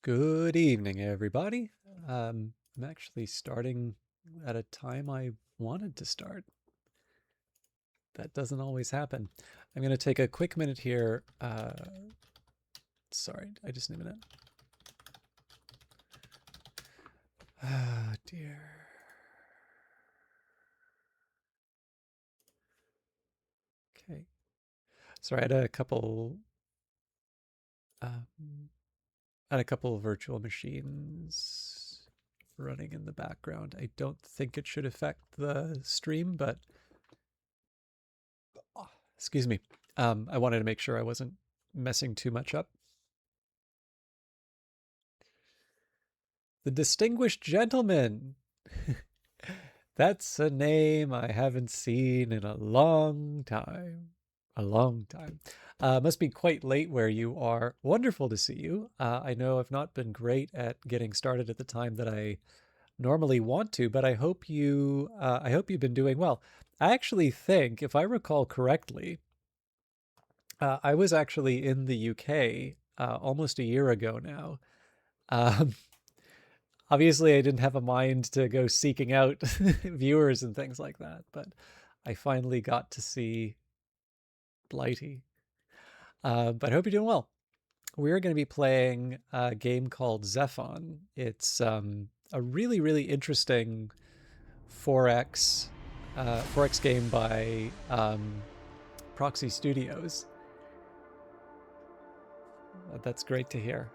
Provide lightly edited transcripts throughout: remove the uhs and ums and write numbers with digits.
Good evening, everybody. I'm actually starting at a time I wanted to start. That doesn't always happen. I'm going to take a quick minute here. Sorry, I just need a minute. Ah, dear. Okay. Sorry, I had a couple. Had a couple of virtual machines running in the background. I don't think it should affect the stream, but excuse me. I wanted to make sure I wasn't messing too much up. The Distinguished Gentleman. That's a name I haven't seen in a long time. A long time. Must be quite late where you are. Wonderful to see you. I know I've not been great at getting started at the time that I normally want to, but I hope you've been doing well. I actually think, if I recall correctly, I was actually in the UK almost a year ago now. Um, Obviously, I didn't have a mind to go seeking out viewers and things like that, but I finally got to see Blighty. But I hope you're doing well. We're going to be playing a game called ZEPHON. It's a really, really interesting 4X game by Proxy Studios. That's great to hear.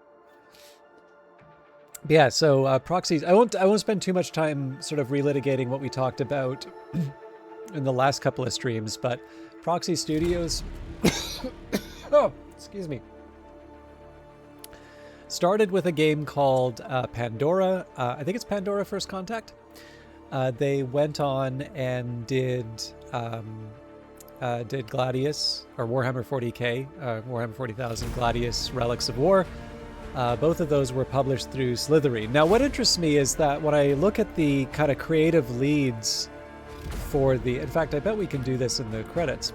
Yeah, so proxies. I won't spend too much time sort of relitigating what we talked about in the last couple of streams, but Proxy Studios, oh, excuse me, started with a game called Pandora. I think it's Pandora First Contact. They went on and did Gladius, or Warhammer 40k, Warhammer 40,000, Gladius, Relics of War. Both of those were published through Slytherin. Now, what interests me is that when I look at the kind of creative leads for the... In fact, I bet we can do this in the credits.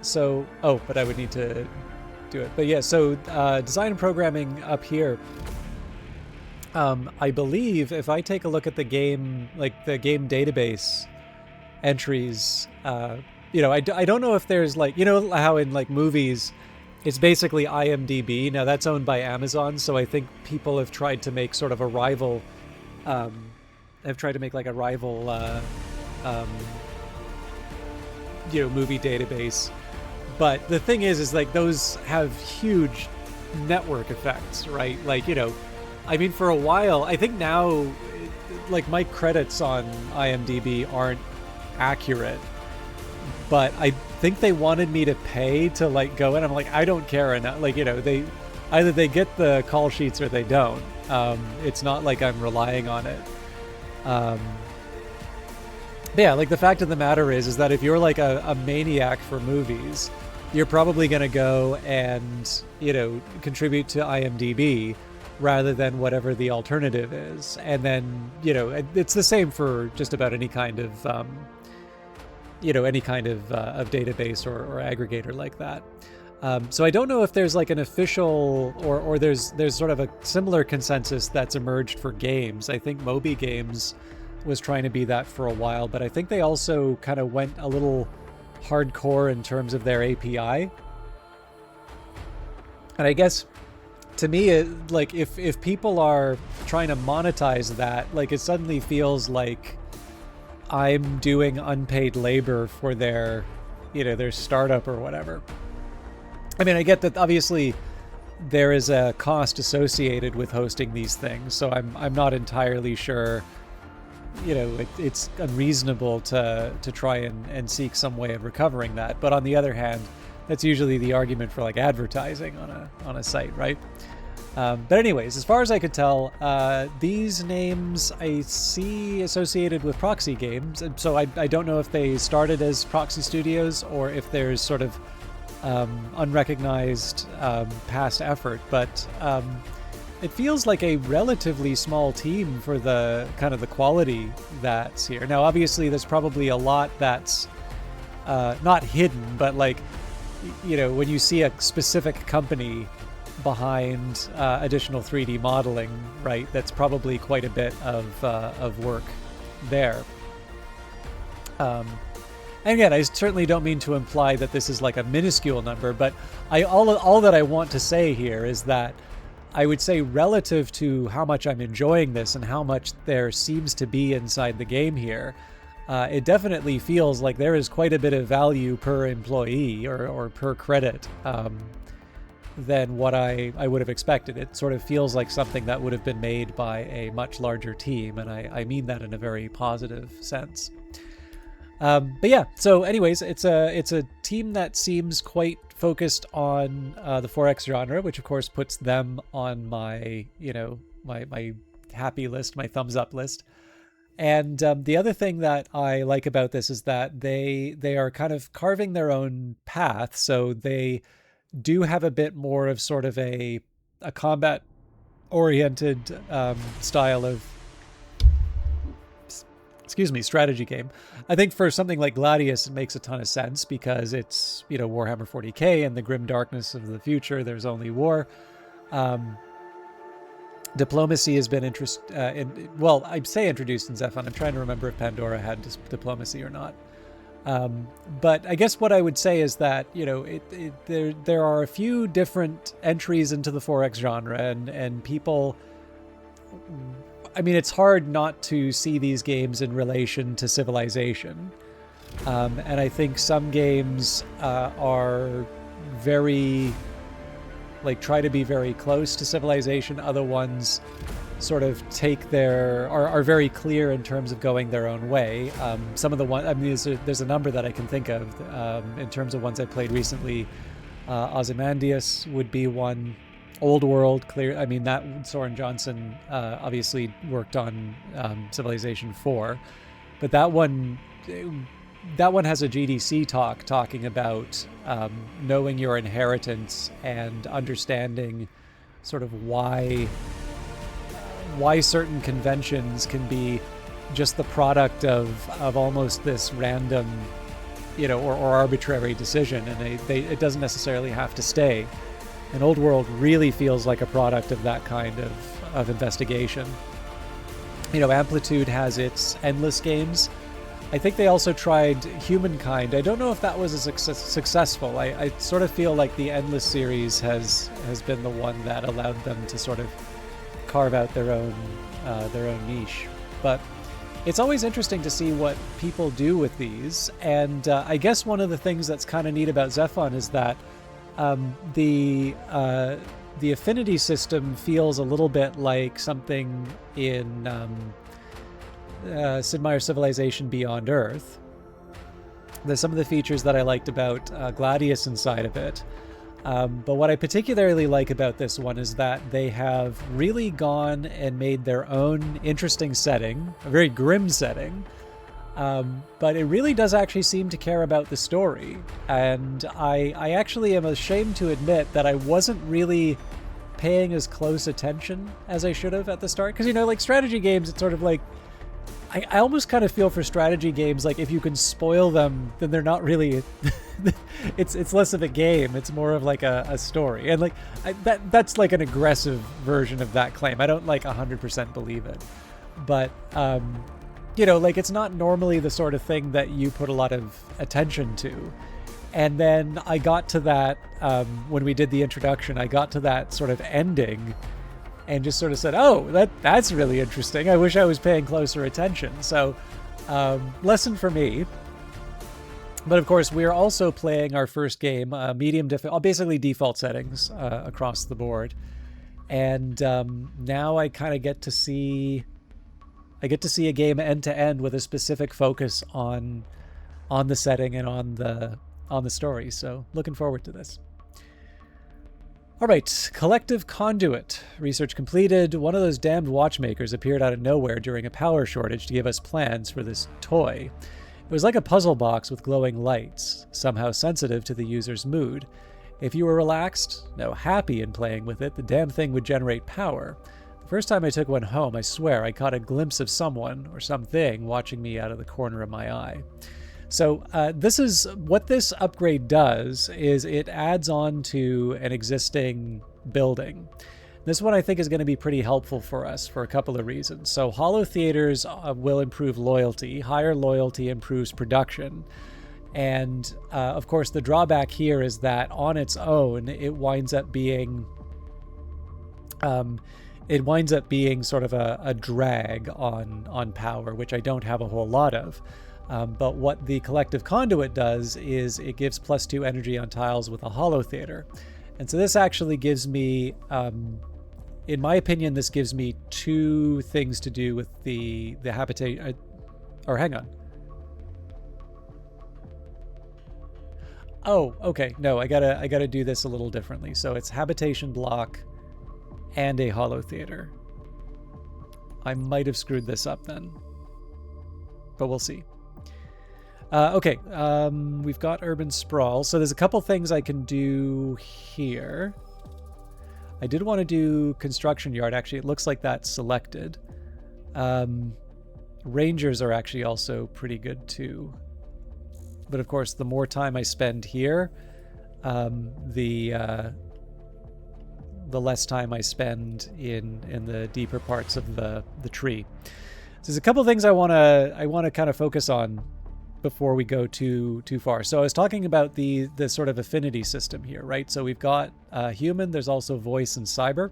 So... Oh, but I would need to do it. But yeah, so design and programming up here. I believe if I take a look at the game, like the game database entries, I don't know if there's like... You know how in like movies... It's basically IMDb. Now, that's owned by Amazon, so I think people have tried to make sort of a rival... have tried to make like a rival, movie database. But the thing is like those have huge network effects, right? Like, I mean, for a while, I think now, like, my credits on IMDb aren't accurate. But I think they wanted me to pay to like go in. I'm like, I don't care enough. Like, they either they get the call sheets or they don't. It's not like I'm relying on it. But yeah, like the fact of the matter is that if you're like a maniac for movies, you're probably going to go and, contribute to IMDb rather than whatever the alternative is. And then, it's the same for just about any kind of, of database or aggregator like that. So I don't know if there's like an official or there's sort of a similar consensus that's emerged for games. I think Moby Games was trying to be that for a while, but I think they also kind of went a little hardcore in terms of their API. And I guess to me, like if people are trying to monetize that, like it suddenly feels like I'm doing unpaid labor for their, their startup or whatever. I mean, I get that obviously there is a cost associated with hosting these things, so I'm not entirely sure, it's unreasonable to try and seek some way of recovering that. But on the other hand, that's usually the argument for like advertising on a site, right? But anyways, as far as I could tell, these names I see associated with Proxy games. And so I don't know if they started as Proxy Studios or if there's sort of unrecognized past effort. But it feels like a relatively small team for the kind of the quality that's here. Now, obviously, there's probably a lot that's not hidden, but like, when you see a specific company behind additional 3D modeling, right? That's probably quite a bit of work there. And again, I certainly don't mean to imply that this is like a minuscule number, but all that I want to say here is that I would say relative to how much I'm enjoying this and how much there seems to be inside the game here, it definitely feels like there is quite a bit of value per employee or per credit than what I would have expected. It sort of feels like something that would have been made by a much larger team, and I mean that in a very positive sense. But yeah, so anyways, it's a team that seems quite focused on the 4X genre, which of course puts them on my, my happy list, my thumbs up list. And the other thing that I like about this is that they are kind of carving their own path. So they do have a bit more of sort of a combat oriented style of strategy game. I think for something like Gladius, it makes a ton of sense because it's, Warhammer 40K and the grim darkness of the future. There's only war. Diplomacy has been introduced in ZEPHON. I'm trying to remember if Pandora had diplomacy or not. But I guess what I would say is that, there are a few different entries into the 4X genre and people... I mean, it's hard not to see these games in relation to Civilization. And I think some games are very, try to be very close to Civilization. Other ones sort of are very clear in terms of going their own way. Some of the ones, I mean, there's a number that I can think of in terms of ones I played recently. Ozymandias would be one. Old World, clear. I mean, that Soren Johnson obviously worked on Civilization 4, but that one has a GDC talking about knowing your inheritance and understanding sort of why certain conventions can be just the product of almost this random, or arbitrary decision, and it doesn't necessarily have to stay. And Old World really feels like a product of that kind of investigation. Amplitude has its endless games. I think they also tried Humankind. I don't know if that was as successful. I sort of feel like the Endless series has been the one that allowed them to sort of carve out their own niche. But it's always interesting to see what people do with these. And I guess one of the things that's kind of neat about ZEPHON is that the affinity system feels a little bit like something in Sid Meier's Civilization Beyond Earth. There's some of the features that I liked about Gladius inside of it. But what I particularly like about this one is that they have really gone and made their own interesting setting, a very grim setting. But it really does actually seem to care about the story. And I actually am ashamed to admit that I wasn't really paying as close attention as I should have at the start. Because, like strategy games, it's sort of like, I almost kind of feel for strategy games, like if you can spoil them, then they're not really, it's less of a game. It's more of like a story. And that's like an aggressive version of that claim. I don't 100% believe it. But, it's not normally the sort of thing that you put a lot of attention to. And then I got to that, when we did the introduction, I got to that sort of ending and just sort of said, oh, that's really interesting. I wish I was paying closer attention. So, lesson for me. But of course, we're also playing our first game, medium basically default settings across the board. And now I kind of get to see a game end to end with a specific focus on the setting and on the story. So looking forward to this. All right, Collective Conduit. Research completed. One of those damned watchmakers appeared out of nowhere during a power shortage to give us plans for this toy. It was like a puzzle box with glowing lights, somehow sensitive to the user's mood. If you were relaxed, no, happy in playing with it, the damn thing would generate power. The first time I took one home, I swear I caught a glimpse of someone or something watching me out of the corner of my eye. So this is what this upgrade does, is it adds on to an existing building. This one I think is going to be pretty helpful for us for a couple of reasons. So hollow theaters will improve loyalty. Higher loyalty improves production. And of course, the drawback here is that on its own, it winds up being sort of a drag on power, which I don't have a whole lot of. But what the collective conduit does is it gives +2 energy on tiles with a hollow theater. And so this actually gives me, in my opinion, this gives me 2 things to do with the habitat, or hang on. Oh, okay. No, I gotta do this a little differently. So it's habitation block and a hollow theater. I might have screwed this up then, but we'll see. Okay, we've got urban sprawl. So there's a couple things I can do here. I did want to do construction yard. Actually, it looks like that's selected. Rangers are actually also pretty good too. But of course, the more time I spend here, the less time I spend in the deeper parts of the tree. So there's a couple things I want to kind of focus on before we go too far. So I was talking about the sort of affinity system here, right? So we've got human, there's also voice and cyber.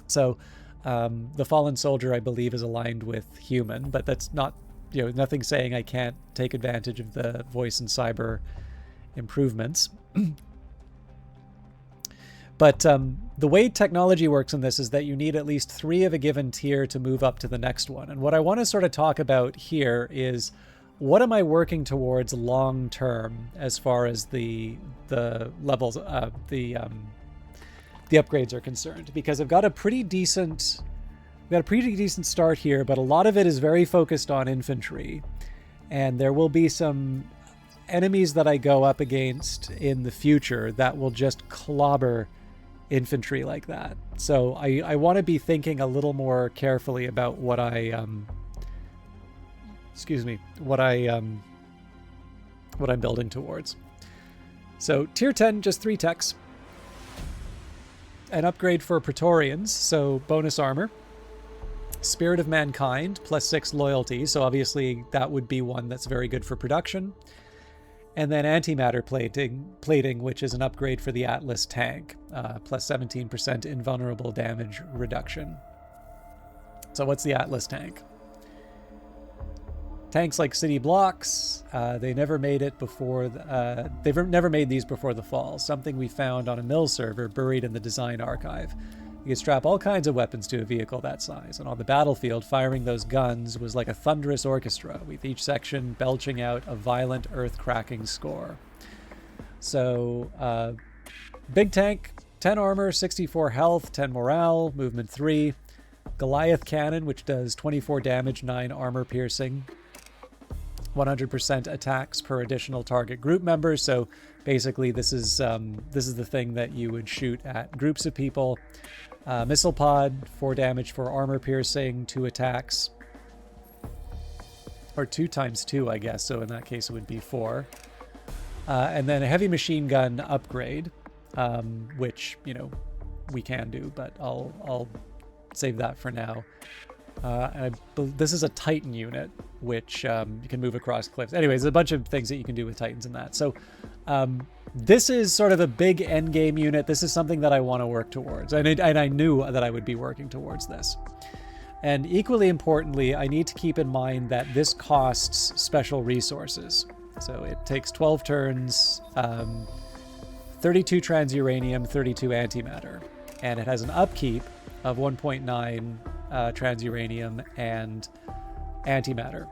So the fallen soldier, I believe, is aligned with human, but that's not, nothing saying I can't take advantage of the voice and cyber improvements. But the way technology works in this is that you need at least 3 of a given tier to move up to the next one. And what I want to sort of talk about here is, what am I working towards long term as far as the levels, the upgrades are concerned? Because I've got a pretty decent start here, but a lot of it is very focused on infantry, and there will be some enemies that I go up against in the future that will just clobber infantry like that. So I want to be thinking a little more carefully about what I'm building towards. So tier 10, just 3 techs. An upgrade for Praetorians, so bonus armor. Spirit of Mankind, +6 loyalty, so obviously that would be one that's very good for production. And then antimatter plating, which is an upgrade for the Atlas tank, +17% invulnerable damage reduction. So what's the Atlas tank? Tanks like city blocks, they never made it before. They've never made these before the fall. Something we found on a mill server buried in the design archive. You could strap all kinds of weapons to a vehicle that size, and on the battlefield, firing those guns was like a thunderous orchestra, with each section belching out a violent, earth-cracking score. So, big tank, 10 armor, 64 health, 10 morale, movement 3. Goliath cannon, which does 24 damage, 9 armor piercing. 100% attacks per additional target group member. So basically this is the thing that you would shoot at groups of people. Missile pod, 4 damage for armor piercing, 2 attacks. Or 2 times 2, I guess. So in that case it would be 4. And then a heavy machine gun upgrade, which, we can do, but I'll save that for now. And this is a Titan unit, which you can move across cliffs. Anyways, there's a bunch of things that you can do with Titans in that. So this is sort of a big endgame unit. This is something that I want to work towards. And I knew that I would be working towards this. And equally importantly, I need to keep in mind that this costs special resources. So it takes 12 turns, 32 transuranium, 32 antimatter. And it has an upkeep of 1.9 transuranium and antimatter.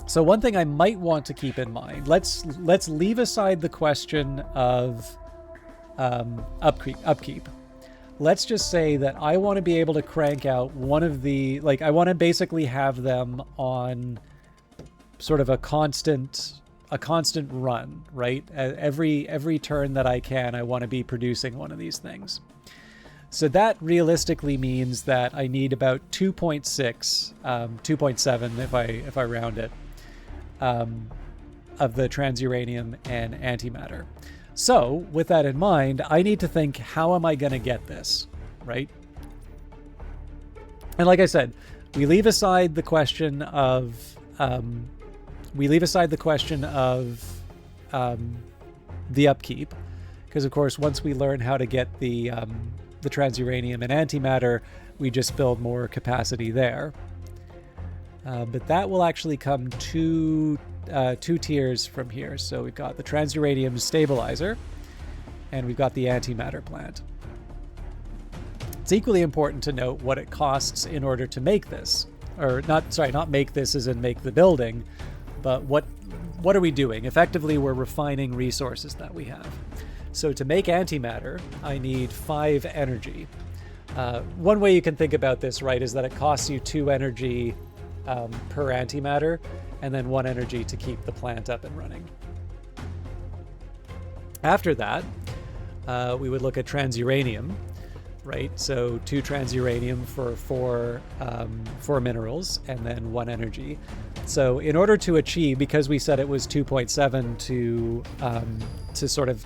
So one thing I might want to keep in mind, let's leave aside the question of upkeep. Let's just say that I want to be able to crank out one of the, I want to basically have them on sort of a constant run, right? Every turn that I can, I want to be producing one of these things. So that realistically means that I need about 2.6, 2.7 if I round it, of the transuranium and antimatter. So with that in mind, I need to think, how am I going to get this, right? And like I said, we leave aside the question of the upkeep, because of course once we learn how to get the transuranium and antimatter, we just build more capacity there. But that will actually come two tiers from here. So we've got the transuranium stabilizer, and we've got the antimatter plant. It's equally important to note what it costs in order to make this, or not make this as in make the building, but what are we doing? Effectively, we're refining resources that we have. So to make antimatter, I need 5 energy. One way you can think about this, right, is that it costs you 2 energy per antimatter, and then 1 energy to keep the plant up and running. After that, we would look at transuranium, right? So 2 transuranium for 4 minerals, and then 1 energy. So in order to achieve, because we said it was 2.7 to sort of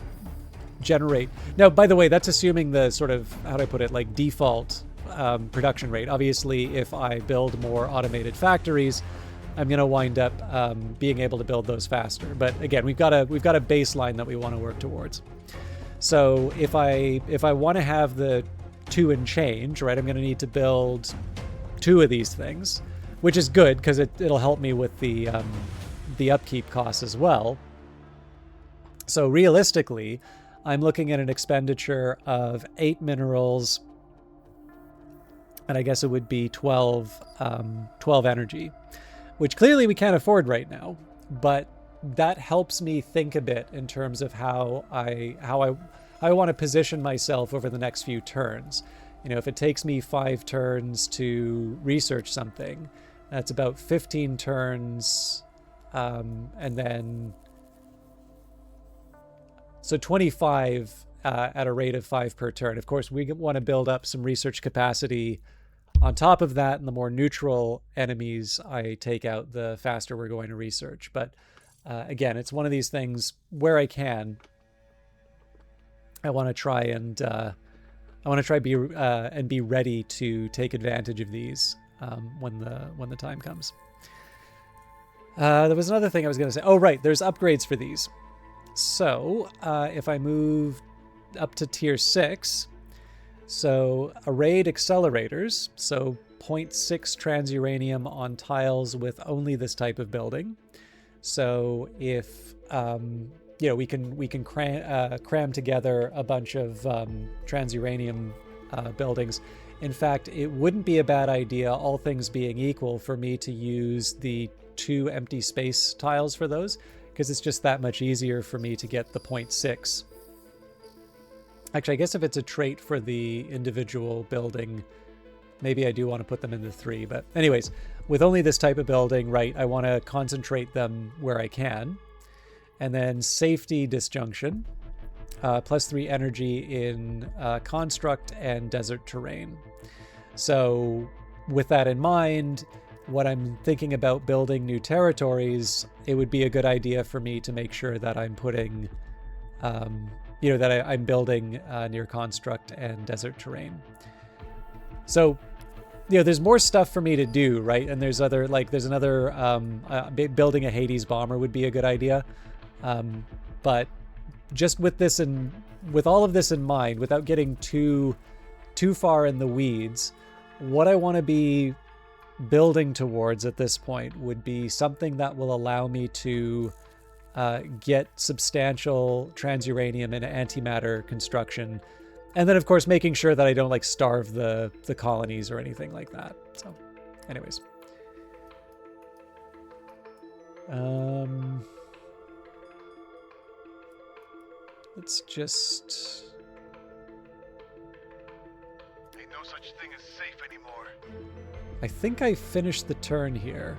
generate. Now, by the way, that's assuming the sort of, how do I put it, like default production rate. Obviously, if I build more automated factories, I'm going to wind up being able to build those faster. But again, we've got a baseline that we want to work towards. So if I want to have the 2 and change, right, I'm going to need to build 2 of these things, which is good because it'll help me with the upkeep costs as well. So realistically, I'm looking at an expenditure of 8 minerals, and I guess it would be 12 energy, which clearly we can't afford right now, but that helps me think a bit in terms of how I want to position myself over the next few turns. You know, if it takes me 5 turns to research something, that's about 15 turns, and then so 25 at a rate of 5 per turn. Of course, we want to build up some research capacity on top of that, and the more neutral enemies I take out, the faster we're going to research. But again, it's one of these things where I can, I want to try and be ready to take advantage of these when the time comes. There was another thing I was going to say. Oh, right, there's upgrades for these. So if I move up to tier 6, so arrayed accelerators, so 0.6 transuranium on tiles with only this type of building. So if we can cram together a bunch of transuranium buildings. In fact, it wouldn't be a bad idea, all things being equal, for me to use the 2 empty space tiles for those, because it's just that much easier for me to get the 0.6. Actually, I guess if it's a trait for the individual building, maybe I do want to put them in the 3. But anyways, with only this type of building, right, I want to concentrate them where I can. And then safety disjunction, +3 energy in construct and desert terrain. So with that in mind, when I'm thinking about building new territories, it would be a good idea for me to make sure that I'm putting, that I'm building near construct and desert terrain. So, there's more stuff for me to do, right? And there's another, building a Hades bomber would be a good idea. But just with all of this in mind, without getting too far in the weeds, what I want to be building towards at this point would be something that will allow me to get substantial transuranium and antimatter construction, and then of course making sure that I don't starve the colonies or anything like that. So anyways, let's just, ain't no such thing as safe anymore. I think I finished the turn here.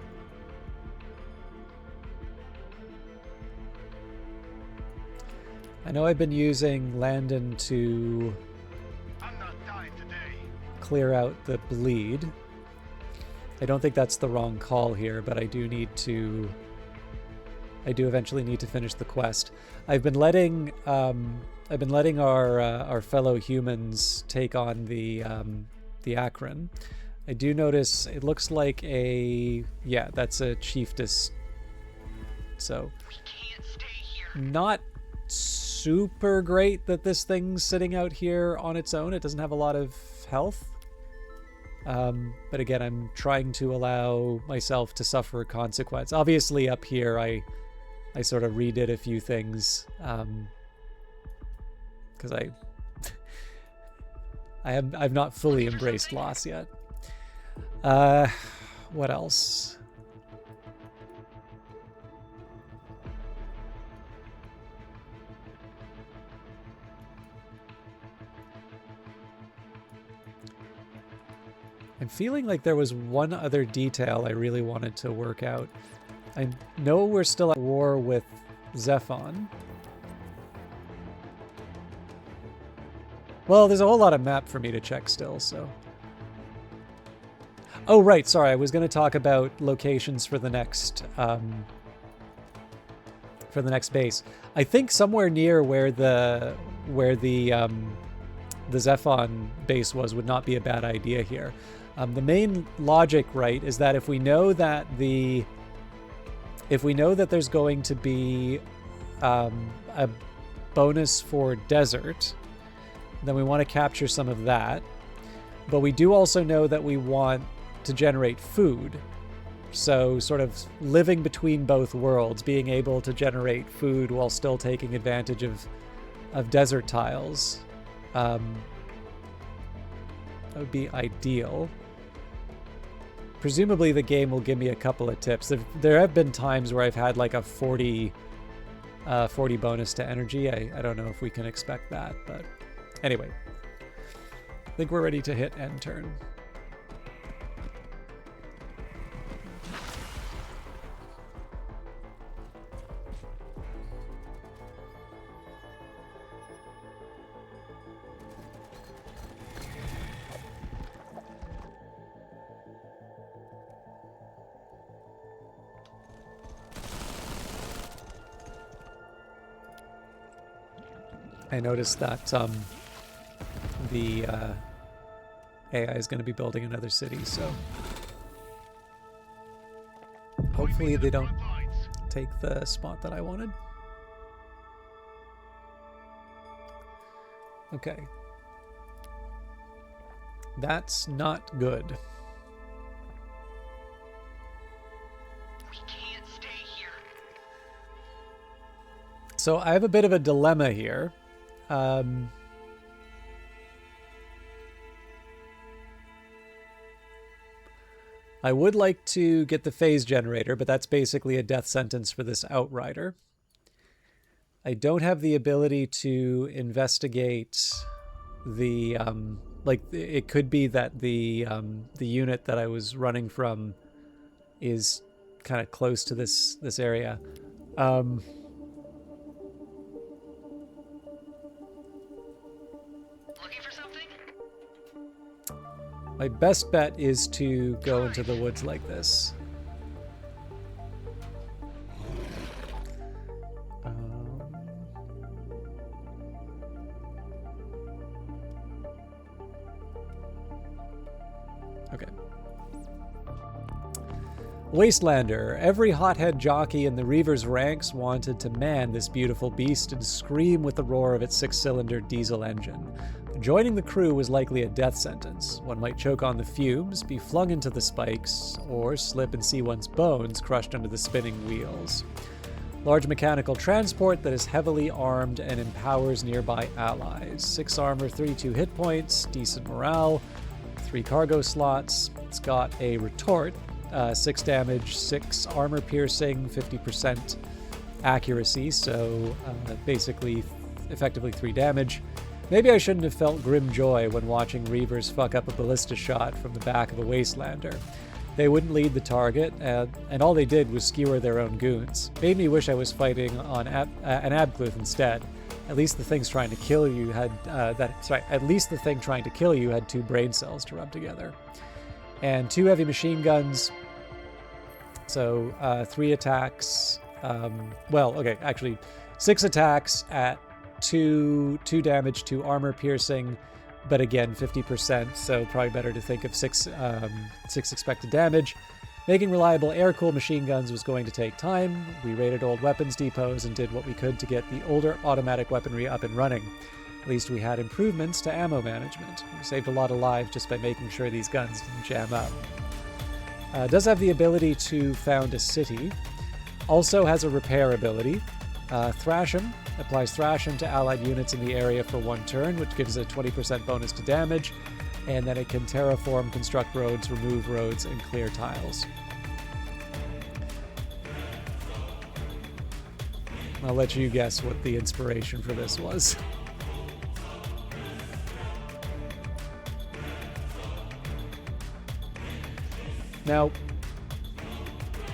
I know I've been using Landon to clear out the bleed. I don't think that's the wrong call here, but I do need to I do eventually need to finish the quest. I've been letting our fellow humans take on the Akron. I do notice it looks like yeah, that's a chiefess. So We can't stay here. not super great that this thing's sitting out here on its own. It doesn't have a lot of health. But again, I'm trying to allow myself to suffer a consequence. Obviously up here, I sort of redid a few things, because I've not fully embraced loss yet. What else? I'm feeling like there was one other detail I really wanted to work out. I know we're still at war with ZEPHON. Well, there's a whole lot of map for me to check still, so... Oh, right, sorry, I was going to talk about locations for the next base. I think somewhere near where the ZEPHON base was would not be a bad idea here. The main logic, right, is that if we know that there's going to be a bonus for desert, then we want to capture some of that. But we do also know that we want to generate food. So sort of living between both worlds, being able to generate food while still taking advantage of desert tiles, that would be ideal. Presumably the game will give me a couple of tips. There have been times where I've had like a 40 bonus to energy. I don't know if we can expect that, but anyway. I think we're ready to hit end turn. I noticed that the AI is going to be building another city, so hopefully they don't take the spot that I wanted. Okay. That's not good. We can't stay here. So I have a bit of a dilemma here. I would like to get the phase generator, but that's basically a death sentence for this outrider. I don't have the ability to investigate the like it could be that the unit that I was running from is kind of close to this area. Looking for something? My best bet is to go into the woods like this. Okay. Wastelander. Every hothead jockey in the Reaver's ranks wanted to man this beautiful beast and scream with the roar of its six-cylinder diesel engine. Joining the crew was likely a death sentence. One might choke on the fumes, be flung into the spikes, or slip and see one's bones crushed under the spinning wheels. Large mechanical transport that is heavily armed and empowers nearby allies. 6 armor, 32 hit points, decent morale, 3 cargo slots. It's got a retort, 6 damage, 6 armor piercing, 50% accuracy, so basically effectively 3 damage. Maybe I shouldn't have felt grim joy when watching Reavers fuck up a ballista shot from the back of a Wastelander. They wouldn't lead the target, and all they did was skewer their own goons. Made me wish I was fighting on an Abgluth instead. At least the thing trying to kill you had 2 brain cells to rub together. And 2 heavy machine guns. So 3 attacks, Well, okay, actually 6 attacks at 2 damage to armor piercing, but again 50%, so probably better to think of 6 expected damage. Making reliable air-cooled machine guns was going to take time. We raided old weapons depots and did what we could to get the older automatic weaponry up and running. At least we had improvements to ammo management. We saved a lot of lives just by making sure these guns didn't jam up. Does have the ability to found a city. Also has a repair ability. Thrash'em applies Thrash'em to allied units in the area for 1 turn, which gives a 20% bonus to damage. And then it can terraform, construct roads, remove roads, and clear tiles. I'll let you guess what the inspiration for this was. Now,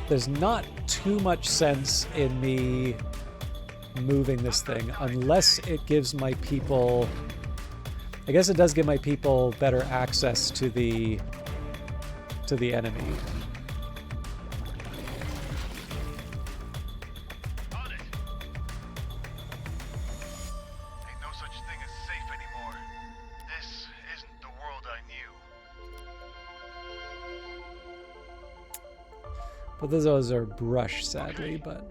there's not too much sense in me moving this thing unless it gives my people... I guess it does give my people better access to the enemy. On it. Ain't no such thing as safe anymore. This isn't the world I knew. Both of those are brush, sadly, but...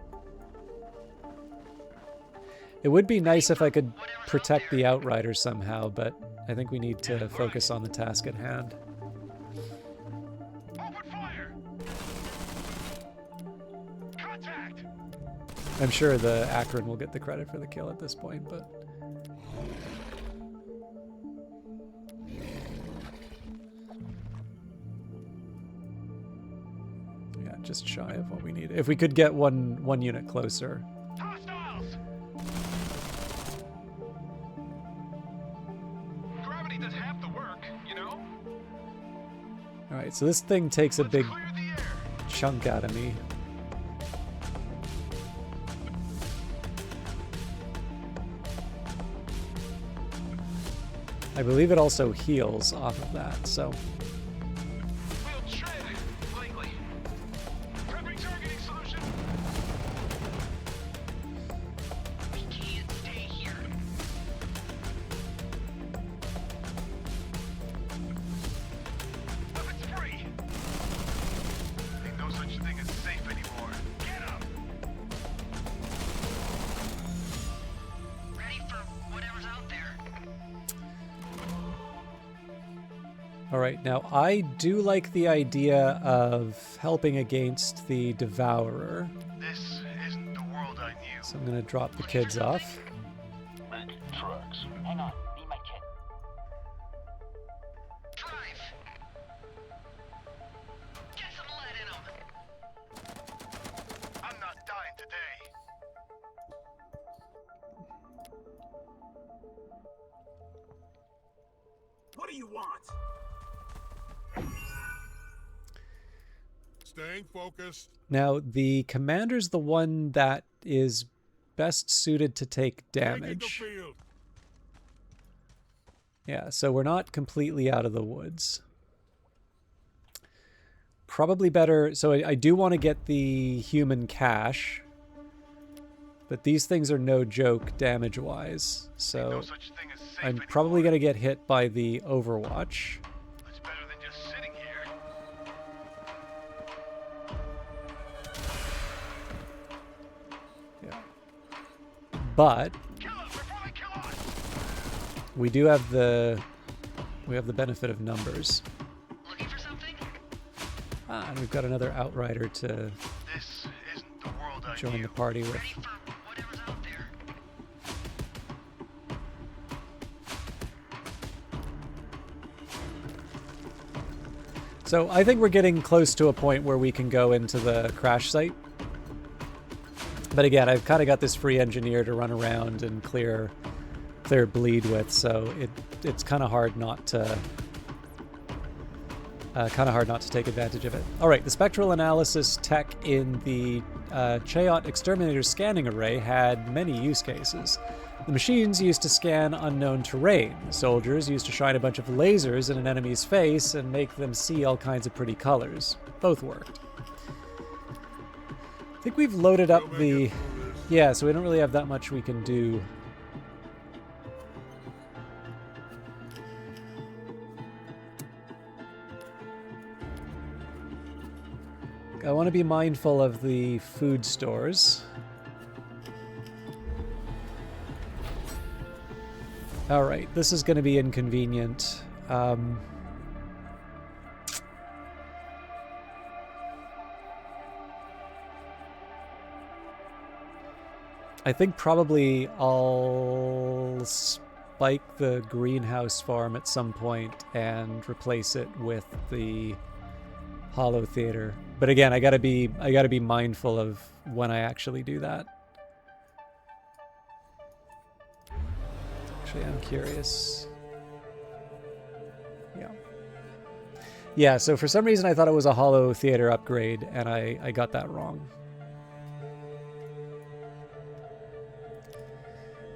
It would be nice if I could protect the Outriders somehow, but I think we need to focus on the task at hand. Open fire! Contact! I'm sure the Akron will get the credit for the kill at this point, but... yeah, just shy of what we need. If we could get one unit closer. Hostiles! Gravity does half the work, you know? Alright, so this thing takes a big Clear the air. chunk out of me. I believe it also heals off of that, so... We'll tread lightly. Prepping targeting solution. We can't stay here. Weapons free. Ain't no such thing as safe anymore. Get up. Ready for whatever's out there. Alright, now I do like the idea of helping against the Devourer. This isn't the world I knew. So I'm going to drop the kids off. Big trucks. Hang on, need my kit. Drive. Get some lead in them. I'm not dying today. What do you want? Staying focused. Now, the Commander's the one that is best suited to take damage. field. Yeah, so we're not completely out of the woods. Probably better... So I do want to get the human cache. But these things are no joke damage-wise. So No such thing as safe I'm probably anymore. going to get hit by the Overwatch. It's better than just sitting here. Yeah. But Kill us before they kill us. we do have the... We have the benefit of numbers. Looking for something? Ah, and we've got another Outrider to This isn't the world I join knew. the party with. Ready for whatever's out there. So I think we're getting close to a point where we can go into the crash site. But again, I've kind of got this free engineer to run around and clear bleed with, so it's kind of hard not to take advantage of it. All right, the spectral analysis tech in the Chayot Exterminator scanning array had many use cases. The machines used to scan unknown terrain. The soldiers used to shine a bunch of lasers in an enemy's face and make them see all kinds of pretty colors. Both worked. think we've loaded up the... Yeah, so we don't really have that much we can do. I want to be mindful of the food stores. Alright, this is going to be inconvenient. I think probably I'll spike the greenhouse farm at some point and replace it with the Hollow Theater. But again, I gotta be mindful of when I actually do that. Actually, I'm curious. Yeah. Yeah, so for some reason I thought it was a Hollow Theater upgrade, and I got that wrong.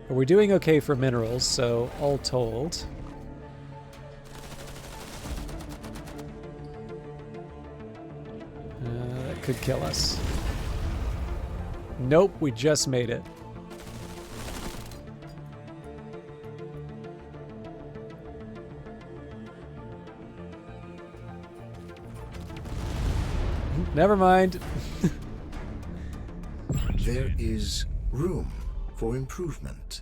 But we're doing okay for minerals, so all told. That could kill us. Nope, we just made it. Never mind. There is room for improvement.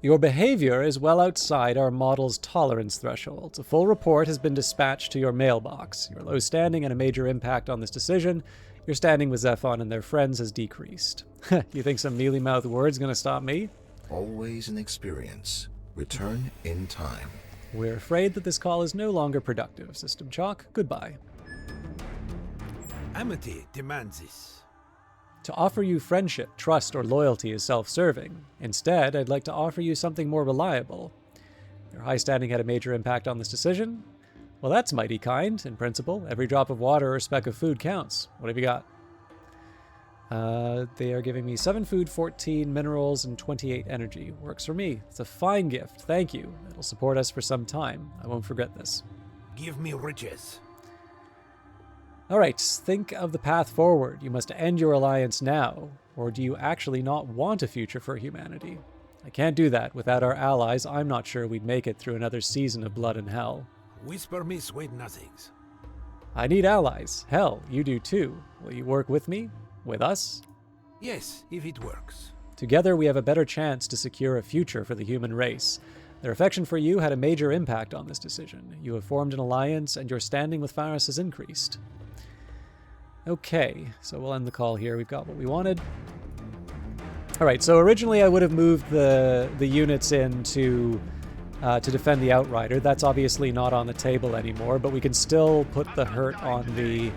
Your behavior is well outside our model's tolerance thresholds. A full report has been dispatched to your mailbox. Your low standing and a major impact on this decision. Your standing with ZEPHON and their friends has decreased. You think some mealy-mouthed word's gonna stop me? Always an experience. Return in time. We're afraid that this call is no longer productive. System Chalk, goodbye. Amity demands this. To offer you friendship, trust, or loyalty is self-serving. Instead, I'd like to offer you something more reliable. Your high standing had a major impact on this decision. Well, that's mighty kind, in principle. Every drop of water or speck of food counts. What have you got? They are giving me 7 food, 14 minerals, and 28 energy. Works for me. It's a fine gift. Thank you. It'll support us for some time. I won't forget this. Give me riches. Alright, think of the path forward. You must end your alliance now. Or do you actually not want a future for humanity? I can't do that. Without our allies, I'm not sure we'd make it through another season of blood and hell. Whisper me sweet nothings. I need allies. Hell, you do too. Will you work with me? With us? Yes, if it works. Together we have a better chance to secure a future for the human race. Their affection for you had a major impact on this decision. You have formed an alliance, and your standing with Faris has increased. Okay, so we'll end the call here. We've got what we wanted. Alright, so originally I would have moved the units in to defend the Outrider. That's obviously not on the table anymore, but we can still put the hurt on the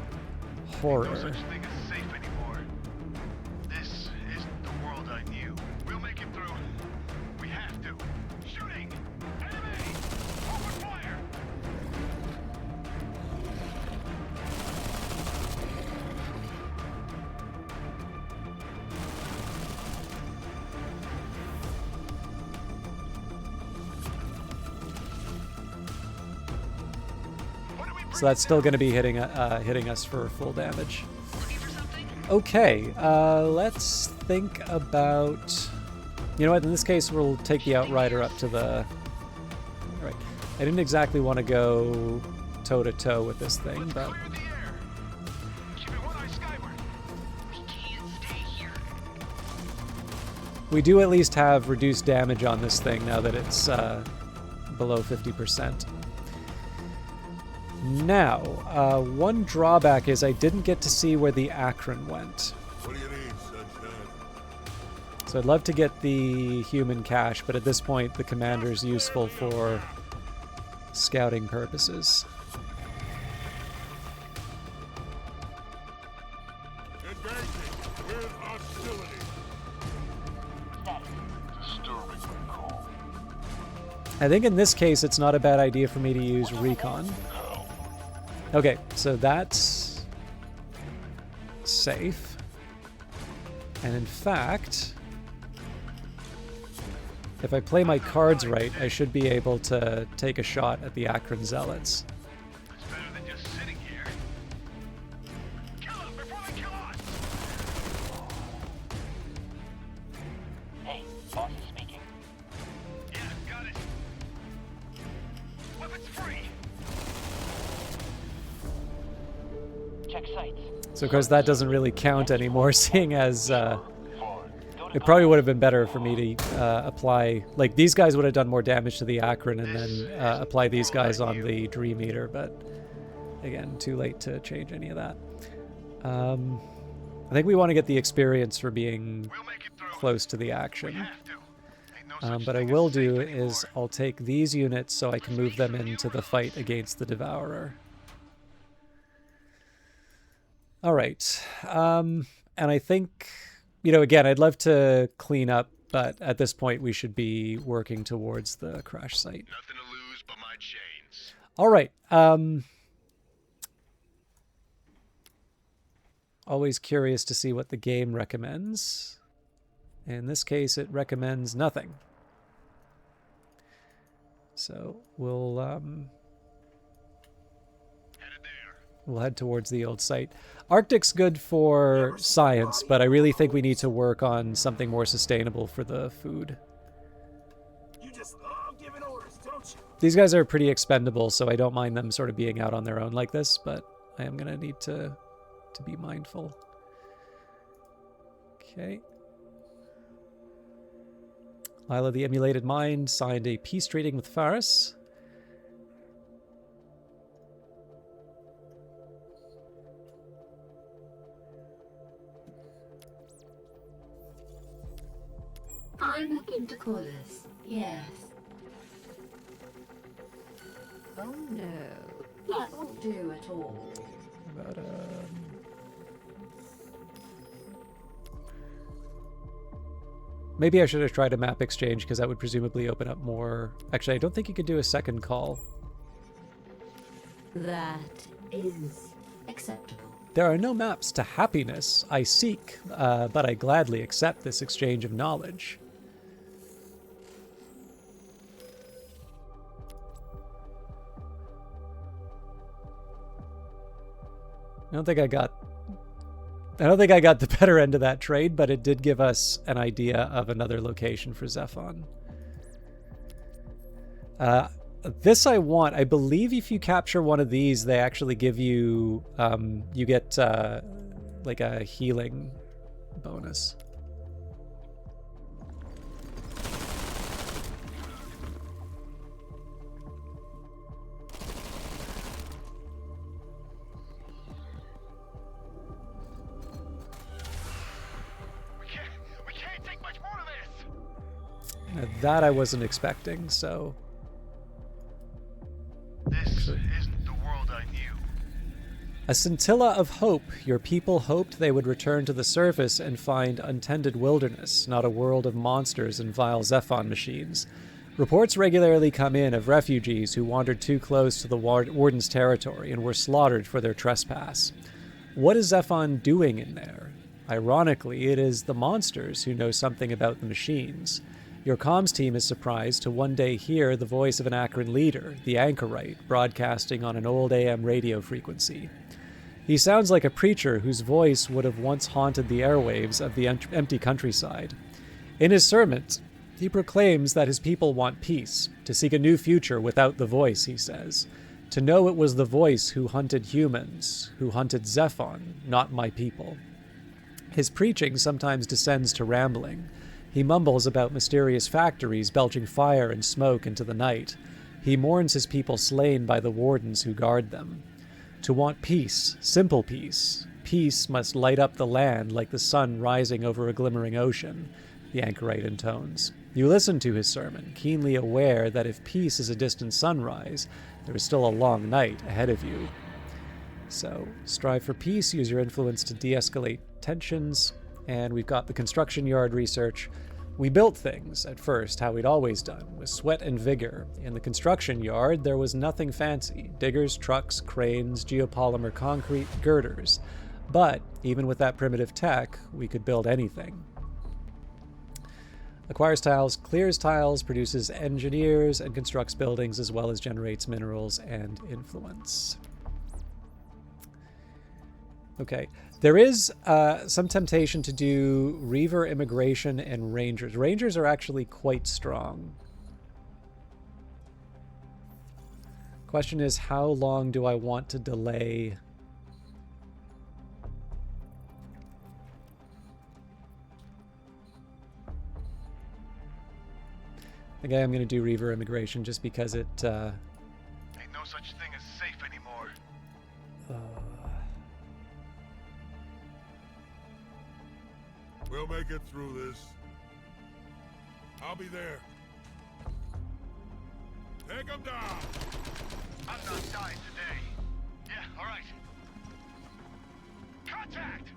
Horror. No such thing as safe anymore. This isn't the world I knew. We'll make it through. We have to. Shooting! Enemy! Open fire! So that's still going to be hitting us for full damage. Looking for something? Okay, let's think about... You know what, in this case we'll take the Outrider up to the... Alright, I didn't exactly want to go toe-to-toe with this thing, but... Clear the air! Keep it one eye skyward! We can't stay here. We do at least have reduced damage on this thing now that it's below 50%. Now, one drawback is I didn't get to see where the Akron went. What do you need, sunshine? So I'd love to get the human cache, but at this point the commander's useful for scouting purposes. Engaging with hostility. Disturbing recall. I think in this case it's not a bad idea for me to use recon. Okay, so that's safe. And in fact, if I play my cards right, I should be able to take a shot at the Akron Zealots. It's better than just sitting here. Kill them before they kill us! Check sights. So of course that doesn't really count anymore, seeing as Fine. it probably would have been better for me to apply, like these guys would have done more damage to the Akron and then apply these guys on the Dream Eater, but again, too late to change any of that. I think we want to get the experience for being We'll make it through. close to the We action. have to. Ain't no such But I thing as will safe do anymore. is I'll take these units so I can move them into the fight against the Devourer. All right. And I think, you know, again, I'd love to clean up, but at this point we should be working towards the crash site. Nothing to lose but my chains. All right. Always curious to see what the game recommends. In this case, it recommends nothing. So we'll Headed there. we'll head towards the old site. Arctic's good for science, but I really think we need to work on something more sustainable for the food. You just love giving orders, don't you? These guys are pretty expendable, so I don't mind them sort of being out on their own like this, but I am going to need to be mindful. Okay. Lila the Emulated Mind signed a peace treaty with Faris. I'm looking to call us. Yes. Oh no. That won't do at all. But, maybe I should have tried a map exchange because that would presumably open up more. Actually, I don't think you could do a second call. That is acceptable. There are no maps to happiness I seek, but I gladly accept this exchange of knowledge. I don't think I got the better end of that trade, but it did give us an idea of another location for ZEPHON. This I want. I believe if you capture one of these, they actually give you, you get like a healing bonus. We can't take much more of this. That I wasn't expecting, so... This isn't the world I knew. A scintilla of hope. Your people hoped they would return to the surface and find untended wilderness, not a world of monsters and vile ZEPHON machines. Reports regularly come in of refugees who wandered too close to the Warden's territory and were slaughtered for their trespass. What is ZEPHON doing in there? Ironically, it is the monsters who know something about the machines. Your comms team is surprised to one day hear the voice of an Akron leader, the anchorite, broadcasting on an old AM radio frequency. He sounds like a preacher whose voice would have once haunted the airwaves of the empty countryside. In his sermons, he proclaims that his people want peace, to seek a new future without the voice, he says. To know it was the voice who hunted humans, who hunted ZEPHON, not my people. His preaching sometimes descends to rambling. He mumbles about mysterious factories belching fire and smoke into the night. He mourns his people slain by the wardens who guard them. To want peace, simple peace, peace must light up the land like the sun rising over a glimmering ocean, the anchorite intones. You listen to his sermon, keenly aware that if peace is a distant sunrise, there is still a long night ahead of you. So, strive for peace, use your influence to de-escalate tensions, and we've got the construction yard research. We built things at first how we'd always done, with sweat and vigor. In the construction yard, there was nothing fancy. Diggers, trucks, cranes, geopolymer concrete, girders. But even with that primitive tech, we could build anything. Acquires tiles, clears tiles, produces engineers, and constructs buildings, as well as generates minerals and influence. Okay. There is some temptation to do Reaver, Immigration, and Rangers. Rangers are actually quite strong. Question is, how long do I want to delay think I am going to do Reaver Immigration just because it... Ain't no such thing as safe anymore. We'll make it through this. I'll be there. Take him down! I'm not dying today. Yeah, all right. Contact!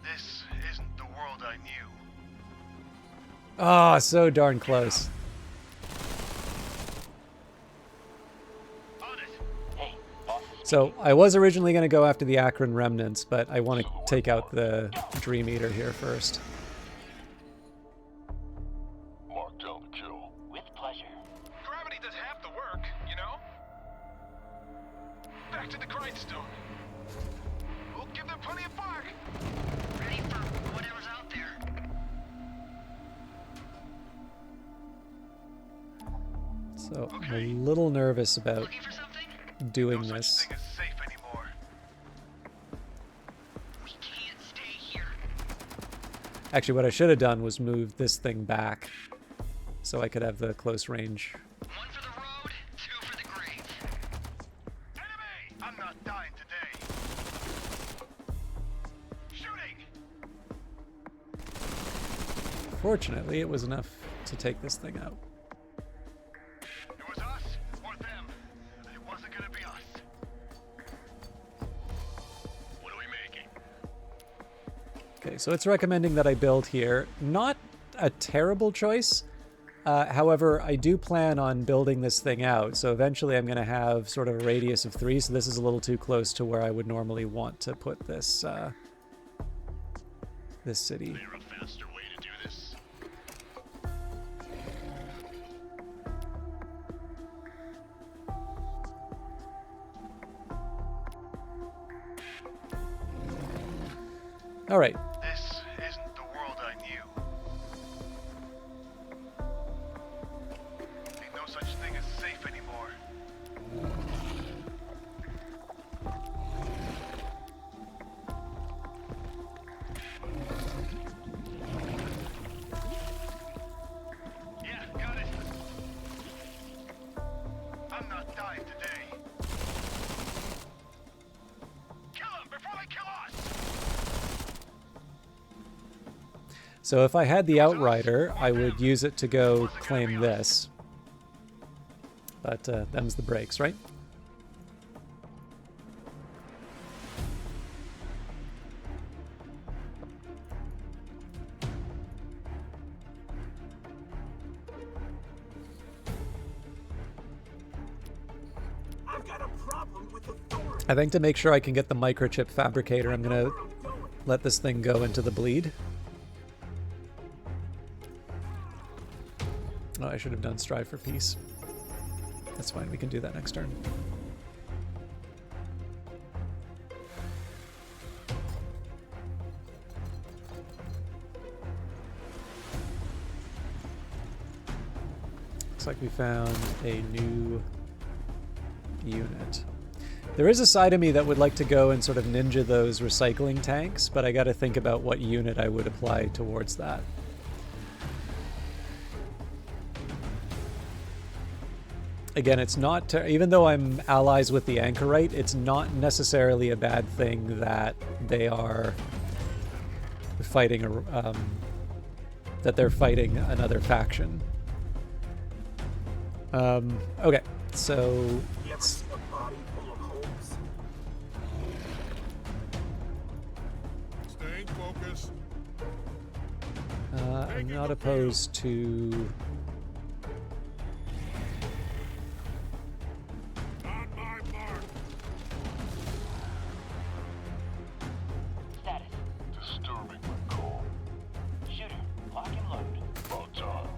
This isn't the world I knew. Ah, so darn close. On it. So I was originally going to go after the Akron remnants, but I want to take out the Dream Eater here first. Mark down the kill. With pleasure. Gravity does half the work, you know? Back to the grindstone. We'll give them plenty of bark. Ready for whatever's out there. So I'm a little nervous about Looking for something? doing No this. such thing as safe anymore. We can't stay here. Actually, what I should have done was move this thing back so I could have the close range. One for the road, two for the grave. Enemy! I'm not dying today. Shooting! Fortunately, it was enough to take this thing out. It was us or them. It wasn't gonna be us. What are we making? Okay, so it's recommending that I build here. Not a terrible choice. However, I do plan on building this thing out. So eventually I'm going to have sort of a radius of 3. So this is a little too close to where I would normally want to put this, this city. Is there a faster way to do this? All right. This isn't the world I knew. Ain't no such thing as safe anymore. Yeah, got it. I'm not dying today. Kill them before they kill us! So if I had the Outrider, I would use it to go claim this. But them's the breaks, right? I've got a problem with authority. I think to make sure I can get the microchip fabricator, I'm going to let this thing go into the bleed. Oh, I should have done Strive for Peace. That's fine, we can do that next turn. Looks like we found a new unit. There is a side of me that would like to go and sort of ninja those recycling tanks, but I got to think about what unit I would apply towards that. Again, it's not, even though I'm allies with the Anchorite, it's not necessarily a bad thing that they are fighting, that they're fighting another faction. Okay, so You ever seen a body full of holes? Staying focused. I'm not opposed to... On my mark. Status. Disturbing recall. Shooter. Lock and load. About time.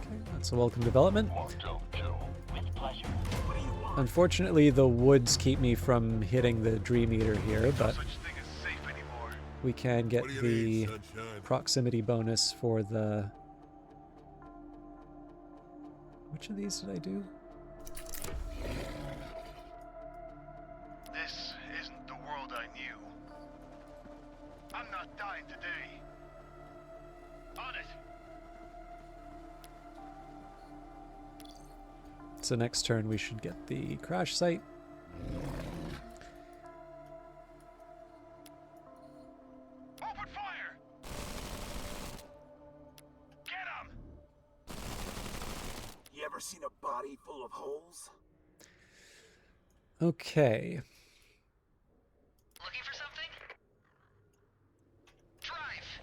Okay, that's a welcome development. Mark down the kill. With pleasure. What do you want? Unfortunately, the woods keep me from hitting the Dream Eater here, No but such thing as safe anymore. we can get What do you the need, sunshine? proximity bonus for the... Which of these did I do? This isn't the world I knew. I'm not dying today. so next turn we should get the crash site. Open fire! Get him! You ever seen a body full of holes? Okay. Looking for something? Drive!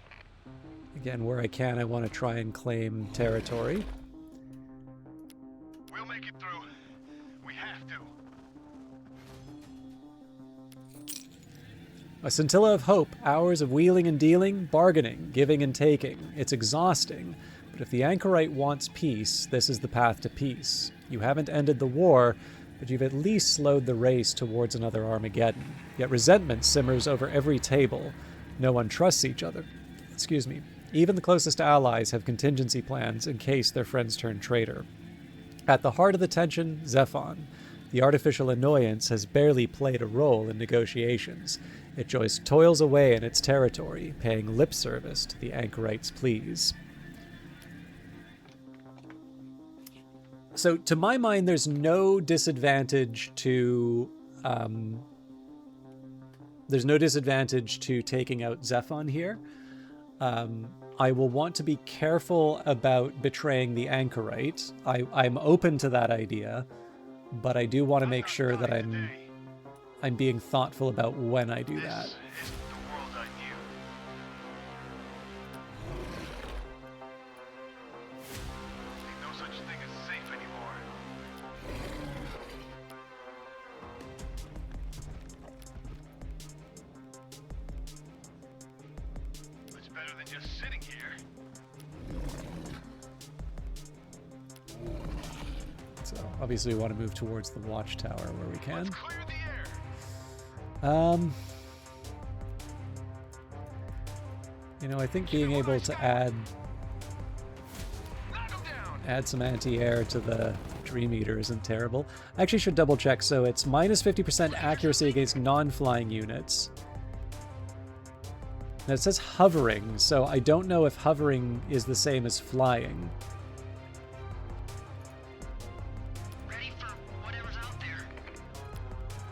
Again, where I can, I want to try and claim territory. We'll make it through. We have to. A scintilla of hope, hours of wheeling and dealing, bargaining, giving and taking. It's exhausting, but if the anchorite wants peace, this is the path to peace. You haven't ended the war, but you've at least slowed the race towards another Armageddon. Yet resentment simmers over every table. No one trusts each other. Excuse me. Even the closest allies have contingency plans in case their friends turn traitor. At the heart of the tension, ZEPHON. The artificial annoyance has barely played a role in negotiations. It just toils away in its territory, paying lip service to the anchorite's pleas. So, to my mind, there's no disadvantage to taking out ZEPHON here. I will want to be careful about betraying the anchorite. I'm open to that idea, but I do want to make sure that I'm being thoughtful about when I do that. This isn't the world I knew. Ain't no such thing as safe anymore. It's better than just sitting here. So obviously we want to move towards the watchtower where we can. Let's clear the air. You know, I think being able to add Knock 'em down. some anti-air to the Dream Eater isn't terrible. I actually should double check. So it's minus 50% accuracy against non-flying units. Now it says hovering, so I don't know if hovering is the same as flying. Ready for whatever's out there.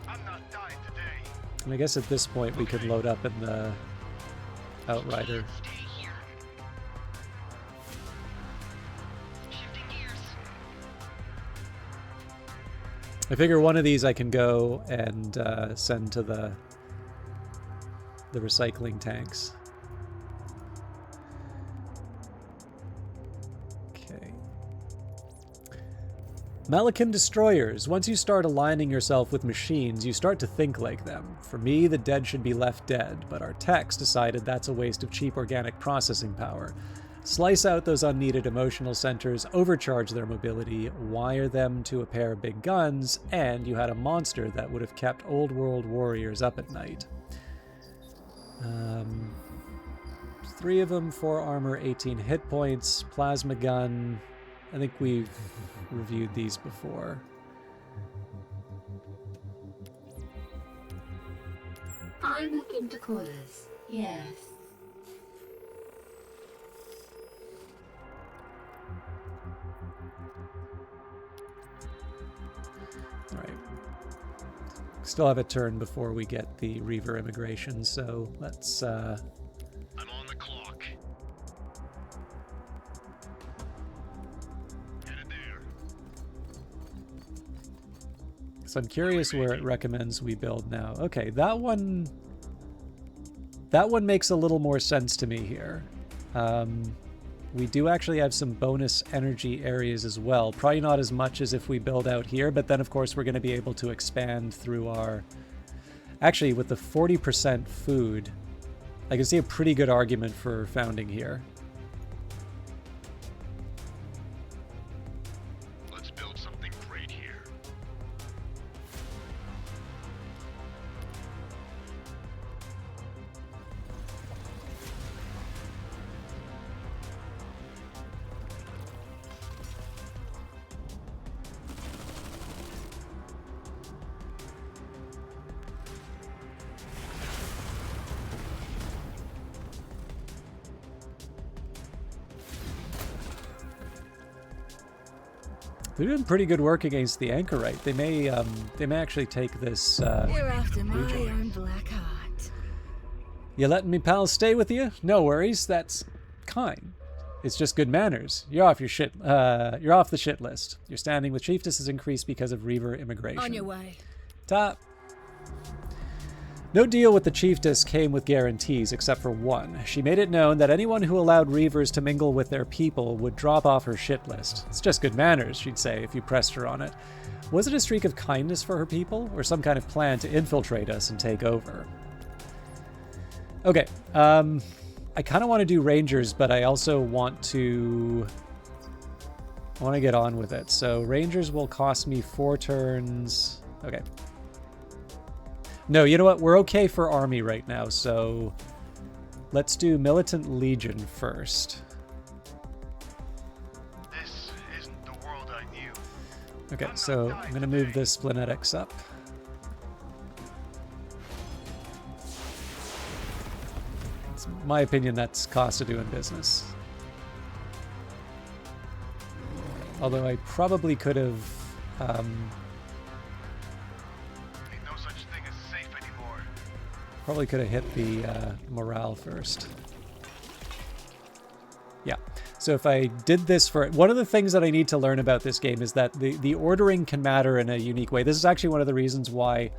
I'm not dying today. And I guess at this point we could load up in the Outrider. Stay here. Shifting gears. I figure one of these I can go and send to the recycling tanks. Okay. Malakan destroyers. Once you start aligning yourself with machines, you start to think like them. For me, the dead should be left dead, but our techs decided that's a waste of cheap organic processing power. Slice out those unneeded emotional centers, overcharge their mobility, wire them to a pair of big guns, and you had a monster that would have kept old world warriors up at night. 3 of them, 4 armor, 18 hit points, plasma gun. I think we've reviewed these before. I'm looking to quarters. Yes. All right. Still have a turn before we get the Reaver immigration, so let's I'm on the clock. Headed there. So I'm curious where it recommends we build now. Okay, that one makes a little more sense to me here. We do actually have some bonus energy areas as well. Probably not as much as if we build out here, but then of course we're going to be able to expand through our... Actually, with the 40% food, I can see a pretty good argument for founding here. Let's build something great here. They're doing pretty good work against the anchorite. They may actually take this. You're after my region. own black heart. You letting me pal stay with you? No worries. That's kind. It's just good manners. You're off your shit. You're off the shit list. Your standing with Chiefess has increased because of Reaver immigration. On your way. Top. No deal with the Chiefess came with guarantees except for one. She made it known that anyone who allowed Reavers to mingle with their people would drop off her shit list. It's just good manners, she'd say, if you pressed her on it. Was it a streak of kindness for her people, or some kind of plan to infiltrate us and take over? Okay, I kind of want to do Rangers, but I also want to get on with it. So Rangers will cost me 4 turns. Okay. No, you know what? We're okay for army right now, so let's do Militant Legion first. This isn't the world I knew. Okay, so I'm going to move this Splenetics up. It's my opinion that's cost of doing business. Although I probably could have... Ain't no such thing as safe anymore. Probably could have hit the morale first. Yeah. So if I did this for... One of the things that I need to learn about this game is that the ordering can matter in a unique way. This is actually one of the reasons why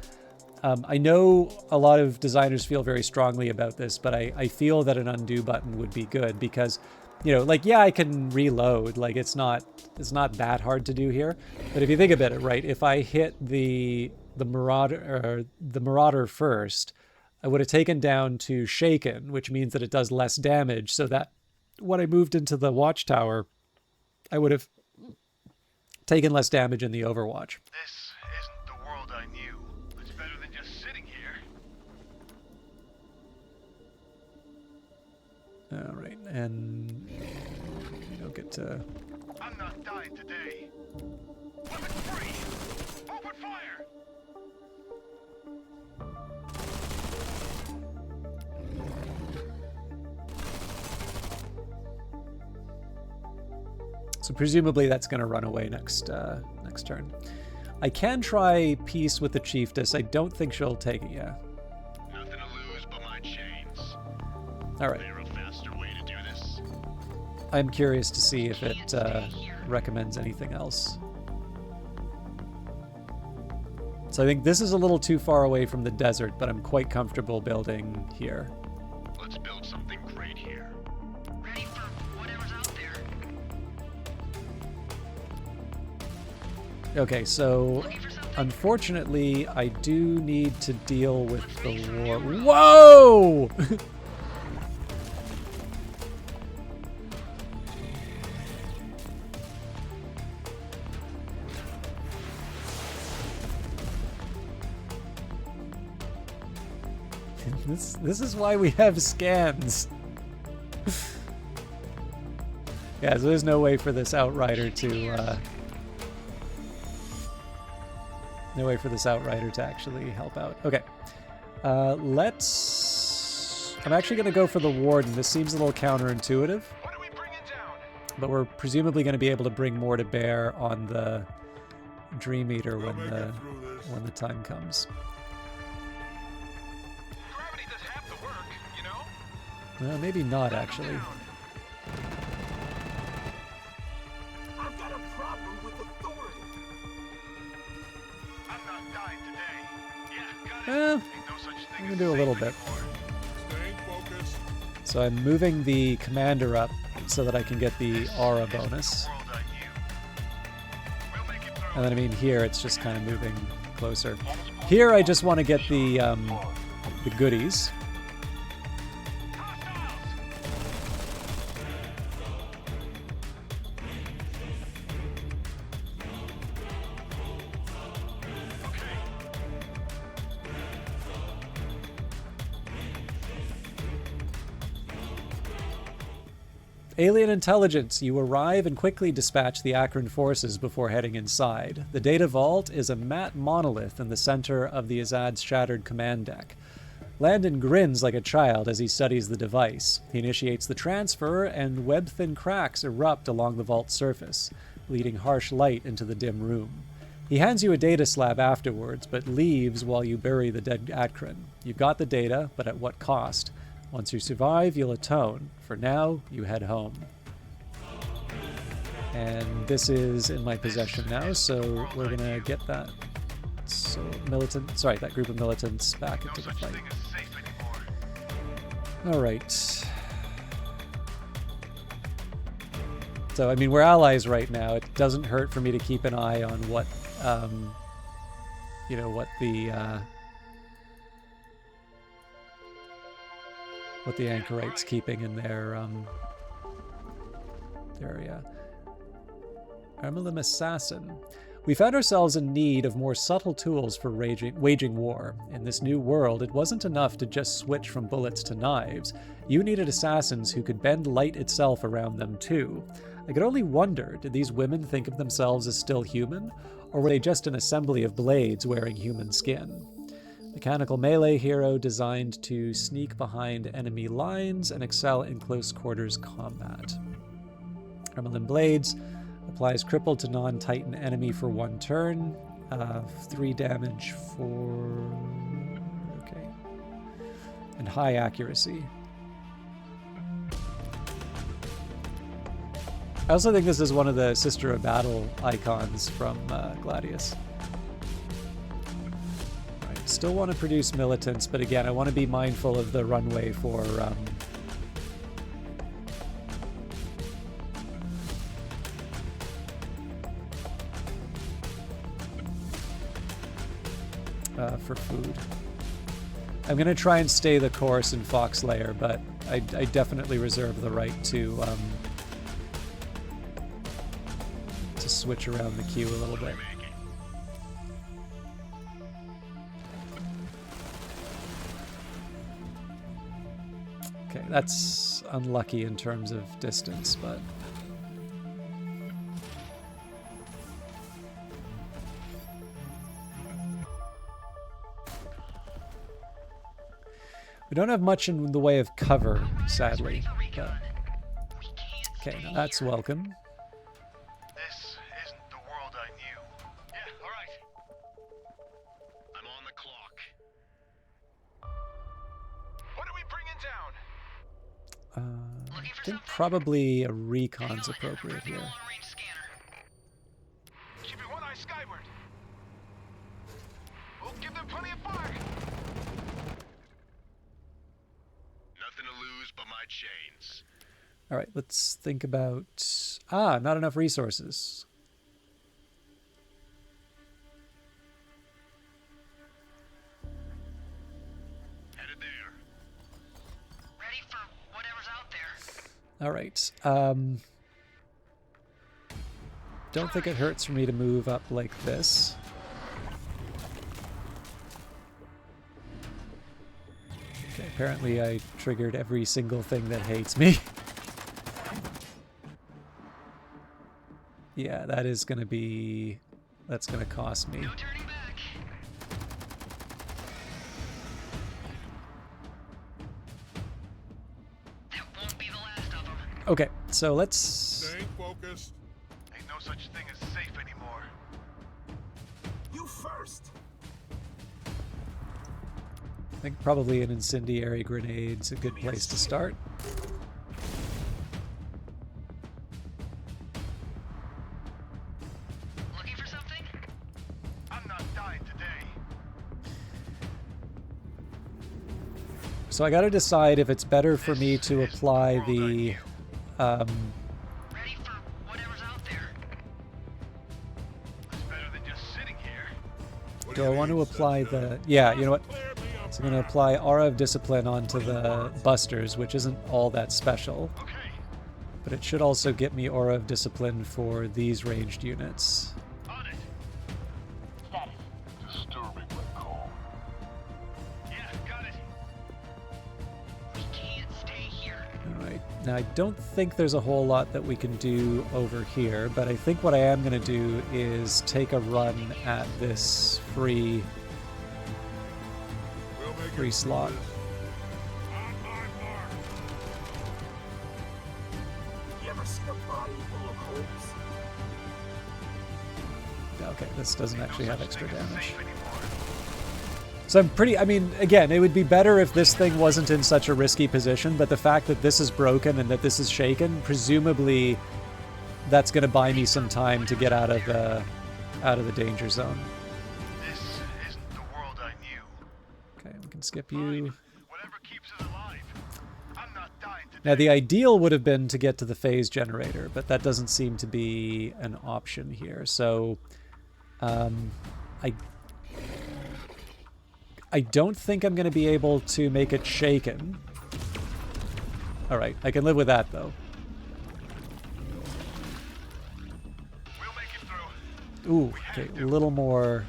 I know a lot of designers feel very strongly about this, but I feel that an undo button would be good because, you know, like, yeah, I can reload. Like, it's not that hard to do here. But if you think about it, right, if I hit the Marauder first, I would have taken down to Shaken, which means that it does less damage, so that when I moved into the Watchtower, I would have taken less damage in the Overwatch. This isn't the world I knew. It's better than just sitting here. All right, and you don't get to... I'm not dying today. Weapons free! Open fire! So presumably that's going to run away next turn. I can try peace with the Chiefess. I don't think she'll take it yet. Nothing to lose but my chains. All right. There a faster way to do this? I'm curious to see if it recommends anything else. So I think this is a little too far away from the desert, but I'm quite comfortable building here. Let's build something great here. Ready for whatever's out there. Okay, so unfortunately, I do need to deal with the war. Whoa! This is why we have scans. Yeah, so there's no way for this Outrider to no way for this Outrider to actually help out. Okay. Let's... I'm actually going to go for the Warden. This seems a little counterintuitive. What are we bringing down? But we're presumably going to be able to bring more to bear on the Dream Eater when the time comes. Gravity does half the work, you know? Maybe not, actually. I've got a problem with authority. I'm not dying today. Yeah, got it. Eh, Ain't no such thing I'm as going to do a little safe bit. anymore. Staying focused. So I'm moving the Commander up so that I can get the Aura This isn't bonus. the world I knew. We'll make it through. And then, I mean, here it's just kind of moving closer. Here I just want to get the goodies. Alien intelligence, you arrive and quickly dispatch the Akron forces before heading inside. The data vault is a matte monolith in the center of the Azad's shattered command deck. Landon grins like a child as he studies the device. He initiates the transfer, and web-thin cracks erupt along the vault's surface. leading harsh light into the dim room. He hands you a data slab afterwards, but leaves while you bury the dead Atkrin. You've got the data, but at what cost? Once you survive, you'll atone. For now, you head home. And this is in my possession now, so we're gonna get that. So that group of militants back into the fight. All right. So, I mean, we're allies right now. It doesn't hurt for me to keep an eye on what, what the Anchorite's keeping in their area. Armalim Assassin. We found ourselves in need of more subtle tools for waging war. In this new world, it wasn't enough to just switch from bullets to knives. You needed assassins who could bend light itself around them too. I could only wonder, did these women think of themselves as still human? Or were they just an assembly of blades wearing human skin? Mechanical melee hero designed to sneak behind enemy lines and excel in close quarters combat. Armalim Blades applies crippled to non-Titan enemy for 1 turn. 3 damage for... okay. And high accuracy. I also think this is one of the Sister of Battle icons from Gladius. Right, still want to produce militants, but again, I want to be mindful of the runway for food. I'm going to try and stay the course in Foxlayer, but I definitely reserve the right to switch around the queue a little bit. Okay, that's unlucky in terms of distance, but... we don't have much in the way of cover, sadly. But... okay, now that's welcome. This isn't the world I knew. Yeah, all right. I'm on the clock. What are we bringing down? I think probably a recon's appropriate here. Keep your one eye skyward. We'll give them plenty of fire. Nothing to lose but my chains. All right, let's think about... not enough resources. Headed there. Ready for whatever's out there. All right. Don't think it hurts for me to move up like this. Okay, apparently I triggered every single thing that hates me. Yeah, that is going to be... that's going to cost me. No turning back. That won't be the last of them. Okay, so let's... Staying focused. Ain't no such thing as safe anymore. You first. I think probably an incendiary grenade's a good place to start. Looking for something? I'm not dying today. So I got to decide if it's better for me to apply the... Ready for whatever's out there. It's better than just sitting here. do I want to apply the... yeah, you know what? So I'm going to apply Aura of Discipline onto the Busters, which isn't all that special. Okay. But it should also get me Aura of Discipline for these ranged units. On it. Status. Disturbing recall. Yeah, got it. We can't stay here. Alright, now I don't think there's a whole lot that we can do over here, but I think what I am going to do is take a run at this free slot. You ever seen a body full of holes? Okay, this doesn't actually have extra damage. Safe anymore. So I'm pretty, I mean, again, it would be better if this thing wasn't in such a risky position, but the fact that this is broken and that this is shaken, presumably that's going to buy me some time to get out of the danger zone. This isn't the world I knew. Okay, we can skip you. Whatever keeps us alive. I'm not dying today. Now, the ideal would have been to get to the phase generator, but that doesn't seem to be an option here. So, I don't think I'm going to be able to make it shaken. All right, I can live with that, though. We'll make it through. Ooh, okay, a little more.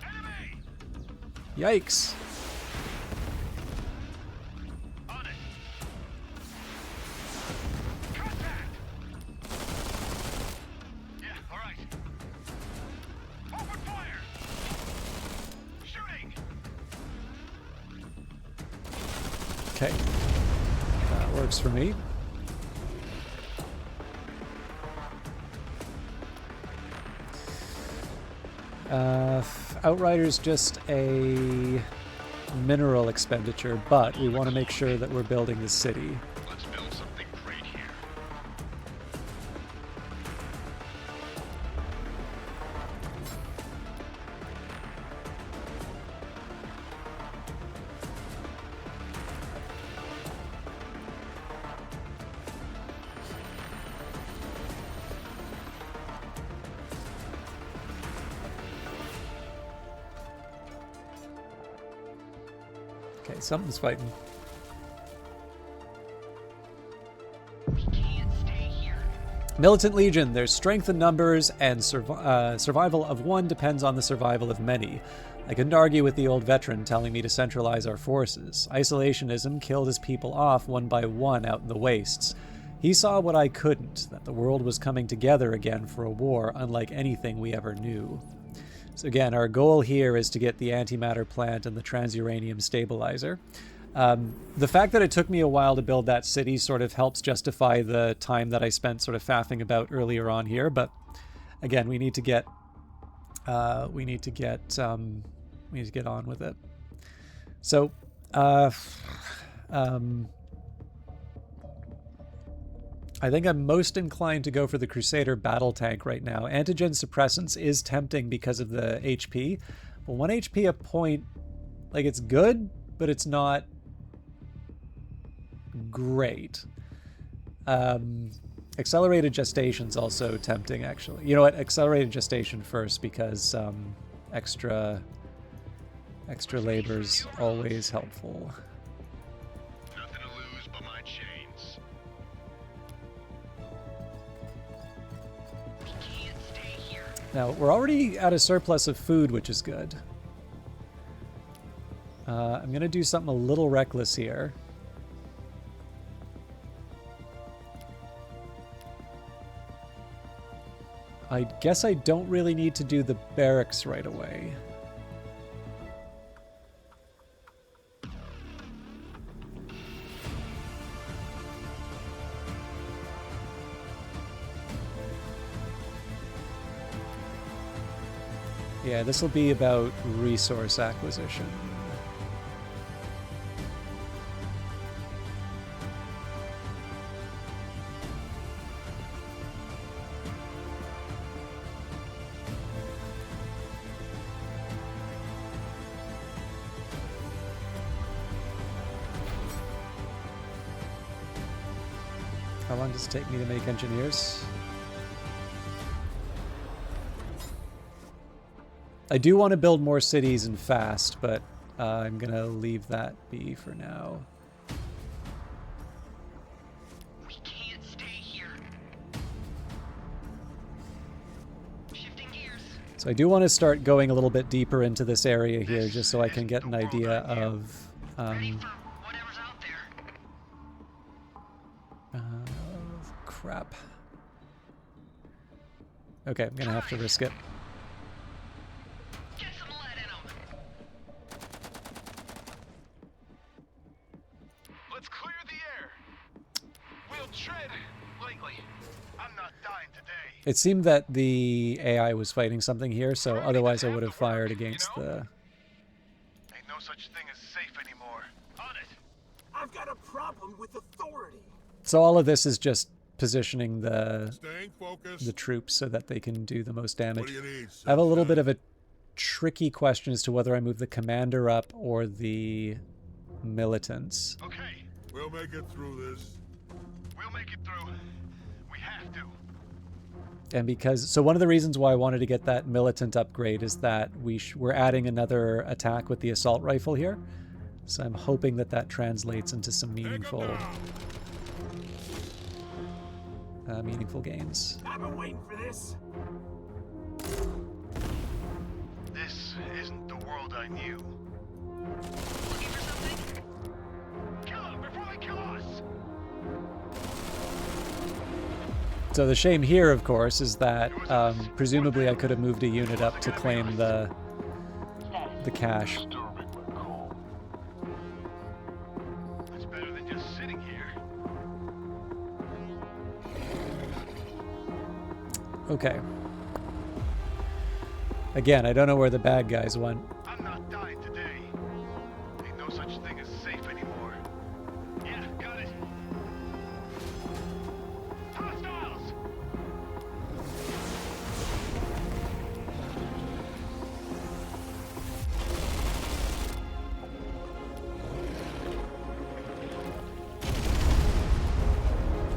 Enemy! Yikes. On it. Contact! Yeah, all right. Open fire! Shooting! Okay, that works for me. Outrider's just a mineral expenditure, but we want to make sure that we're building the city. Let's build something great here. Okay, something's fighting. We can't stay here. Militant Legion, there's strength in numbers, and survival of one depends on the survival of many. I couldn't argue with the old veteran telling me to centralize our forces. Isolationism killed his people off one by one out in the wastes. He saw what I couldn't, that the world was coming together again for a war unlike anything we ever knew. So again, our goal here is to get the antimatter plant and the transuranium stabilizer. The fact that it took me a while to build that city sort of helps justify the time that I spent sort of faffing about earlier on here. But again, we need to get on with it. So, I think I'm most inclined to go for the Crusader battle tank right now. Antigen suppressants is tempting because of the HP, but 1 HP a point, like, it's good, but it's not great. Accelerated gestation's also tempting, actually. You know what? Accelerated gestation first, because extra labor's always helpful. Nothing to lose but my chains. We can't stay here. Now, we're already at a surplus of food, which is good. I'm going to do something a little reckless here. I guess I don't really need to do the barracks right away. Yeah, this will be about resource acquisition. How long does it take me to make engineers? I do want to build more cities and fast, but I'm going to leave that be for now. We can't stay here. Shifting gears. So I do want to start going a little bit deeper into this area here, just so I can get an idea of... Ready for whatever's out there. crap. Okay, I'm going to have to risk it. Get some lead in 'em. Let's clear the air. We'll tread lightly. I'm not dying today. It seemed that the AI was fighting something here, so Already otherwise I have would the have fired work, against you know? the... Ain't no such thing as safe anymore. On it. I've got a problem with authority. So all of this is just positioning the Staying focused. troops so that they can do the most What damage. do you need, I have a little sunshine? bit of a tricky question as to whether I move the commander up or the militants. Okay, We'll make it through this. we'll make it through. We have to. And because, so one of the reasons why I wanted to get that militant upgrade is that we're adding another attack with the assault rifle here. So I'm hoping that that translates into some meaningful, meaningful gains. I've been waiting for this. This isn't the world I knew. Looking for something? Kill them before they kill us! So the shame here, of course, is that presumably I could have moved a unit up to claim the cache. It's better than just sitting here. Okay. Again, I don't know where the bad guys went. I'm not dying today. Ain't no such thing as safe anymore. Yeah, got it. Hostiles!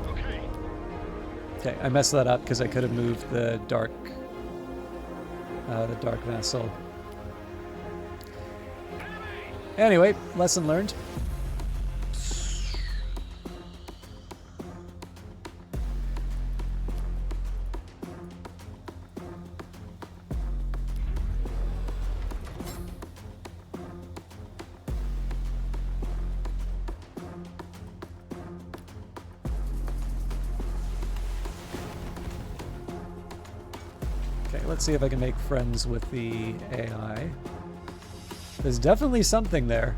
Okay, Okay, I messed that up because I could have moved the dark vessel. Anyway, lesson learned. Okay, let's see if I can make friends with the AI. There's definitely something there.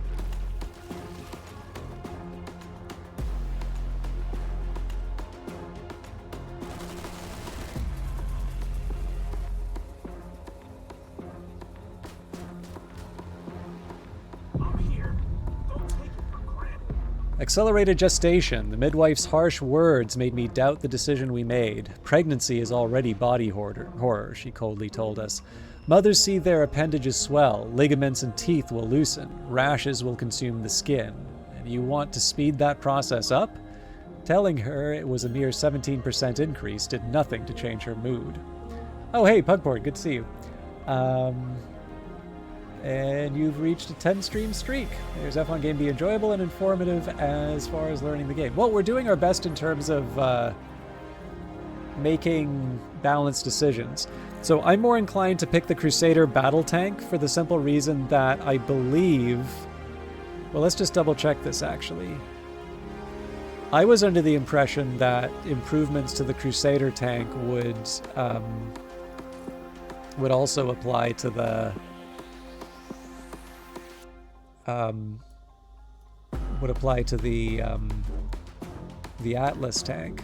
I'm here. Don't take it for granted. Accelerated gestation. The midwife's harsh words made me doubt the decision we made. Pregnancy is already body horror, she coldly told us. Mothers see their appendages swell, ligaments and teeth will loosen, rashes will consume the skin. And you want to speed that process up? Telling her it was a mere 17% increase did nothing to change her mood. Oh, hey, Pugport, good to see you. And you've reached a 10-stream streak. There's ZEPHON game be enjoyable and informative as far as learning the game. Well, we're doing our best in terms of making balanced decisions. So I'm more inclined to pick the Crusader battle tank for the simple reason that I believe... Well, let's just double check this, actually. I was under the impression that improvements to the Crusader tank would also apply to the... would apply to the Atlas tank.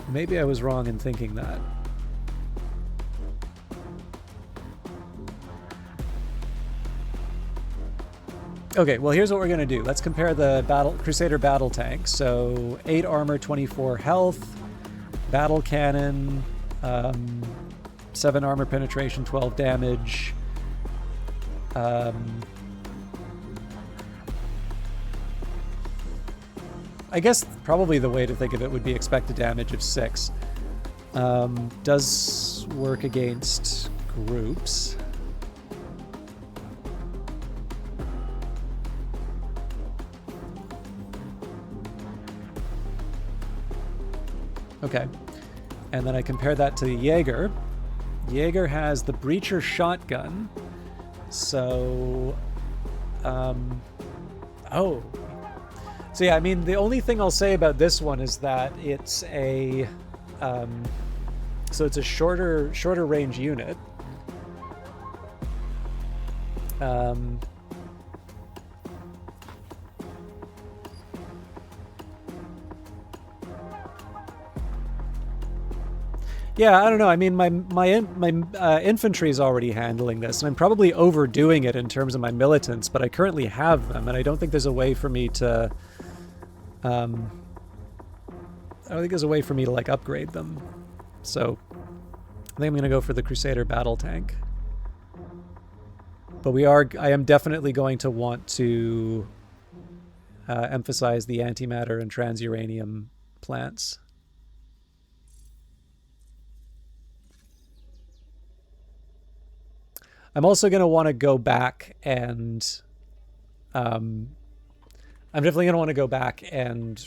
Maybe I was wrong in thinking that. Okay, well here's what we're gonna do. Let's compare the Crusader battle tank. So 8 armor, 24 health, battle cannon, 7 armor penetration, 12 damage. I guess probably the way to think of it would be expected damage of 6. Does work against groups. Okay. And then I compare that to the Jaeger. Jaeger has the Breacher shotgun. So, oh. So yeah, I mean, the only thing I'll say about this one is that it's a, so it's a shorter range unit. Yeah, I don't know. I mean, my infantry is already handling this, and I'm probably overdoing it in terms of my militants, but I currently have them, and I don't think there's a way for me to. I don't think there's a way for me to like upgrade them. So I think I'm gonna go for the Crusader battle tank. But I am definitely going to want to emphasize the antimatter and transuranium plants. I'm also going to want to go back and I'm definitely going to want to go back and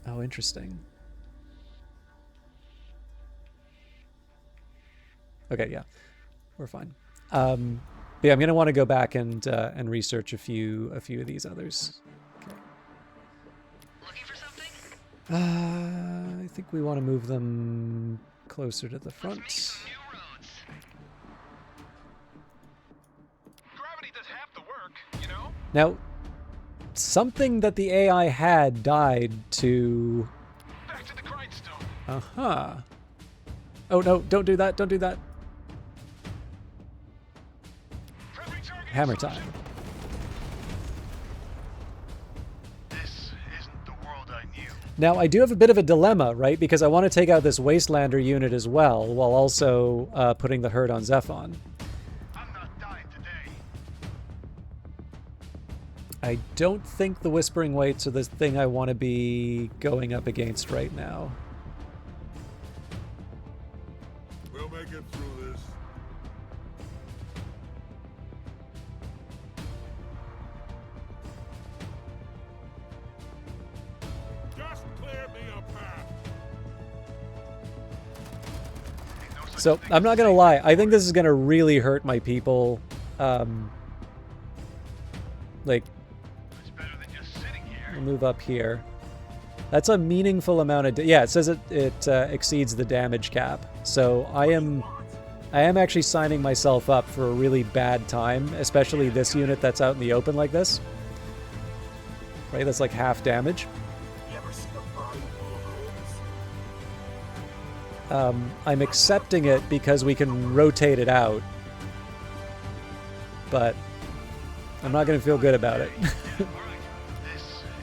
oh, interesting. Okay, yeah, we're fine. But yeah, I'm going to want to go back and research a few of these others. Okay. Looking for something? I think we want to move them closer to the front. New roads. Gravity does half the work, you know? Now, something that the AI had died to... Back to the grindstone. Uh-huh. Oh, no, don't do that, don't do that. Primary target Hammer solution. time. This isn't the world I knew. Now, I do have a bit of a dilemma, right? Because I want to take out this Wastelander unit as well, while also putting the herd on ZEPHON. I'm not dying today. I don't think the Whispering Weights are the thing I want to be going up against right now. We'll make it through this. Just clear me a path. Ain't no such So, thing I'm as not going to safe lie. I anymore. think this is going to really hurt my people. Like, It's better than just sitting here. we'll move up here. That's a meaningful amount of... yeah, it says it exceeds the damage cap. So I am actually signing myself up for a really bad time, especially this unit that's out in the open like this. Right, that's like half damage. You ever seen a body full of holes? I'm accepting it because we can rotate it out. But I'm not going to feel good about it. This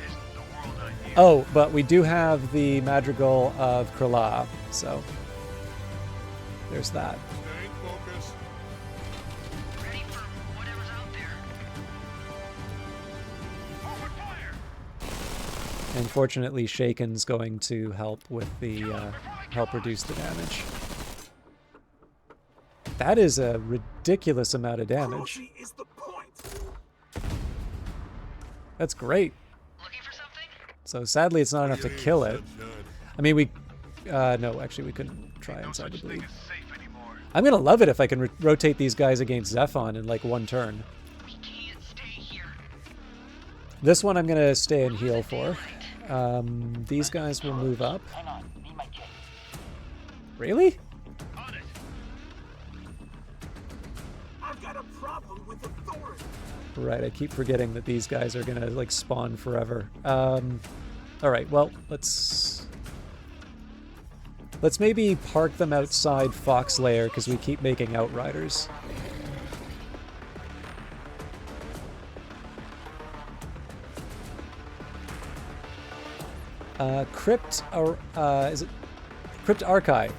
isn't the world I knew. Oh, but we do have the Madrigal of Krala, so there's that. Staying focused. Ready for whatever's out there. Open fire! Unfortunately, Shaken's going to help with the help reduce the damage. That is a ridiculous amount of damage. Cruelty is the point. That's great. Looking for something? So sadly, it's not enough to kill it. Sunshine. I mean, we no, actually, we couldn't try No inside the such thing bleed. as safe anymore. I'm gonna love it if I can rotate these guys against ZEPHON in like one turn. We can't stay here. This one I'm gonna stay and heal for. These guys will move up. Hang on, need my kit. Really? On it. I've got a problem with authority. Right, I keep forgetting that these guys are gonna like spawn forever. Alright, well, let's maybe park them outside Fox Lair because we keep making Outriders. Crypt Archive.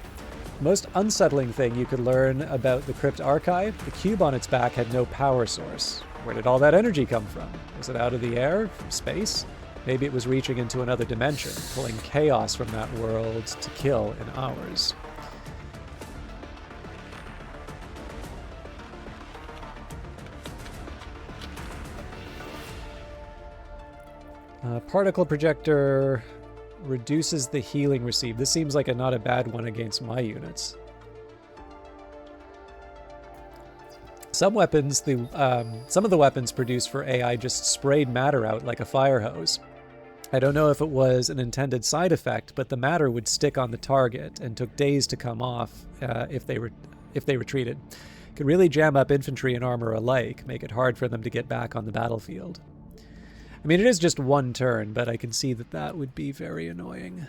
Most unsettling thing you could learn about the Crypt Archive, the cube on its back had no power source. Where did all that energy come from? Was it out of the air? From space? Maybe it was reaching into another dimension, pulling chaos from that world to kill in ours. Particle projector reduces the healing received. This seems like not a bad one against my units. Some weapons, some of the weapons produced for AI just sprayed matter out like a fire hose. I don't know if it was an intended side effect, but the matter would stick on the target and took days to come off if they retreated. Could really jam up infantry and armor alike, make it hard for them to get back on the battlefield. I mean, it is just one turn, but I can see that that would be very annoying.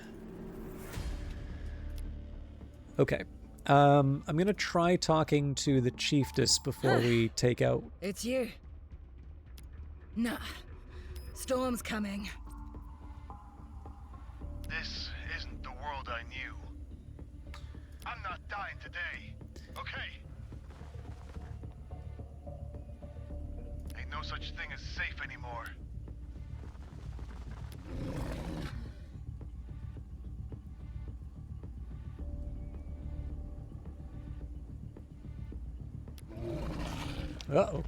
Okay. I'm gonna try talking to the chiefess before we take out. It's you. Nah. Storm's coming. This isn't the world I knew. I'm not dying today, okay? Ain't no such thing as safe anymore. Uh-oh.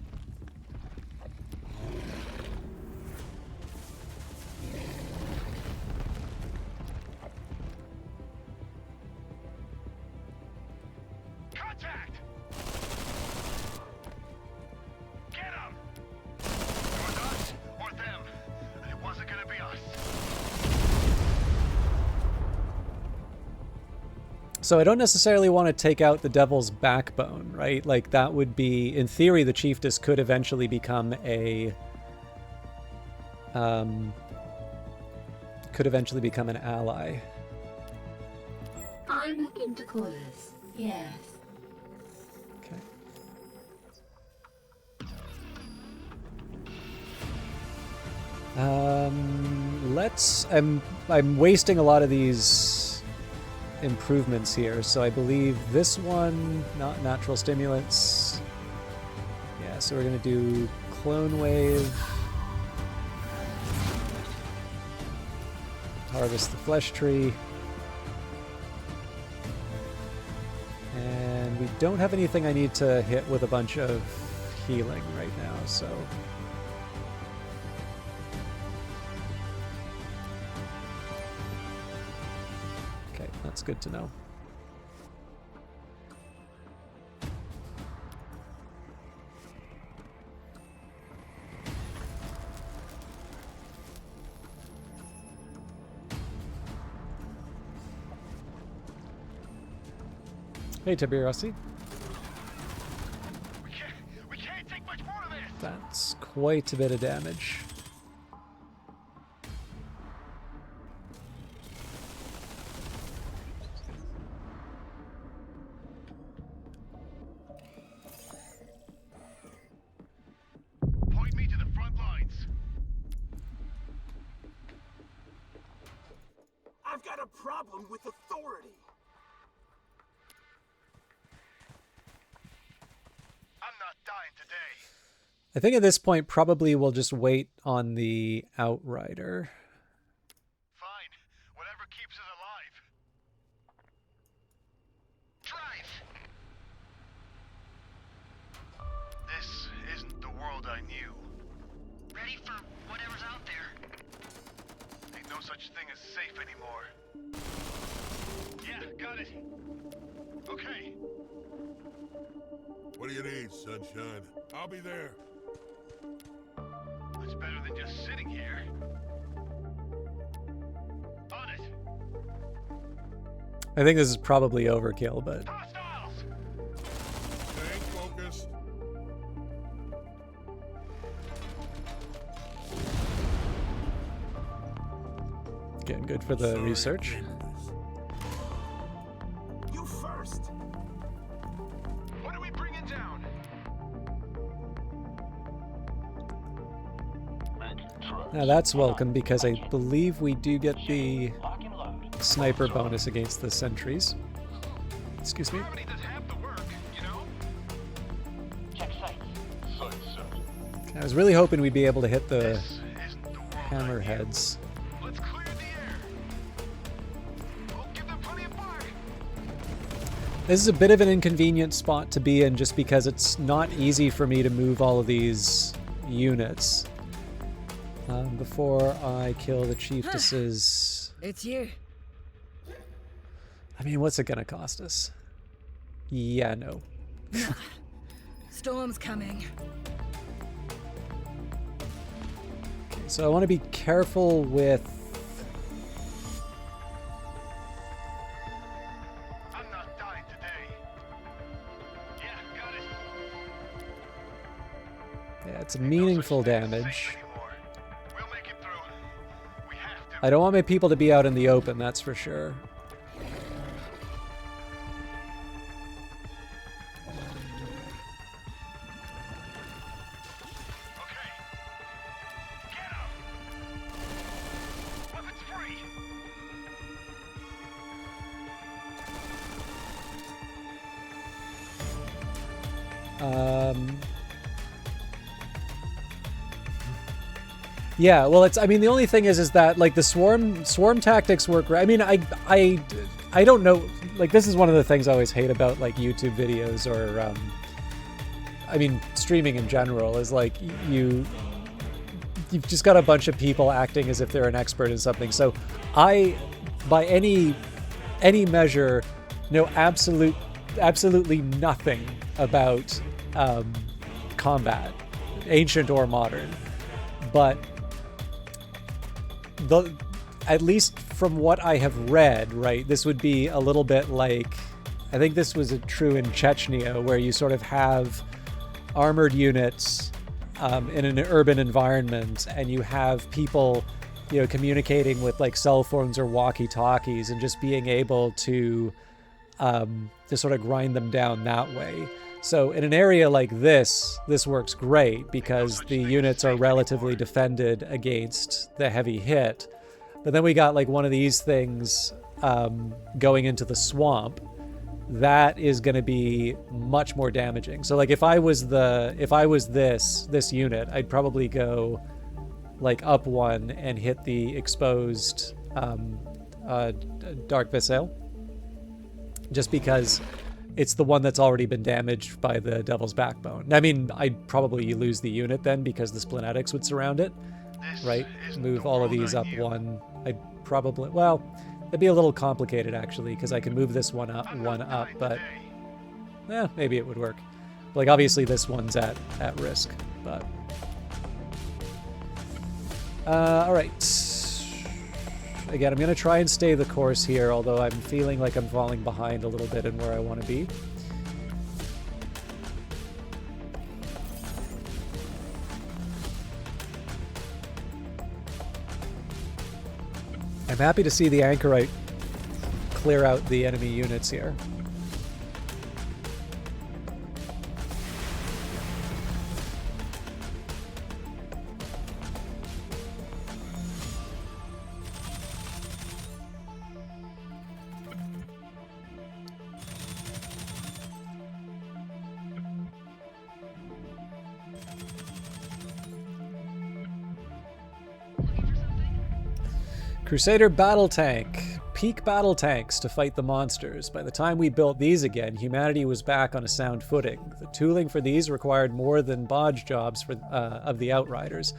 Contact! Get him! It was us or them, and it wasn't gonna be us. So I don't necessarily want to take out the devil's backbone, right? Like, that would be, in theory, the chiefess could eventually become a... could eventually become an ally. I'm looking to quarters. Yes. Okay. I'm wasting a lot of these improvements here, so I believe this one, not natural stimulants. Yeah, so we're gonna do clone wave. Harvest the flesh tree. And we don't have anything I need to hit with a bunch of healing right now, so... Okay, that's good to know. Hey, Tibirossi. We can't take much more of this. That's quite a bit of damage. Point me to the front lines. I've got a problem with authority. I'm not dying today. I think at this point, probably we'll just wait on the Outrider. Fine. Whatever keeps us alive. Drive! This isn't the world I knew. Ready for whatever's out there. Ain't no such thing as safe anymore. Yeah, got it. Okay. What do you need, sunshine? I'll be there. That's better than just sitting here. On it. I think this is probably overkill, but Hostiles! Staying focused. again, good for the Sorry, research. You first. What are we bringing down? Now that's welcome because I believe we do get the sniper bonus against the sentries. Excuse me. Gravity does half the work, you know? Check sights. I was really hoping we'd be able to hit the This isn't the world I knew. hammerheads. Let's clear the air. We'll give them plenty of fire. This is a bit of an inconvenient spot to be in just because it's not easy for me to move all of these units. Before I kill the chiefesses... It's you. I mean, what's it gonna cost us? Yeah, no. Storm's coming. Okay, so I want to be careful with... I'm not dying today. Yeah, got it. Yeah, it's Ain't no meaningful such thing as safe damage. anymore. We'll make it through. We have to. I don't want my people to be out in the open, that's for sure. Yeah, well, I mean, the only thing is that like the swarm tactics work. I mean, I don't know. Like, this is one of the things I always hate about like YouTube videos or, I mean, streaming in general is like you've just got a bunch of people acting as if they're an expert in something. So I, by any measure, know absolutely nothing about combat, ancient or modern, but at least from what I have read, right, this would be a little bit like, I think this was true in Chechnya, where you sort of have armored units in an urban environment, and you have people, you know, communicating with like cell phones or walkie-talkies, and just being able to sort of grind them down that way. So in an area like this works great because the units are relatively defended against the heavy hit. But then we got like one of these things going into the swamp. That is going to be much more damaging. So like if I was this unit, I'd probably go like up one and hit the exposed Dark Vassal, just because it's the one that's already been damaged by the Devil's Backbone. I mean, I'd probably lose the unit then because the Splinetics would surround it, right? Move all of these up one. I'd probably, well, it'd be a little complicated actually because I can move this one up, but maybe it would work. Like obviously this one's at risk, but all right. Again, I'm going to try and stay the course here, although I'm feeling like I'm falling behind a little bit in where I want to be. I'm happy to see the Anchorite clear out the enemy units here. Crusader battle tank. Peak battle tanks to fight the monsters. By the time we built these again, humanity was back on a sound footing. The tooling for these required more than bodge jobs of the Outriders.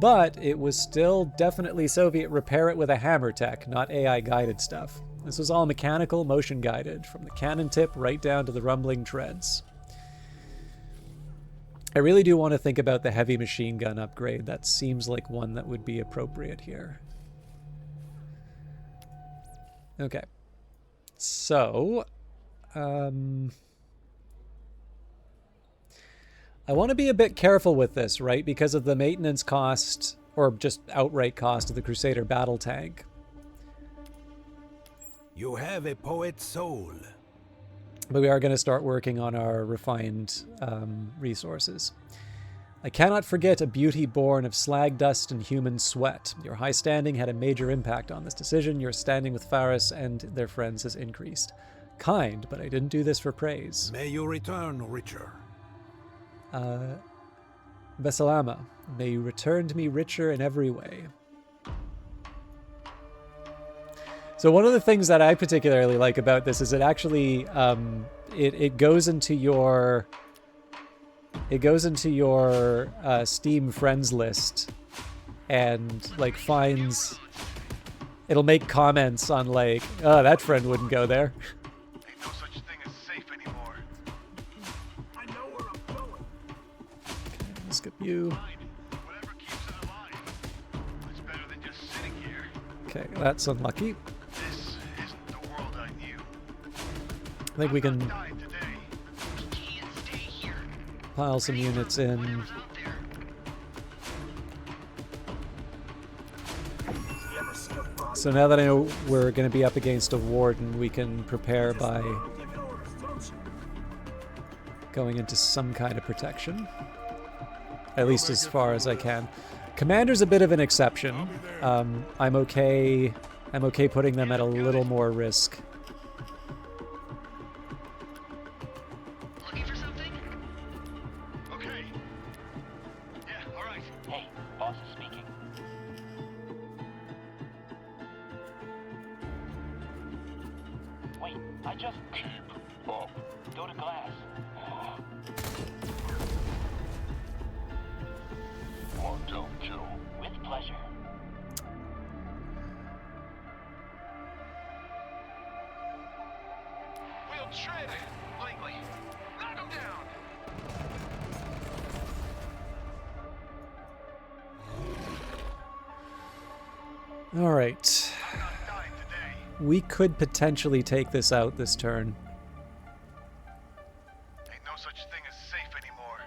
But it was still definitely Soviet repair it with a hammer tech, not AI guided stuff. This was all mechanical, motion guided, from the cannon tip right down to the rumbling treads. I really do want to think about the heavy machine gun upgrade. That seems like one that would be appropriate here. Okay, so I want to be a bit careful with this, right? Because of the maintenance cost, or just outright cost of the Crusader battle tank. You have a poet's soul. But we are going to start working on our refined resources. I cannot forget a beauty born of slag dust and human sweat. Your high standing had a major impact on this decision. Your standing with Faris and their friends has increased. Kind, but I didn't do this for praise. May you return richer. Vesalama, may you return to me richer in every way. So one of the things that I particularly like about this is it actually, it goes into your... It goes into your Steam friends list and like finds, it'll make comments on like, oh, that friend wouldn't go there. Ain't no such thing as safe anymore. I know where I'm going. Okay, skip you. Whatever keeps it alive. It's better than just sitting here. Okay, that's unlucky. This isn't the world I knew. I think we can Die today. We can't stay here. pile some units in. Whatever's out there. You ever see a body? So now that I know we're going to be up against a warden, we can prepare by Giving orders, don't you? going into some kind of protection. At least as far as I can. Commander's a bit of an exception. I'm okay putting them at a little more risk. Looking for something? I just keep up. Go to glass. Marked out kill. With pleasure. We'll tread lightly. Knock him down. All right. I'm not dying today. We could potentially take this out this turn. Ain't no such thing as safe anymore.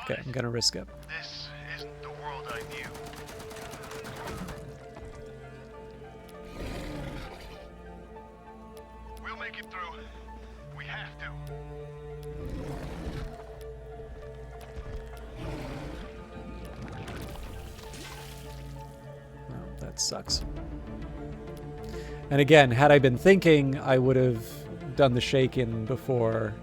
Okay, I'm gonna risk it. This isn't the world I knew. We'll make it through. We have to. Oh, that sucks. And again, had I been thinking, I would have done the shake-in before,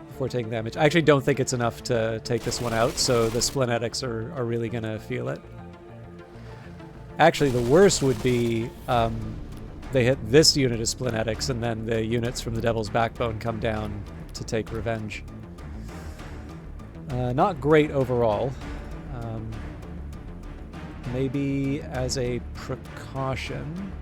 before taking damage. I actually don't think it's enough to take this one out, so the splenetics are really going to feel it. Actually, the worst would be they hit this unit of splenetics, and then the units from the Devil's Backbone come down to take revenge. Not great overall. Maybe as a precaution.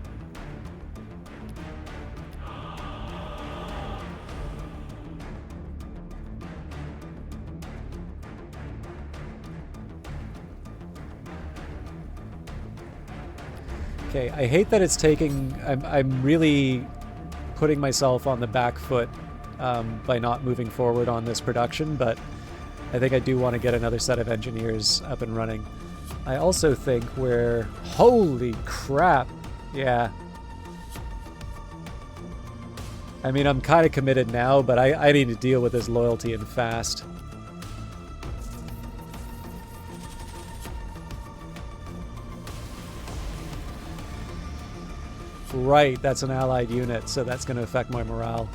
Okay, I hate that it's taking... I'm really putting myself on the back foot by not moving forward on this production, but I think I do want to get another set of engineers up and running. I also think we're... Holy crap! Yeah. I mean, I'm kind of committed now, but I need to deal with this loyalty and fast. Right, that's an allied unit, so that's going to affect my morale.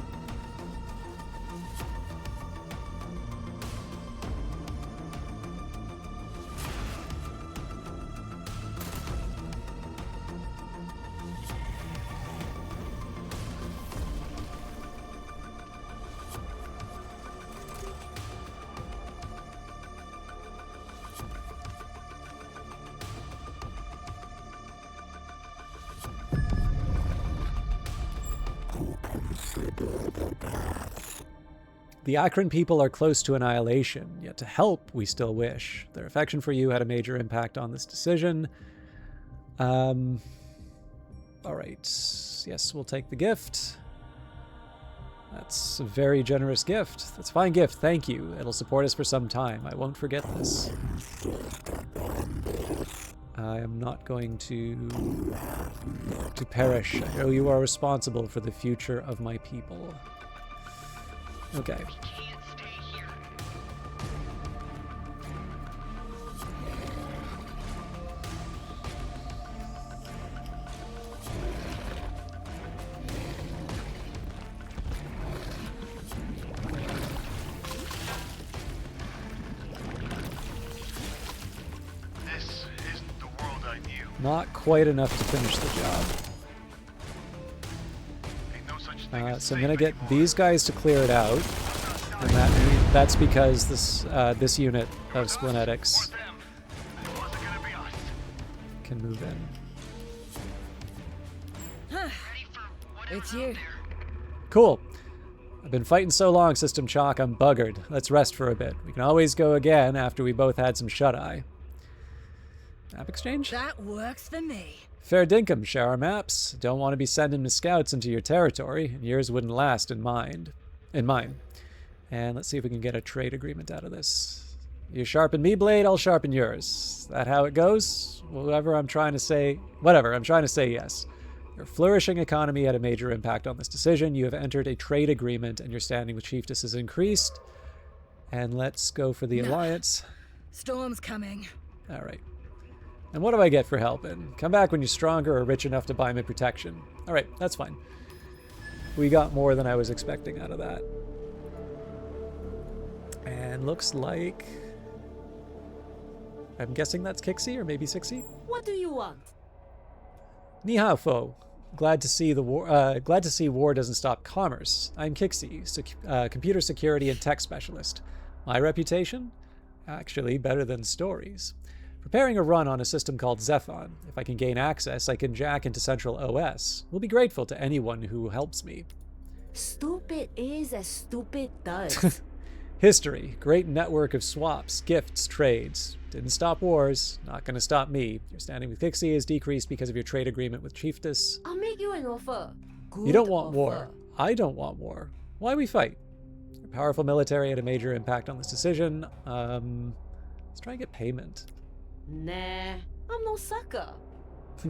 The Akron people are close to annihilation, yet to help we still wish. Their affection for you had a major impact on this decision. Alright, yes, we'll take the gift. That's a very generous gift. That's a fine gift, thank you. It'll support us for some time. I won't forget this. I am not going to perish. I know you are responsible for the future of my people. Okay. We can't stay here. This isn't the world I knew. Not quite enough to finish the job. Ain't no such thing as So I'm safe gonna get anymore. these guys to clear it out, and that's because this unit of splenetics Or them. It wasn't gonna be us. can move in. Ready for whatever's It's you. out there. Cool. I've been fighting so long, System Chalk, I'm buggered. Let's rest for a bit. We can always go again after we both had some shut-eye. Map exchange? That works for me. Fair dinkum, share our maps. Don't want to be sending scouts into your territory, and yours wouldn't last in mine. And let's see if we can get a trade agreement out of this. You sharpen me blade, I'll sharpen yours. That how it goes? Whatever I'm trying to say yes. Your flourishing economy had a major impact on this decision. You have entered a trade agreement and your standing with Chiefess has increased. And let's go for the Nah. alliance. Storm's coming. All right. And what do I get for helping? Come back when you're stronger or rich enough to buy me protection. All right, that's fine. We got more than I was expecting out of that. And looks like... I'm guessing that's Kixie or maybe Sixie? What do you want? Ni hao fo. Glad to see war doesn't stop commerce. I'm Kixie, computer security and tech specialist. My reputation? Actually, better than stories. Preparing a run on a system called ZEPHON. If I can gain access, I can jack into Central OS. We'll be grateful to anyone who helps me. Stupid is as stupid does. History. Great network of swaps, gifts, trades. Didn't stop wars. Not gonna stop me. Your standing with Pixie is decreased because of your trade agreement with Chiefess. I'll make you an offer. You don't want war. I don't want war. Why we fight? Your powerful military had a major impact on this decision. Let's try and get payment. Nah, I'm no sucker.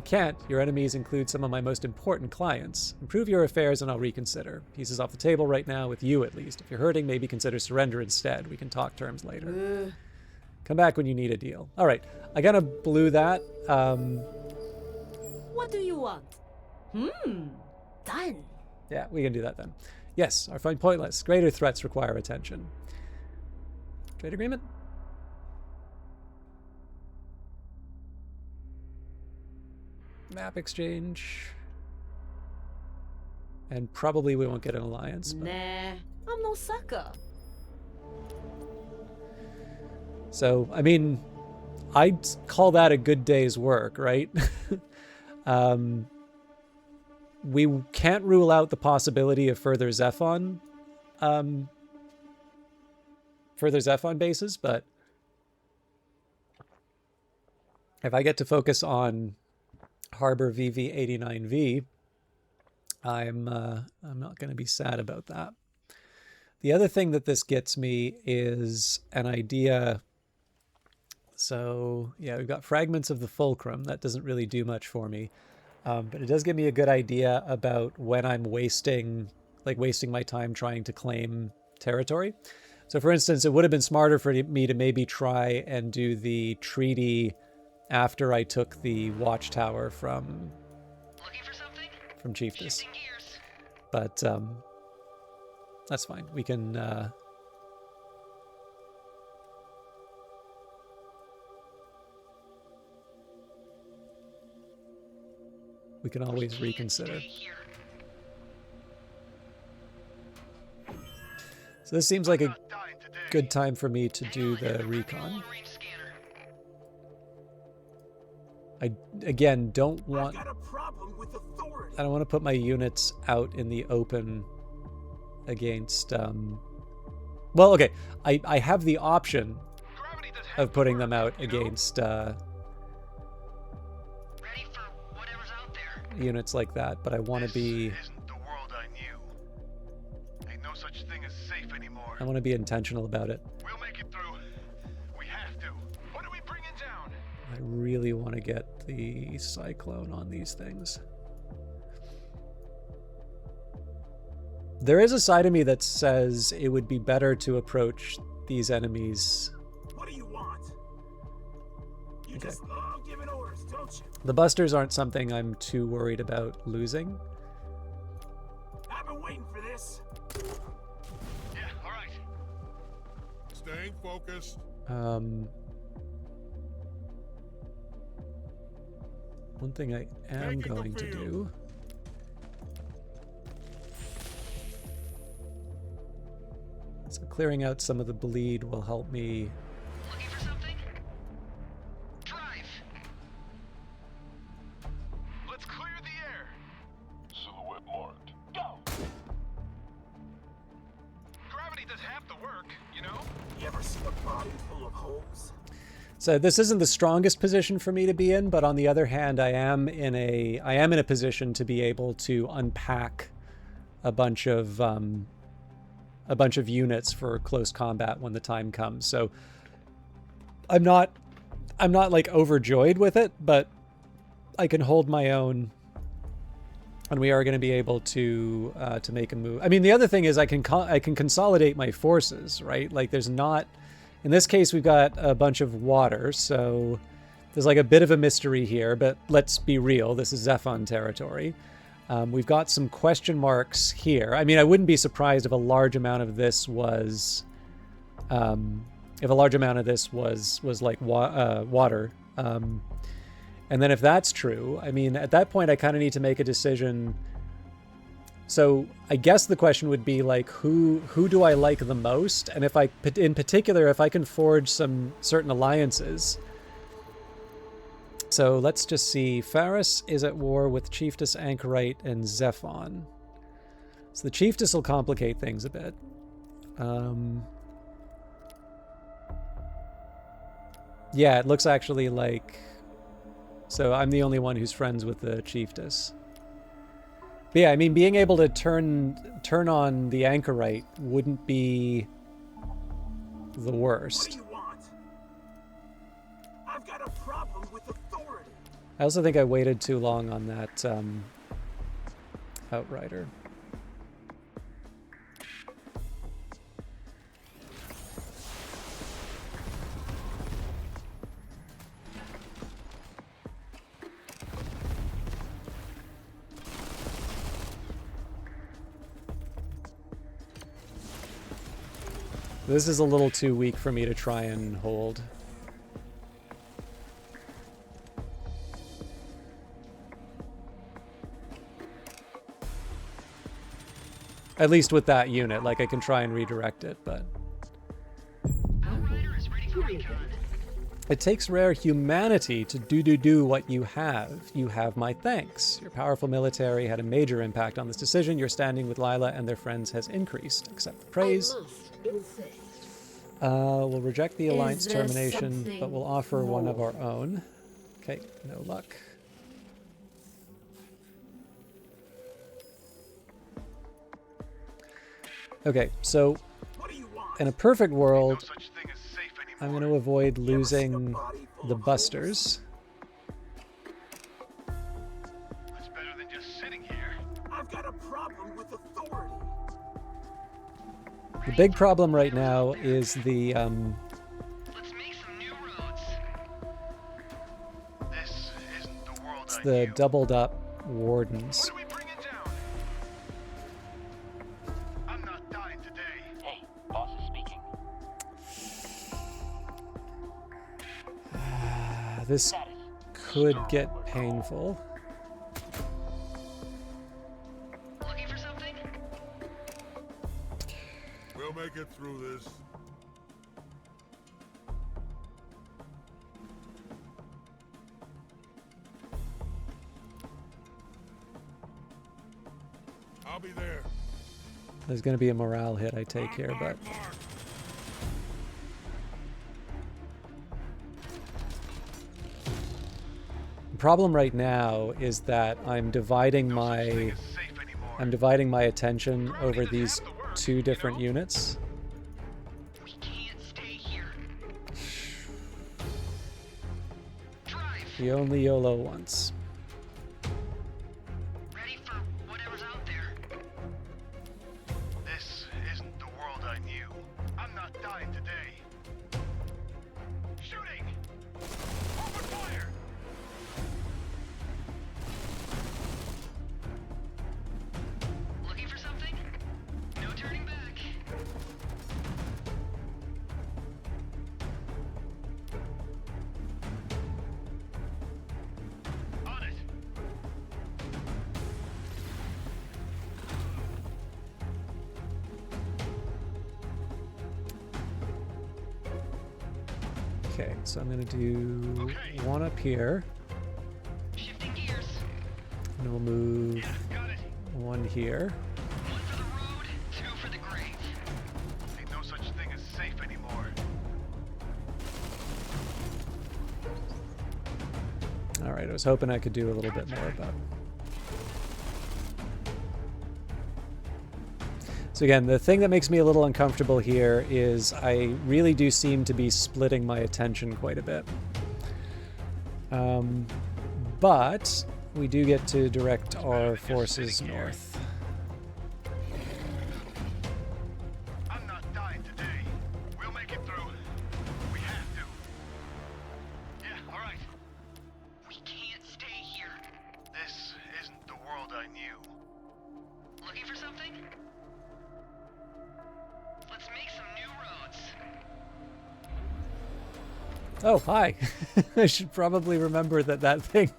Can't. Your enemies include some of my most important clients. Improve your affairs and I'll reconsider. Pieces off the table right now, with you at least. If you're hurting, maybe consider surrender instead. We can talk terms later. Come back when you need a deal. All right. I kind of blew that. What do you want? Done. Yeah, we can do that then. Yes, our find pointless. Greater threats require attention. Trade agreement? Map exchange. And probably we won't get an alliance. But... Nah, I'm no sucker. So, I mean, I'd call that a good day's work, right? We can't rule out the possibility of further ZEPHON bases, but if I get to focus on Harbor VV89V, I'm not going to be sad about that. The other thing that this gets me is an idea. So yeah, we've got fragments of the fulcrum. That doesn't really do much for me, but it does give me a good idea about when I'm wasting my time trying to claim territory. So for instance, it would have been smarter for me to maybe try and do the treaty after I took the watchtower from Chiefess. But that's fine. We can always reconsider. So this seems like a good time for me to do the recon. I again don't want I don't want to put my units out in the open against well, okay, I have the option of putting them out against units like that, but I want to be I want to be intentional about it. We'll make it through. We have to. What are we bringing down? I really want to get the cyclone on these things. There is a side of me that says it would be better to approach these enemies. What do you want? You just love giving orders, don't you? The busters aren't something I'm too worried about losing. I've been waiting for this. Yeah, all right. Staying focused. One thing I am going to do. So clearing out some of the bleed will help me. Looking for something? Drive! Let's clear the air. Silhouette marked. Go! Gravity does half the work, you know? You ever see a body full of holes? So this isn't the strongest position for me to be in, but on the other hand, I am in a position to be able to unpack a bunch of units for close combat when the time comes. So I'm not like overjoyed with it, but I can hold my own, and we are going to be able to make a move. I mean, the other thing is I can consolidate my forces, right? Like there's not. In this case, we've got a bunch of water, so there's like a bit of a mystery here, but let's be real. This is ZEPHON territory. We've got some question marks here. I mean, I wouldn't be surprised if a large amount of this was, like water. And then if that's true, I mean, at that point, I kind of need to make a decision. So I guess the question would be like, who do I like the most? And if I, in particular, if I can forge some certain alliances. So let's just see. Faris is at war with Chiefess Anchorite and ZEPHON. So the Chiefess will complicate things a bit. Yeah, it looks actually like... So I'm the only one who's friends with the Chiefess. But yeah, I mean, being able to turn on the Anchorite wouldn't be the worst. What do you want? I've got a problem with authority. I also think I waited too long on that Outrider. This is a little too weak for me to try and hold. At least with that unit, like I can try and redirect it, but... Outrider is ready for recon. It takes rare humanity to do what you have. You have my thanks. Your powerful military had a major impact on this decision. Your standing with Lila and their friends has increased. Accept the praise. I must insist. We'll reject the alliance there termination, but something we'll offer one of more? our own. Okay, no luck. Okay, so What do you want? in a perfect No world, such thing as safe anymore. I'm going to avoid You ever seen a losing body full the of holes? busters. That's better than just sitting here. I've got a problem with authority. The big problem right now is the Let's make some new roads. This isn't the world it's I the knew. doubled up wardens. What are we bringing down? I'm not dying today. Hey, boss is speaking. This Status. could get painful. Looking for something? We'll make it through this. I'll be there. There's going to be a morale hit I take here, but the problem right now is that I'm dividing Thing my is safe anymore. attention over these two different units. We can't stay here. Drive. You only YOLO once. Ready for whatever's out there. This isn't the world I knew. I'm not dying today. Shooting! Open fire! Looking for something? No turning back. On it! Okay, so I'm going to do Okay. one up here, Shifting gears. and we'll move Yeah, got it. one here. One for the road, two for the grave. Ain't no such thing as safe anymore. All right, I was hoping I could do a little bit more, but... So again, the thing that makes me a little uncomfortable here is I really do seem to be splitting my attention quite a bit. But we do get to direct our forces north. I'm not dying today. We'll make it through. We have to. Yeah, all right. We can't stay here. This isn't the world I knew. Looking for something? Let's make some new roads. Oh, hi. I should probably remember that that thing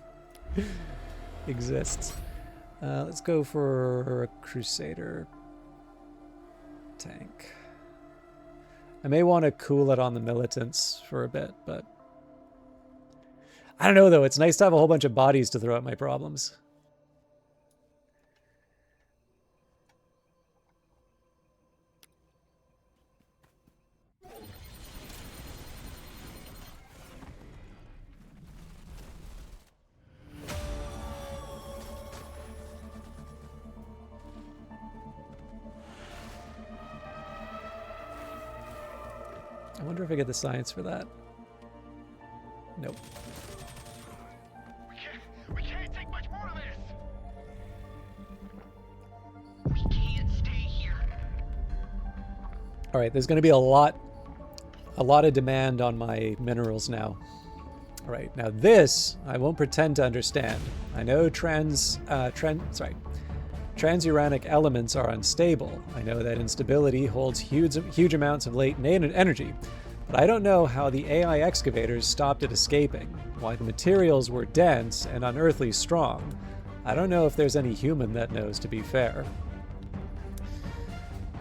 exists. Let's go for a Crusader tank. I may want to cool it on the militants for a bit, but I don't know, though. It's nice to have a whole bunch of bodies to throw at my problems. I wonder if I get the science for that. Nope. We can't take much more of this. We can't stay here. All right, there's going to be a lot of demand on my minerals now. All right, now this I won't pretend to understand. I know transuranic elements are unstable. I know that instability holds huge amounts of latent energy, but I don't know how the AI excavators stopped it escaping, why the materials were dense and unearthly strong. I don't know if there's any human that knows, to be fair.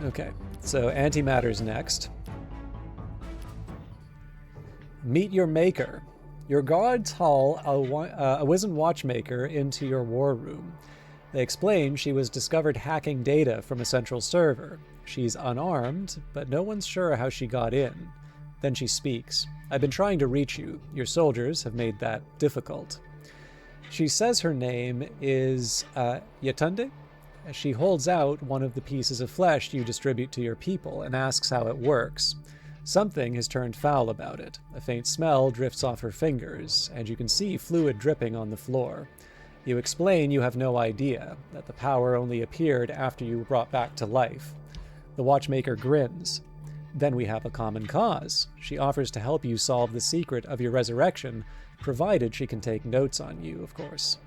Okay, so antimatter's next. Meet your maker. Your guards haul a wizened watchmaker into your war room. They explain she was discovered hacking data from a central server. She's unarmed, but no one's sure how she got in. Then she speaks. I've been trying to reach you. Your soldiers have made that difficult. She says her name is Yetunde. She holds out one of the pieces of flesh you distribute to your people and asks how it works. Something has turned foul about it. A faint smell drifts off her fingers, and you can see fluid dripping on the floor. You explain you have no idea, that the power only appeared after you were brought back to life. The watchmaker grins. Then we have a common cause. She offers to help you solve the secret of your resurrection, provided she can take notes on you, of course.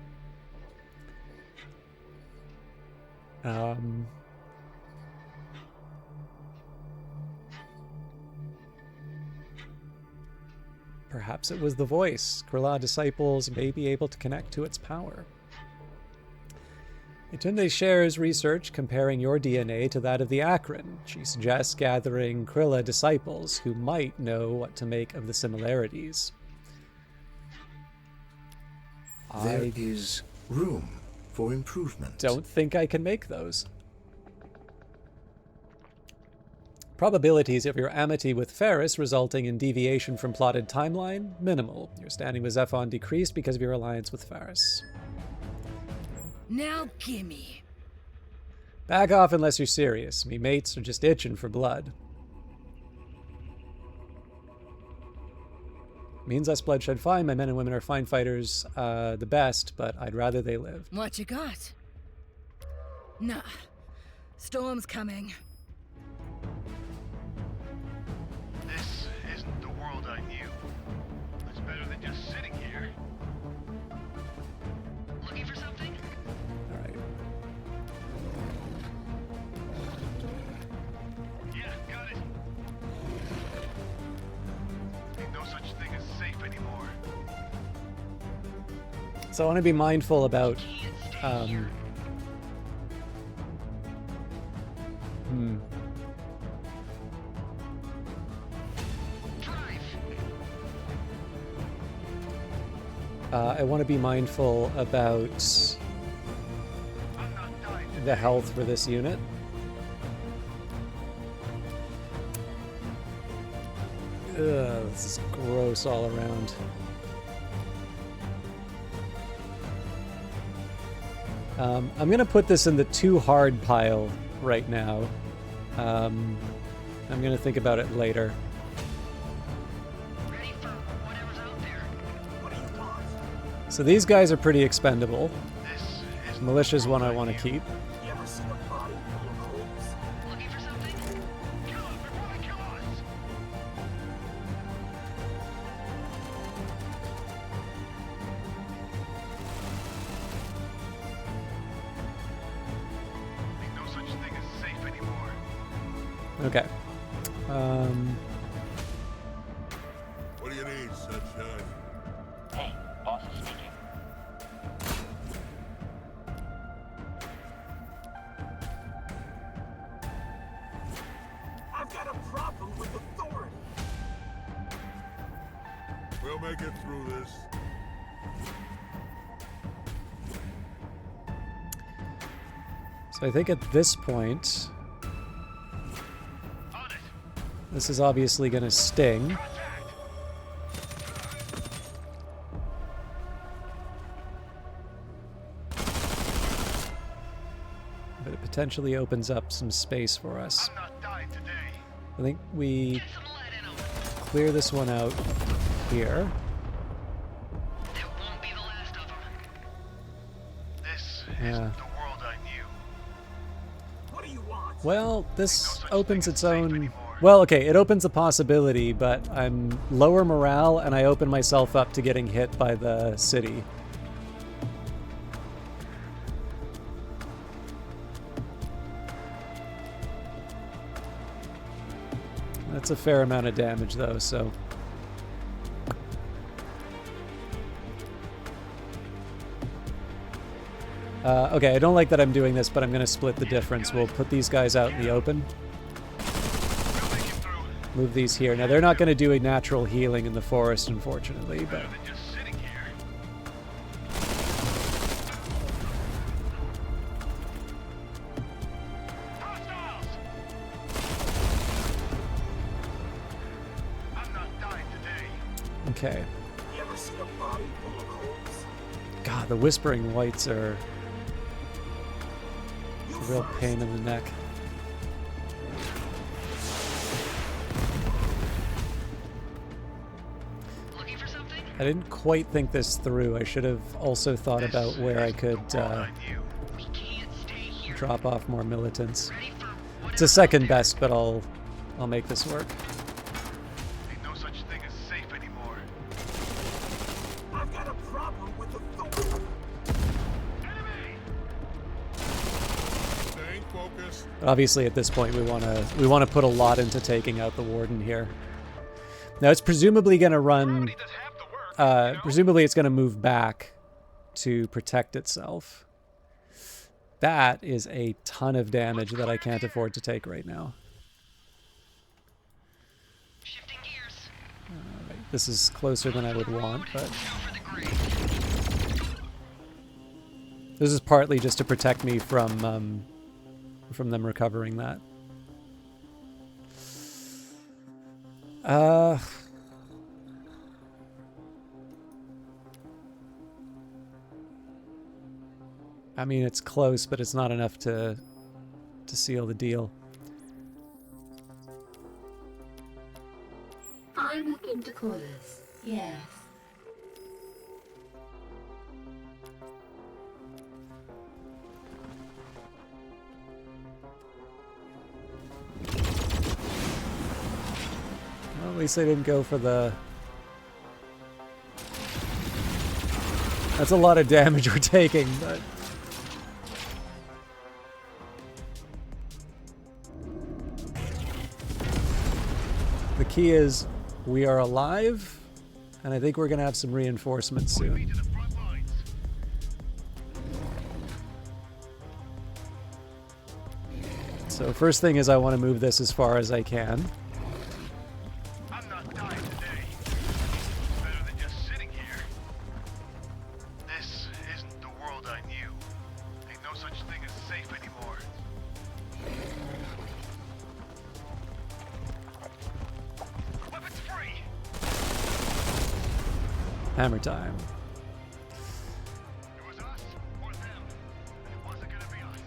Perhaps it was the voice. Krilla disciples may be able to connect to its power. Yetunde shares research comparing your DNA to that of the Akron. She suggests gathering Krilla disciples who might know what to make of the similarities. There is room for improvement. Don't think I can make those. Probabilities of your amity with Ferris resulting in deviation from plotted timeline, minimal. Your standing with ZEPHON decreased because of your alliance with Ferris. Now gimme. Back off unless you're serious. Me mates are just itching for blood. Means less bloodshed fine. My men and women are fine fighters, the best, but I'd rather they live. What you got? Nah. Storm's coming. This isn't the world I knew. It's better than just sitting here. Looking for something? All right. Yeah, got it. Ain't no such thing as safe anymore. So I want to be mindful about Can't stay here. Drive. I want to be mindful about I'm not dying. the health for this unit. Ugh, this is gross all around. I'm going to put this in the too hard pile right now. I'm going to think about it later. Ready for whatever's out there. What do you want? So these guys are pretty expendable. This is Militia's one I want to keep. You ever seen a body full of holes? Looking for something? kill us before they kill us. Ain't no such thing as safe anymore. Okay. What do you need, son? got a problem with authority. We'll make it through this. So I think at this point, On it. this is obviously going to sting. Contact. But it potentially opens up some space for us. I'm not dying today. I think we Get some lead in 'em. clear this one out here. That won't be the last of them. This Yeah. isn't the world I knew. What do you want? Well, this such opens thing its as safe own... anymore. Well, okay, it opens a possibility, but I'm lower morale and I open myself up to getting hit by the city. That's a fair amount of damage, though, so... okay, I don't like that I'm doing this, but I'm going to split the difference. We'll put these guys out in the open. We'll make it through. Move these here. Now, they're not going to do a natural healing in the forest, unfortunately, but... Better than just sitting here. Hostiles! I'm not dying today. Okay. You ever seen a body full of holes? God, the Whispering Whites are You a real first. pain in the neck. Looking for something? I didn't quite think this through. I should have also thought about where I could The world I knew. We can't stay here. drop off more militants. Ready for It's a second best, but I'll make this work. Ain't no such thing as safe anymore. I've got a problem with authority. Enemy! Staying focused. But obviously, at this point, we want to put a lot into taking out the warden here. Now, it's presumably going to run. Gravity does half the work, you know? Presumably, it's going to move back to protect itself. That is a ton of damage that I can't afford to take right now. shifting gears. This is closer than I would want, but Go for the grave. this is partly just to protect me from them recovering that. I mean, it's close, but it's not enough to seal the deal. I'm looking to quarters. Yes. Well, at least they didn't go for the... That's a lot of damage we're taking, but... The key is, we are alive, and I think we're going to have some reinforcements soon. To the front lines. So first thing is I want to move this as far as I can. I'm not dying today. Better than just sitting here. This isn't the world I knew. Ain't no such thing as safe anymore. Weapons free. Hammer time. It was us or them. And it wasn't gonna be us.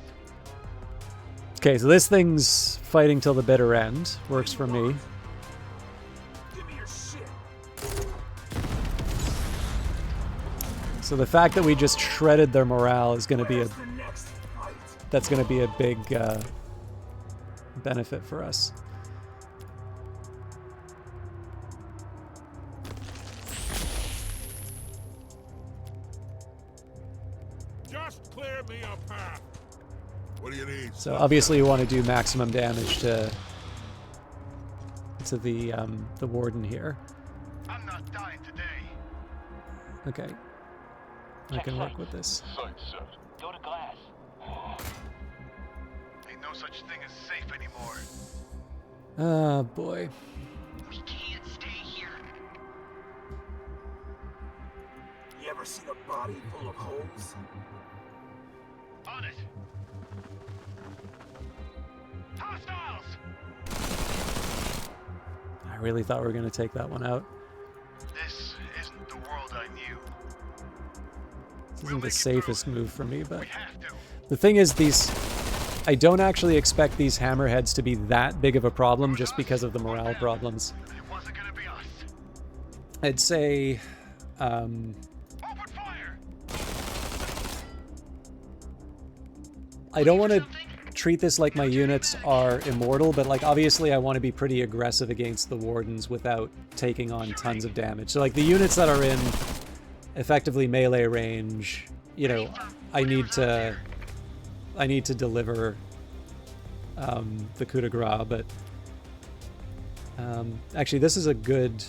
Okay, so this thing's fighting till the bitter end. Works for me. Give me your shit. So the fact that we just shredded their morale is going to be Where's the next fight? that's going to be a big benefit for us. Just clear me a path. What do you need? So obviously you want to do maximum damage to the warden here. I'm not dying today. Okay. I can work with this. Go to glass. Ain't no such thing as safe anymore. Oh, boy. We can't stay here. You ever seen a body full of holes? On it. Hostiles! I really thought we were going to take that one out. This isn't the world I knew. This isn't the safest move for me, but... We have to. The thing is, these... I don't actually expect these hammerheads to be that big of a problem just because of the morale problems. It wasn't gonna be us. I'd say... Open fire! I don't want to treat this like my units are immortal, but like obviously I want to be pretty aggressive against the wardens without taking on tons of damage. So like the units that are in effectively melee range, you know, I need to deliver the coup de grace, but actually this is a good...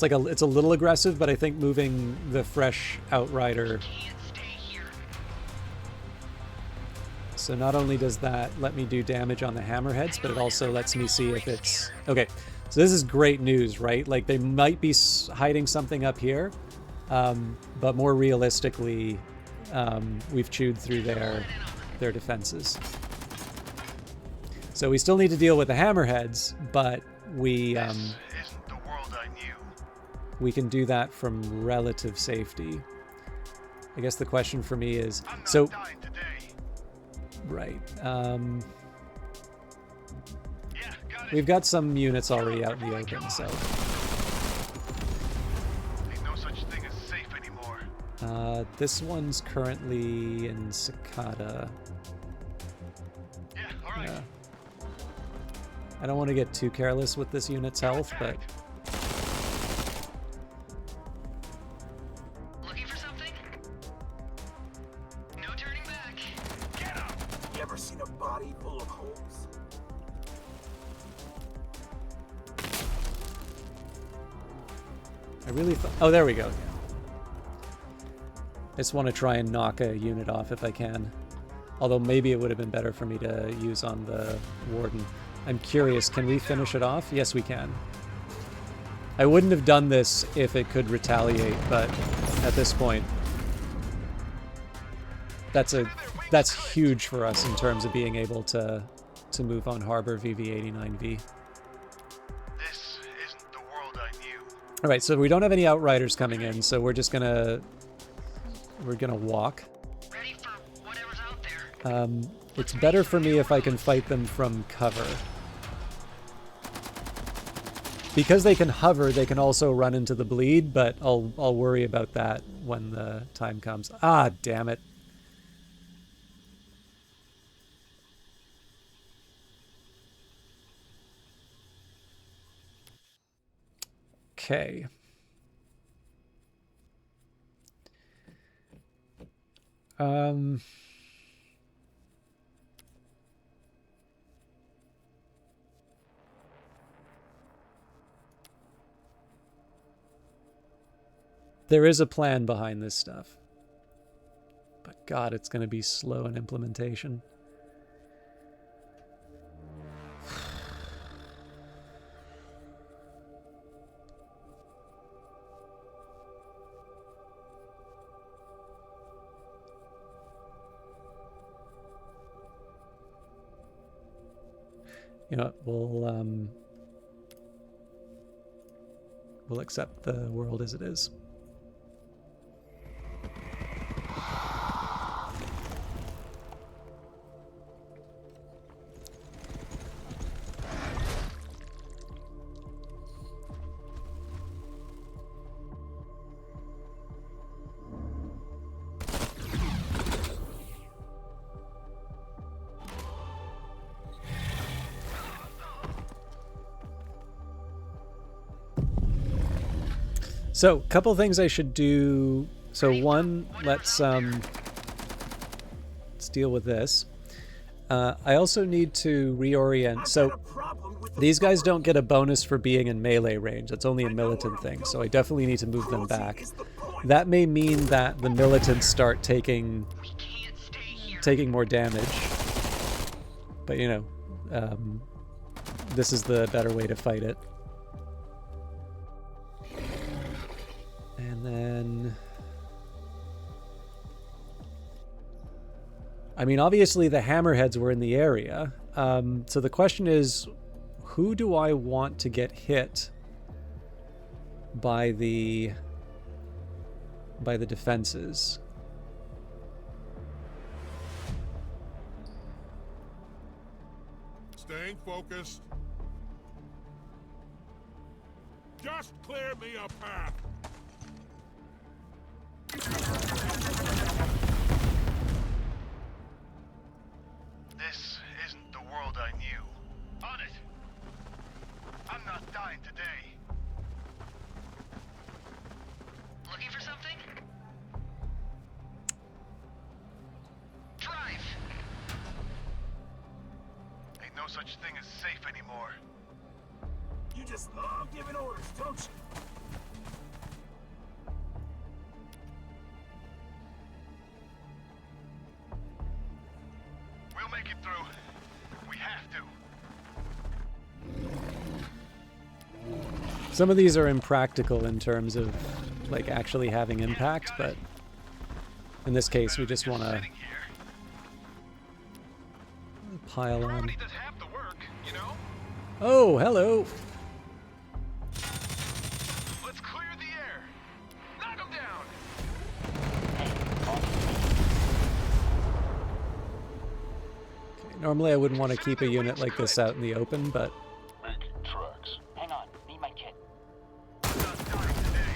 It's a little aggressive, but I think moving the fresh outrider. Can't stay here. So not only does that let me do damage on the hammerheads, but it also lets me see if it's... Okay, so this is great news, right? Like, they might be hiding something up here, but more realistically, we've chewed through their defenses. So we still need to deal with the hammerheads, but we Isn't the world I knew. we can do that from relative safety. I guess the question for me is... I'm not So, dying today. right. Yeah, got it. We've got some units already out in the open, so... Ain't no such thing as safe anymore. This one's currently in Cicada. Yeah, alright. Yeah. I don't want to get too careless with this unit's health, but... Looking for something? No turning back. Get up! You ever seen a body full of holes? I really thought... Oh, there we go. I just want to try and knock a unit off if I can. Although maybe it would have been better for me to use on the warden. I'm curious, can we finish it off? Yes, we can. I wouldn't have done this if it could retaliate, but at this point... That's huge for us in terms of being able to move on Harbor VV89V. This isn't the world I knew. All right, so we don't have any outriders coming in, so we're just gonna walk. Ready for whatever's out there. It's better for me if I can fight them from cover. Because they can hover, they can also run into the bleed, but I'll worry about that when the time comes. Ah, damn it. Okay. There is a plan behind this stuff. But God, it's going to be slow in implementation. You know, we'll accept the world as it is. So, couple things I should do. So one, let's deal with this. I also need to reorient. So these guys don't get a bonus for being in melee range. That's only a militant thing. So I definitely need to move them back. That may mean that the militants start taking more damage. But you know, this is the better way to fight it. And then... I mean, obviously the hammerheads were in the area. So the question is, who do I want to get hit by the defenses? Staying focused. Just clear me a path. This isn't the world I knew. On it! I'm not dying today. Looking for something? Drive! Ain't no such thing as safe anymore. You just love giving orders, don't you? We'll make it through. We have to. Some of these are impractical in terms of like actually having impact, but in this case we just want to Sitting here. pile on. Gravity does half the work, you know? Oh, hello. Let's clear the air. Knock 'em down. Okay, normally I wouldn't want to keep a unit like this out in the open, but Making tracks. Hang on, need my kit. I'm not dying today.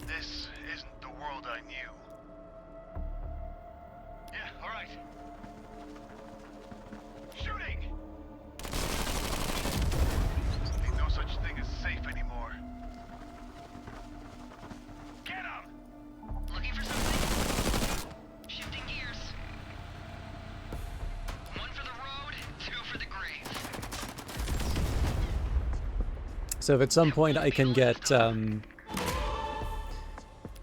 This isn't the world I knew. Yeah, all right. Shooting! Ain't no such thing as safe anymore. Get 'em! Looking for something? Shifting gears. One for the road, two for the grave. so if at some point I can get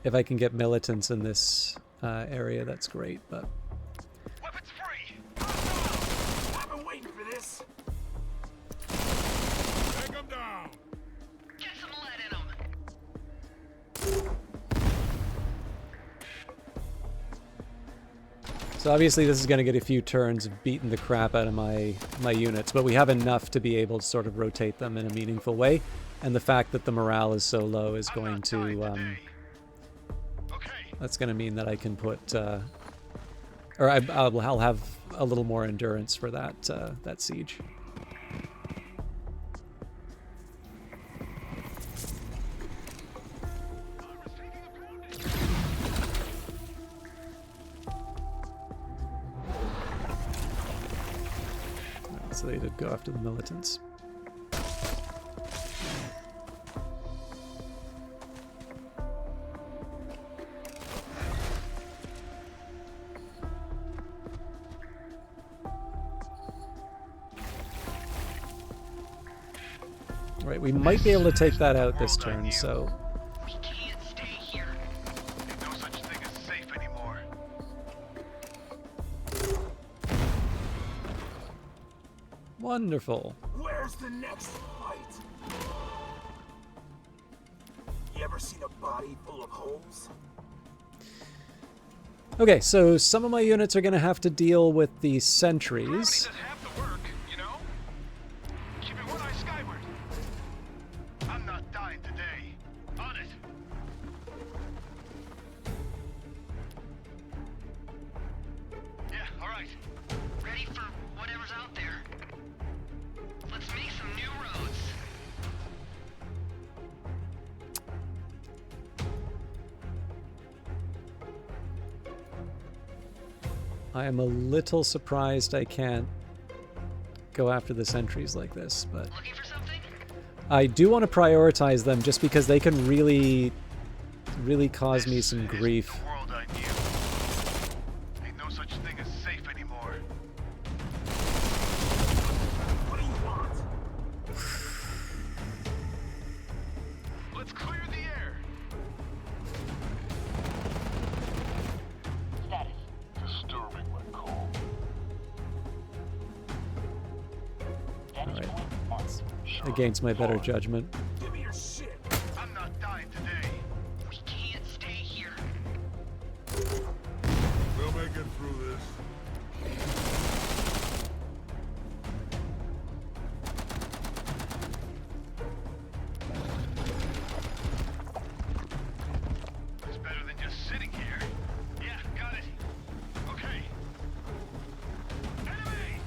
if I can get militants in this area, that's great, but Weapons free! I've been waiting for this. Take them down. Get some lead in them. so obviously this is going to get a few turns of beating the crap out of my units, but we have enough to be able to sort of rotate them in a meaningful way, and the fact that the morale is so low is I'm going not to dying today. Okay. that's going to mean that I can put I'll have a little more endurance for that that siege. So they did go after the militants. All right, we might be able to take that out this turn, so We can't stay here. Ain't no such thing as safe anymore. wonderful. Where's the next fight? You ever seen a body full of holes? Okay, so some of my units are going to have to deal with the Gravity sentries. does half the work, you know? Keeping one eye skyward. I'm not dying today. On it. Yeah, all right. Ready for whatever's out there. Let's make some new roads. I am a little surprised I can't go after the sentries like this, but Looking for something? I do want to prioritize them just because they can really cause me This some isn't grief. the world I knew. Ain't no such thing as safe anymore. What do you want? Let's clear the air. Status. Disturbing my call. against my better judgment. Give me your shit. I'm not dying today. We can't stay here. We'll make it through this. It's better than just sitting here. Yeah, got it. Okay. Enemy!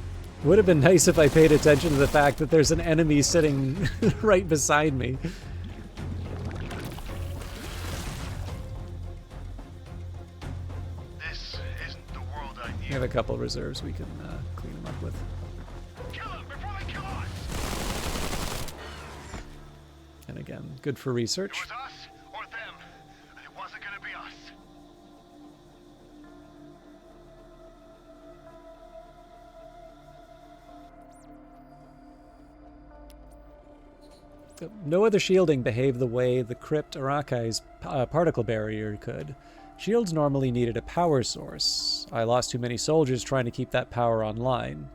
Would have been nice if I paid attention to the fact that there's an enemy sitting right beside me. This isn't the world I We knew. have a couple reserves we can clean them up with. Kill them before they kill us! And again, good for It research. was us or them. It wasn't gonna be us. No other shielding behaved the way the Crypt Arakai's particle barrier could. Shields normally needed a power source. I lost too many soldiers trying to keep that power online.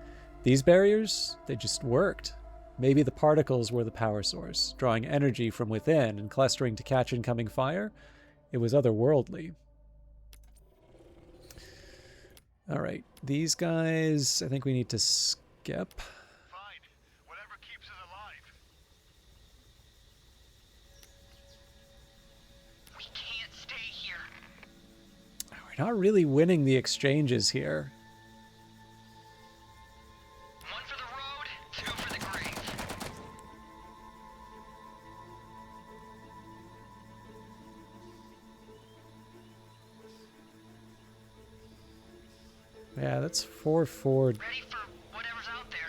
These barriers, they just worked. Maybe the particles were the power source, drawing energy from within and clustering to catch incoming fire. It was otherworldly. All right, these guys, I think we need to skip. Fine. Whatever keeps us alive. We can't stay here. We're not really winning the exchanges here. One for the road, two for the grave. Yeah, that's 4-4. Ready for whatever's out there.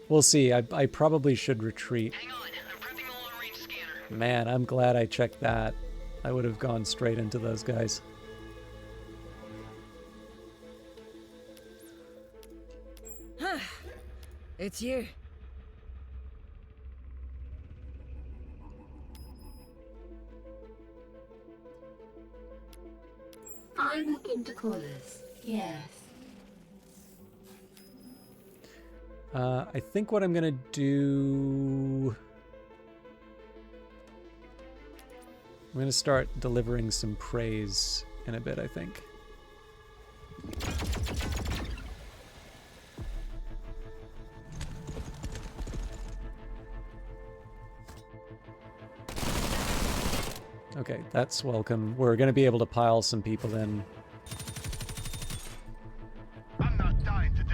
We'll see. I probably should retreat. Hang on, I'm prepping the long-range scanner. Man, I'm glad I checked that. I would have gone straight into those guys. It's you. I'm looking to callers. Yes. I think what I'm gonna do... I'm gonna start delivering some praise in a bit, I think. Okay, that's welcome. We're gonna be able to pile some people in. I'm not dying today.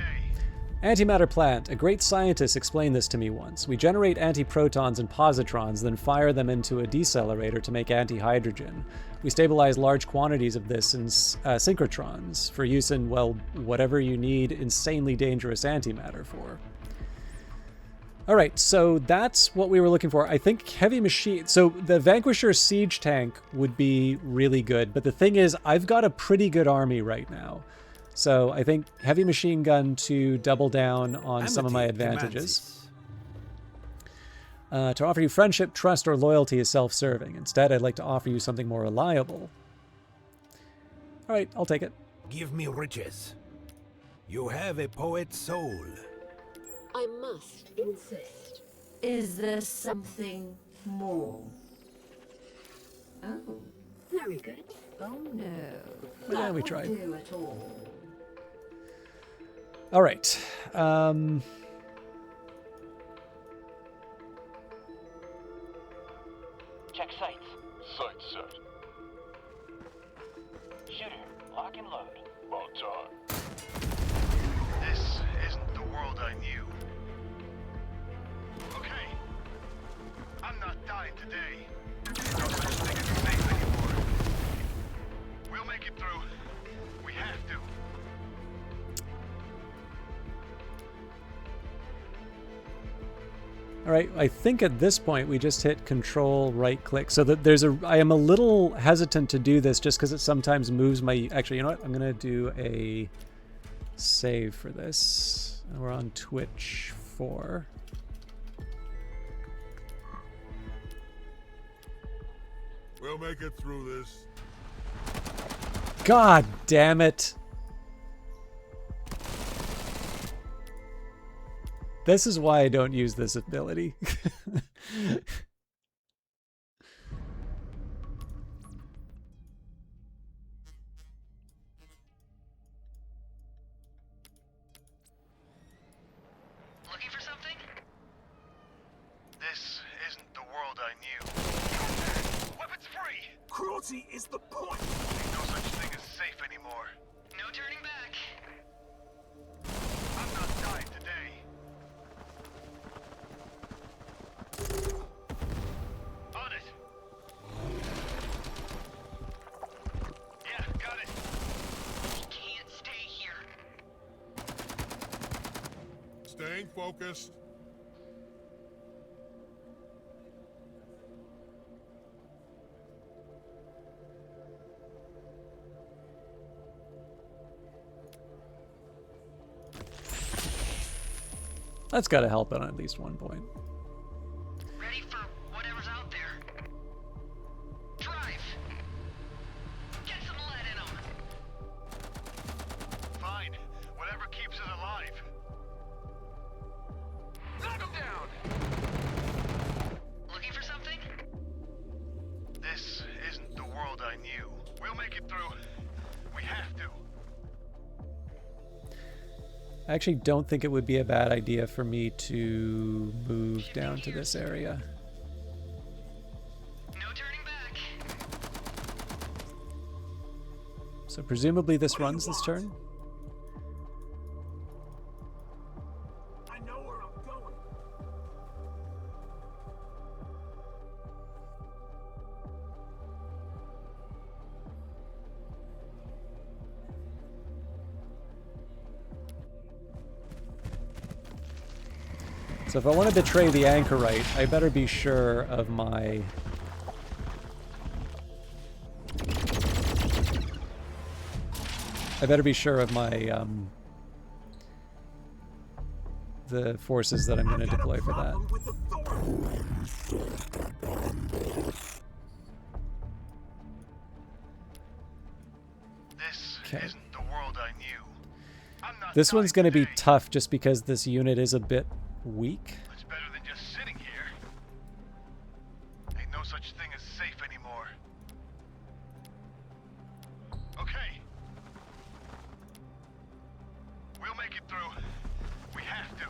Antimatter plant. A great scientist explained this to me once. We generate antiprotons and positrons, then fire them into a decelerator to make antihydrogen. We stabilize large quantities of this in synchrotrons for use in, well, whatever you need insanely dangerous antimatter for. All right, so that's what we were looking for. I think heavy machine... So the Vanquisher siege tank would be really good, but the thing is, I've got a pretty good army right now. So I think heavy machine gun to double down on some of my advantages. To offer you friendship, trust, or loyalty is self-serving. Instead, I'd like to offer you something more reliable. All right, I'll take it. Give me riches. You have a poet's soul. I must insist. Is there something more? Oh, very good. Oh no. Well, yeah, That we won't tried. do at all. All right. Check sights. Sight set. Shooter, lock and load. About time. This isn't the world I knew. Okay. I'm not dying today. There's no such thing as safe anymore. We'll make it through. We have to. All right, I think at this point we just hit control right click. So that there's a, I am a little hesitant to do this just because it sometimes moves my, actually, you know what? I'm gonna do a save for this. We're on Twitch 4. We'll make it through this. God damn it. This is why I don't use this ability. Looking for something? This isn't the world I knew. Weapons free! Cruelty is the point. Ain't no such thing as safe anymore. No turning back. I'm not dying today. On it. Yeah, got it. We can't stay here. Staying focused. That's got to help it on at least one point. Ready for whatever's out there. Drive. Get some lead in them. Fine. Whatever keeps us alive. Knock them down. Looking for something? This isn't the world I knew. We'll make it through. We have to. I actually don't think it would be a bad idea for me to move down to this area. No turning back. So presumably this runs this turn. I know where I'm going. So if I want to betray the anchorite, I better be sure of my... the forces that I'm going to deploy for that. With authority. This Okay. isn't the world I knew. I'm not This one's dying going to be today. tough just because this unit is a bit weak. It's better than just sitting here. Ain't no such thing as safe anymore. Okay. We'll make it through. We have to.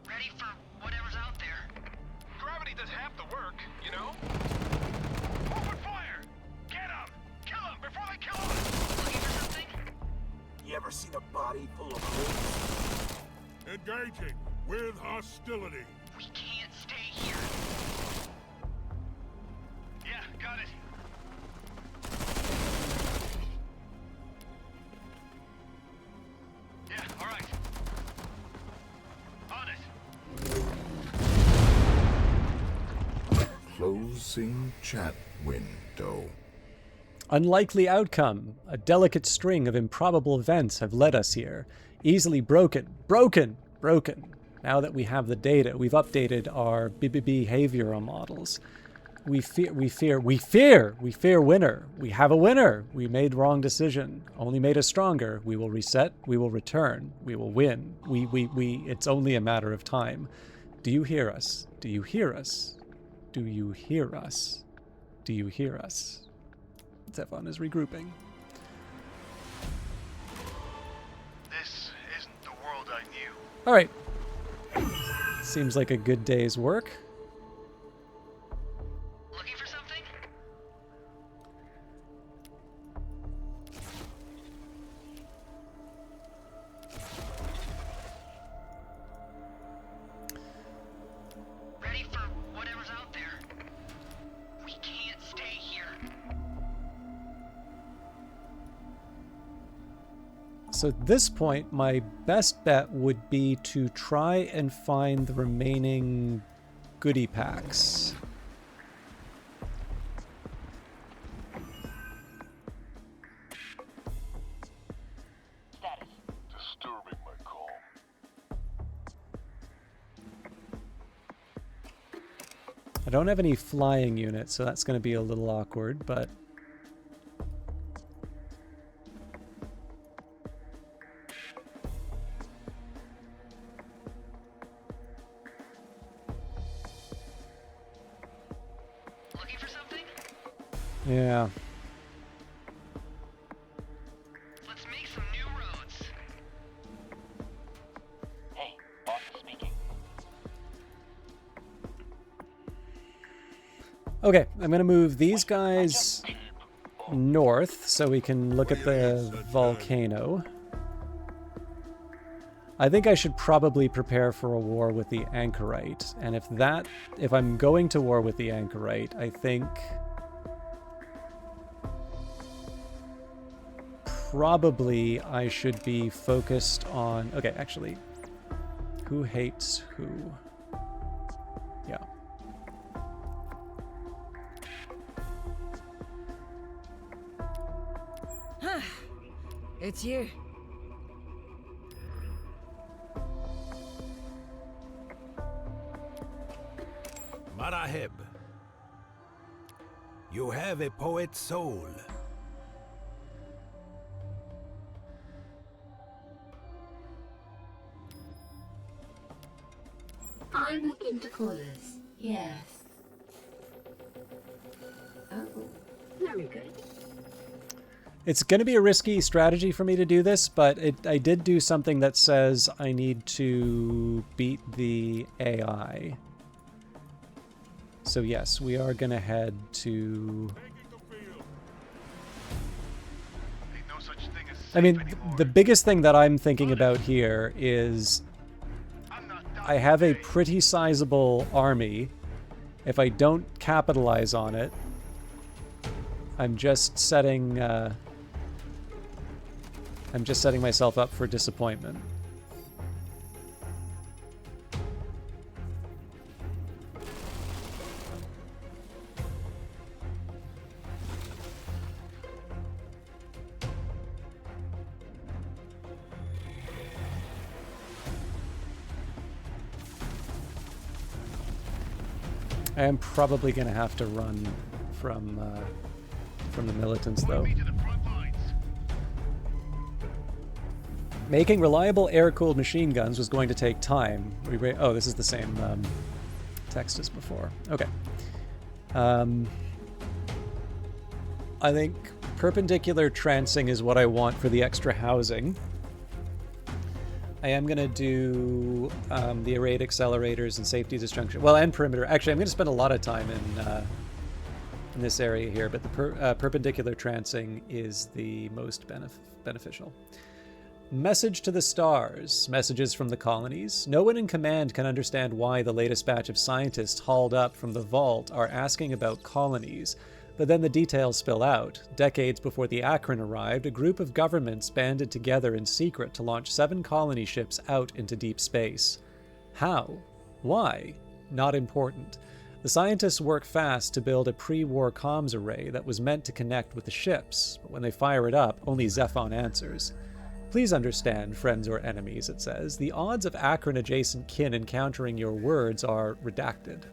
Ready for whatever's out there. Gravity does half the work, you know? Open fire! Get them! Kill them before they kill us! Looking for something? You ever seen a body full of holes? Engaging with hostility. We can't stay here. Yeah, got it. Yeah, all right. On it. Closing chat window. Unlikely outcome. A delicate string of improbable events have led us here. Easily broken. Broken! Now that we have the data, we've updated our behavioral models. We fear winner. We have a winner. We made wrong decision. Only made us stronger. We will reset. We will return. We will win. It's only a matter of time. Do you hear us? Do you hear us? Do you hear us? Do you hear us? ZEPHON is regrouping. This isn't the world I knew. All right. Seems like a good day's work. Looking for something? Ready for whatever's out there. We can't stay here. So at this point, my best bet would be to try and find the remaining goodie packs. Status. Disturbing my calm. I don't have any flying units, so that's going to be a little awkward, but... Yeah. Let's make some new roads. Hey, boss speaking. Okay, I'm going to move these guys north so we can look at the volcano. I think I should probably prepare for a war with the Anchorite. And if I'm going to war with the Anchorite, I think probably I should be focused on... Okay, actually, who hates who? Yeah. It's you. Maraheb. You have a poet's soul. I'm looking to callers. Yes. Oh, very good. It's going to be a risky strategy for me to do this, but I did do something that says I need to beat the AI. So yes, we are going to head to... Ain't no such thing as I mean, safe anymore. the biggest thing that I'm thinking about here is I'm not I dying have a today. pretty sizable army. If I don't capitalize on it, I'm just setting myself up for disappointment. I am probably going to have to run from the militants, though. Me to the front lines. Making reliable air-cooled machine guns was going to take time. Oh, this is the same text as before. Okay. I think perpendicular trancing is what I want for the extra housing. I am going to do the arrayed accelerators and safety disjunction. Well, and perimeter. Actually, I'm going to spend a lot of time in this area here, but the perpendicular trancing is the most beneficial. Message to the stars. Messages from the colonies. No one in command can understand why the latest batch of scientists hauled up from the vault are asking about colonies. But then the details spill out. Decades before the Akron arrived, a group of governments banded together in secret to launch 7 colony ships out into deep space. How? Why? Not important. The scientists work fast to build a pre-war comms array that was meant to connect with the ships, but when they fire it up, only ZEPHON answers. Please understand, friends or enemies, it says, the odds of Akron-adjacent kin encountering your words are redacted.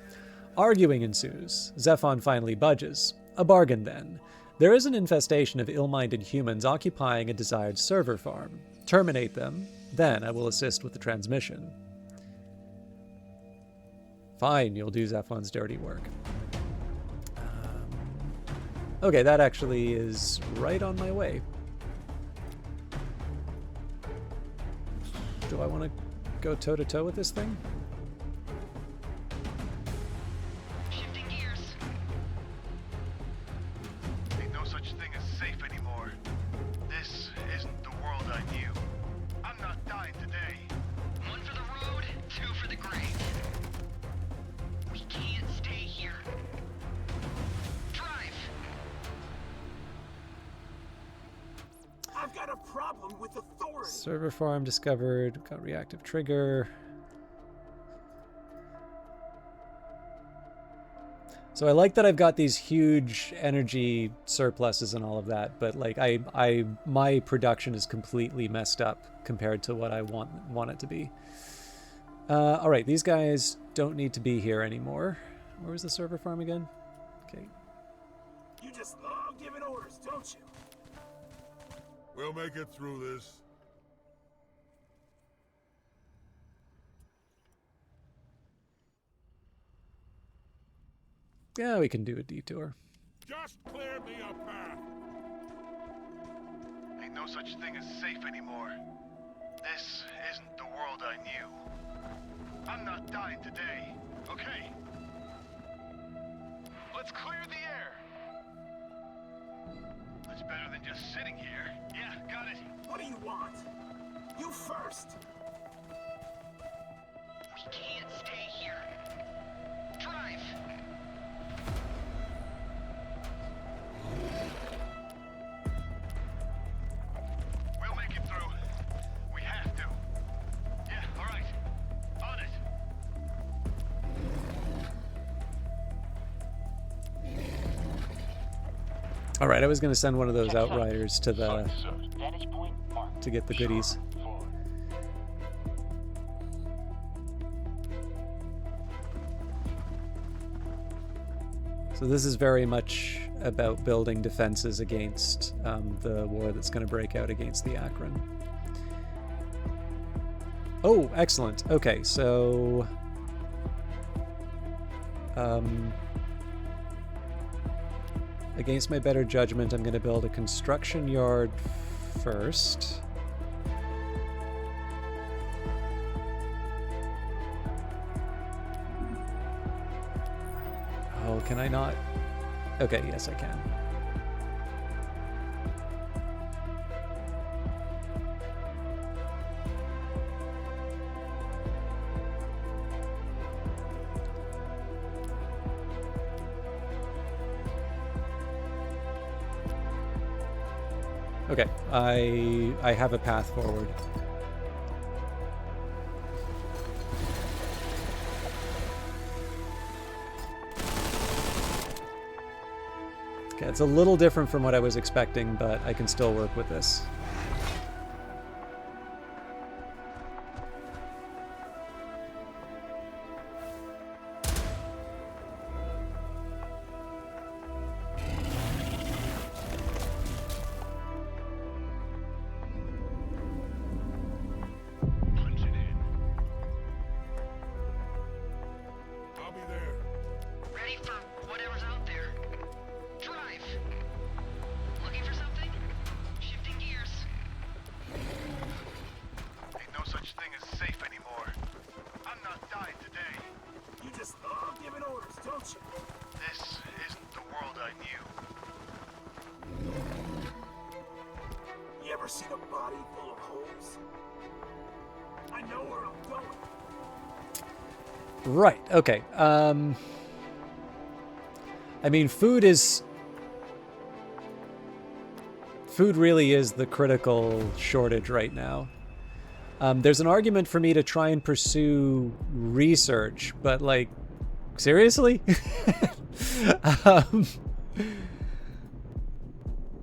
Arguing ensues. ZEPHON finally budges. A bargain, then. There is an infestation of ill-minded humans occupying a desired server farm. Terminate them, then I will assist with the transmission. Fine, you'll do ZEPHON's dirty work. Okay, that actually is right on my way. Do I want to go toe-to-toe with this thing? Shifting gears. Ain't no such thing as safe anymore. This isn't the world I knew. I'm not dying today. 1 for the road, 2 for the grave. We can't stay here. Drive. I've got a problem with authority. Server farm discovered. Got reactive trigger. So I like that I've got these huge energy surpluses and all of that, but like my production is completely messed up compared to what I want it to be. All right, these guys don't need to be here anymore. Where was the server farm again? Okay. You just love giving orders, don't you? We'll make it through this. Yeah, we can do a detour. Just clear me a path. Ain't no such thing as safe anymore. This isn't the world I knew. I'm not dying today, okay? Let's clear the air. That's better than just sitting here. Yeah, got it. What do you want? You first. We can't stay here. Drive! We'll make it through. We have to. Yeah, all right. On it. All right, I was going to send one of those Check sight. outriders to the Sight, sir. Vantage point marked. to get the goodies. Forward. So this is very much about building defenses against the war that's going to break out against the Akron. Oh, excellent. Okay, so against my better judgment, I'm going to build a construction yard first. Oh, can I not? Okay, yes, I can. Okay, I have a path forward. Okay, it's a little different from what I was expecting, but I can still work with this. Punch it in. I'll be there. Ready for whatever's out there. Drive! Looking for something? Shifting gears. Ain't no such thing as safe anymore. I'm not dying today. You just love giving orders, don't you? This isn't the world I knew. You ever seen a body full of holes? I know where I'm going. Right, okay. I mean, food really is the critical shortage right now. There's an argument for me to try and pursue research, but like, seriously?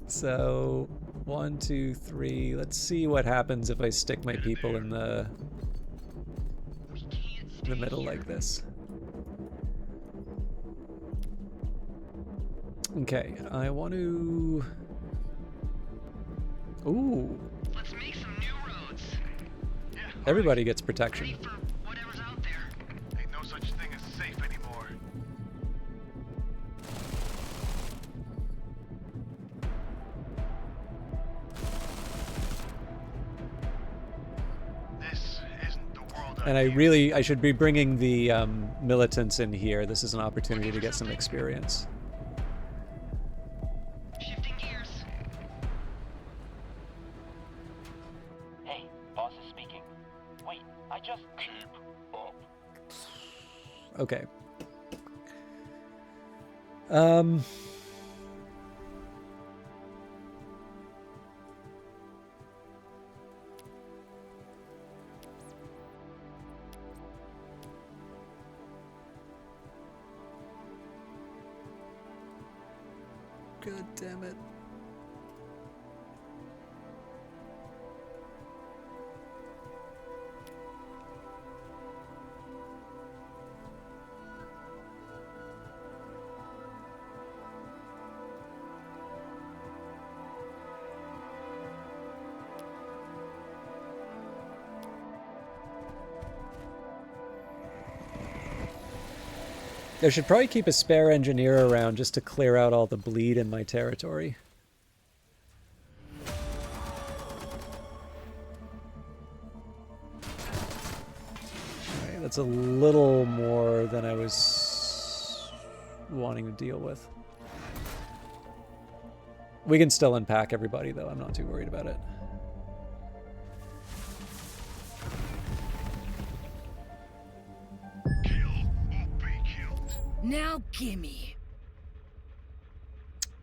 So 1, 2, 3. Let's see what happens if I stick my people in the middle like this. Okay, I want to. Ooh, Let's make some new roads. Yeah, everybody gets protection. Ready for whatever's out there. ain't no such thing as safe anymore. This isn't the world And I should be bringing the militants in here. This is an opportunity to get some experience. Shifting gears. Hey, boss is speaking. Wait, I just keep up. Okay. God damn it. I should probably keep a spare engineer around just to clear out all the bleed in my territory. Okay, that's a little more than I was wanting to deal with. We can still unpack everybody, though. I'm not too worried about it. Now gimme.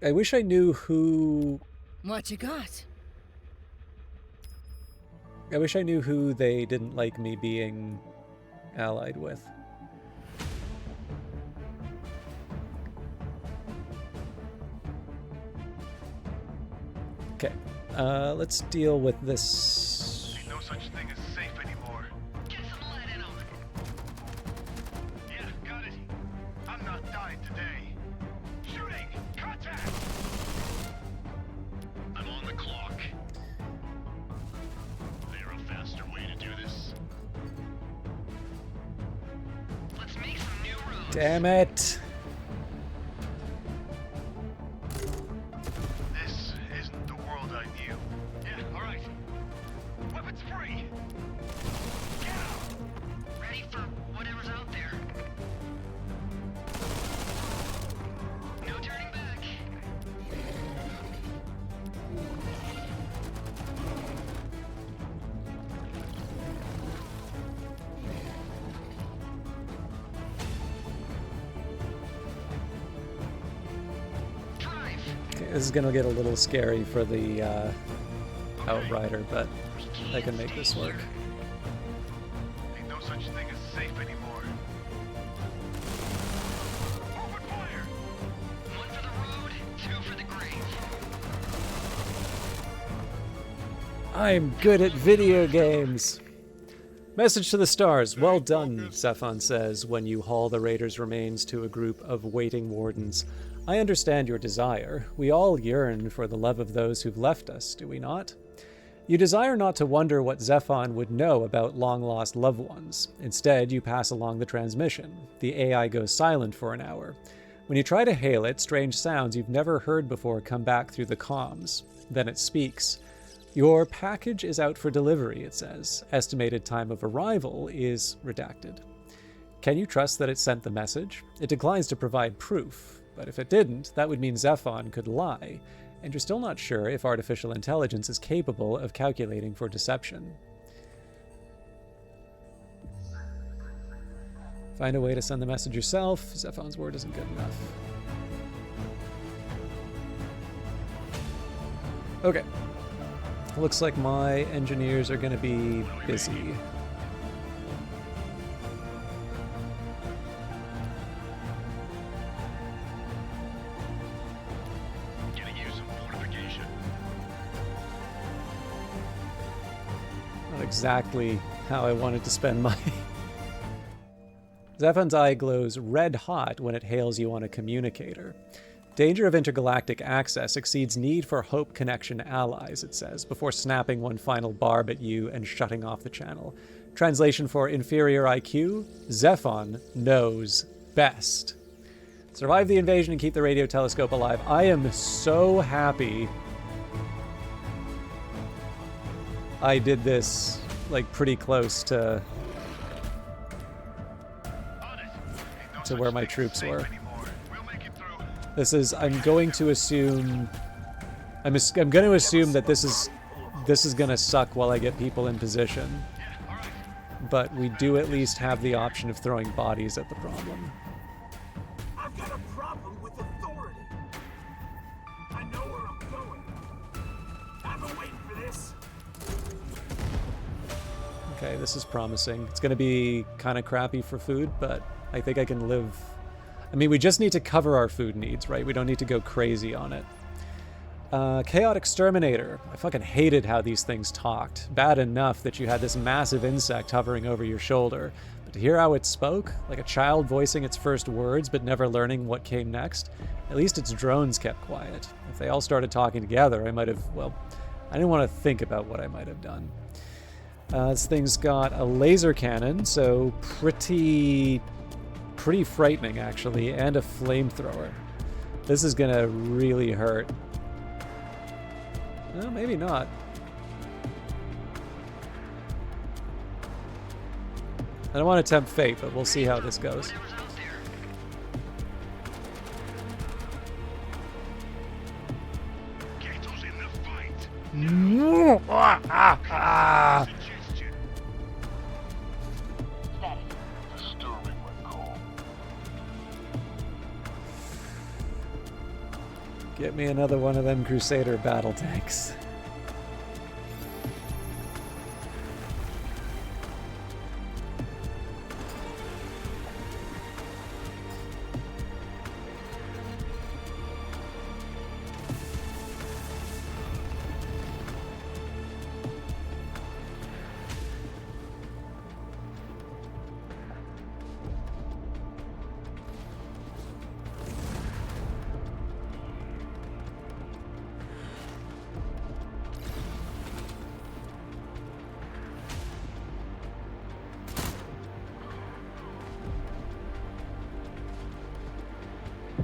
I wish I knew who... What you got? I wish I knew who they didn't like me being allied with. Okay, let's deal with this. Ain't no such thing as safe anymore. Get some lead in 'em. Yeah, got it. I'm not dying today. Shooting! Contact! I'm on the clock. There a faster way to do this? Let's make some new roads. Damn it! This isn't the world I knew. Yeah, alright. Weapons free! Get out! Ready for whatever's out there. No turning back. Drive. Okay, this is gonna get a little scary for the Outrider, but I can make this work. Ain't no such thing as safe anymore. Open fire! One for the road, two for the grave. I'm good at video games! Message to the stars. Well done, ZEPHON says when you haul the Raiders' remains to a group of waiting wardens. I understand your desire. We all yearn for the love of those who've left us, do we not? You desire not to wonder what ZEPHON would know about long-lost loved ones. Instead, you pass along the transmission. The AI goes silent for an hour. When you try to hail it, strange sounds you've never heard before come back through the comms. Then it speaks. Your package is out for delivery, it says. Estimated time of arrival is redacted. Can you trust that it sent the message? It declines to provide proof, but if it didn't, that would mean ZEPHON could lie, and you're still not sure if artificial intelligence is capable of calculating for deception. Find a way to send the message yourself. ZEPHON's word isn't good enough. Okay. Looks like my engineers are going to be busy. Getting you some fortification. Not exactly how I wanted to spend my... ZEPHON's eye glows red hot when it hails you on a communicator. Danger of intergalactic access exceeds need for Hope Connection allies, it says, before snapping one final barb at you and shutting off the channel. Translation for inferior IQ, ZEPHON knows best. Survive the invasion and keep the radio telescope alive. I am so happy I did this, like, pretty close to where my troops were. This is, I'm going to assume that this is gonna suck while I get people in position. But we do at least have the option of throwing bodies at the problem. I've got a problem with authority. I know where I'm going. I've been waiting for this. Okay, this is promising. It's gonna be kind of crappy for food, but I think I can live. I mean, we just need to cover our food needs, right? We don't need to go crazy on it. Chaotic Exterminator. I fucking hated how these things talked. Bad enough that you had this massive insect hovering over your shoulder. But to hear how it spoke, like a child voicing its first words but never learning what came next, at least its drones kept quiet. If they all started talking together, I might have, well, I didn't want to think about what I might have done. This thing's got a laser cannon, so pretty pretty frightening, actually, and a flamethrower. This is gonna really hurt. Well, maybe not. I don't want to tempt fate, but we'll see how this goes. Gato's in the fight. Suggestion. Status. Disturbing when called. Get me another one of them Crusader battle tanks.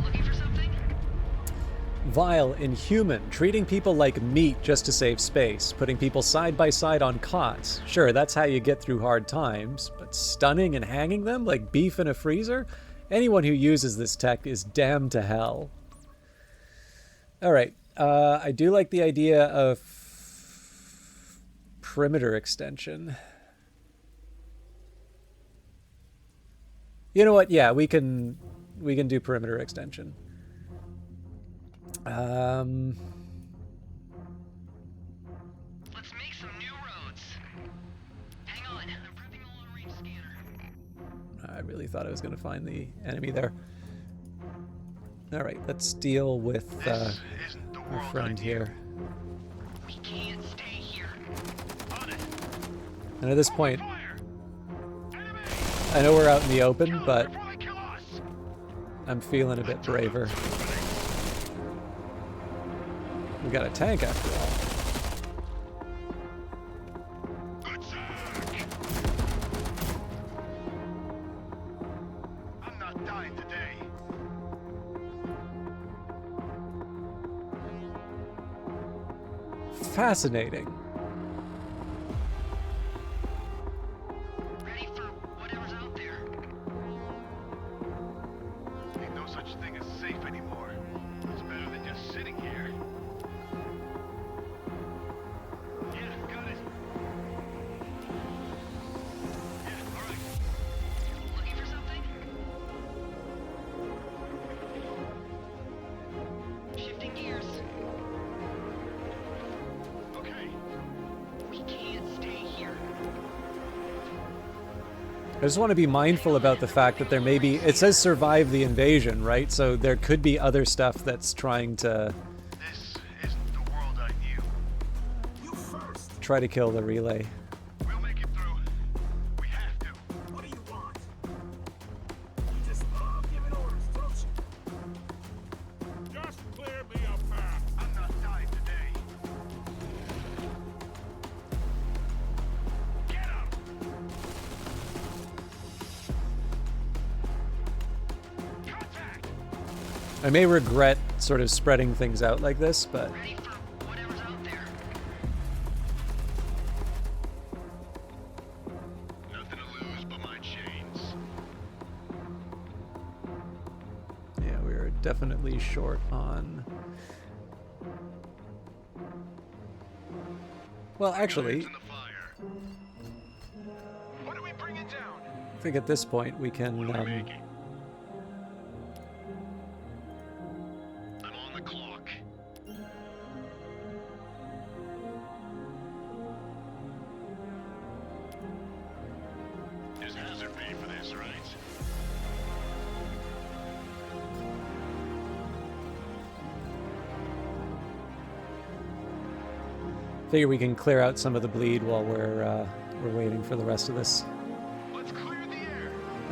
Looking for something? Vile, inhuman, treating people like meat just to save space, putting people side by side on cots. Sure, that's how you get through hard times, but stunning and hanging them like beef in a freezer? Anyone who uses this tech is damned to hell. Alright, I do like the idea of perimeter extension. You know what? Yeah, we can do perimeter extension. Let's make some new roads. Hang on, I'm prepping a long-range scanner. I really thought I was going to find the enemy there. All right, let's deal with This isn't the our world friend I here. We can't stay here. On it. And at this point, Fire. Enemy. I know we're out in the open, but Before they kill us. I'm feeling a bit braver. We got a tank after all. Attack. I'm not dying today. Fascinating. Ready for whatever's out there. Ain't no such thing as safe anymore. It's better than just sitting here. Yeah, got it. Yeah, all right. Looking for something? Shifting gears. Okay. We can't stay here. I just want to be mindful about the fact that there may be, it says survive the invasion, right? So there could be other stuff that's trying to This isn't the world I knew. You first. try to kill the relay. We'll make it through. We have to. What do you want? You just love giving orders, don't you? Just clear me a path. I'm not dying today. Get him! Contact! I may regret sort of spreading things out like this, but Ready for whatever's out there. Nothing to lose but my chains. yeah, we're definitely short on. Well, actually, In the fire. What do we bring it down? I think at this point we can. What are we making? I'm on the clock. There's hazard pay for this, right? Figure we can clear out some of the bleed while we're waiting for the rest of this. Let's clear the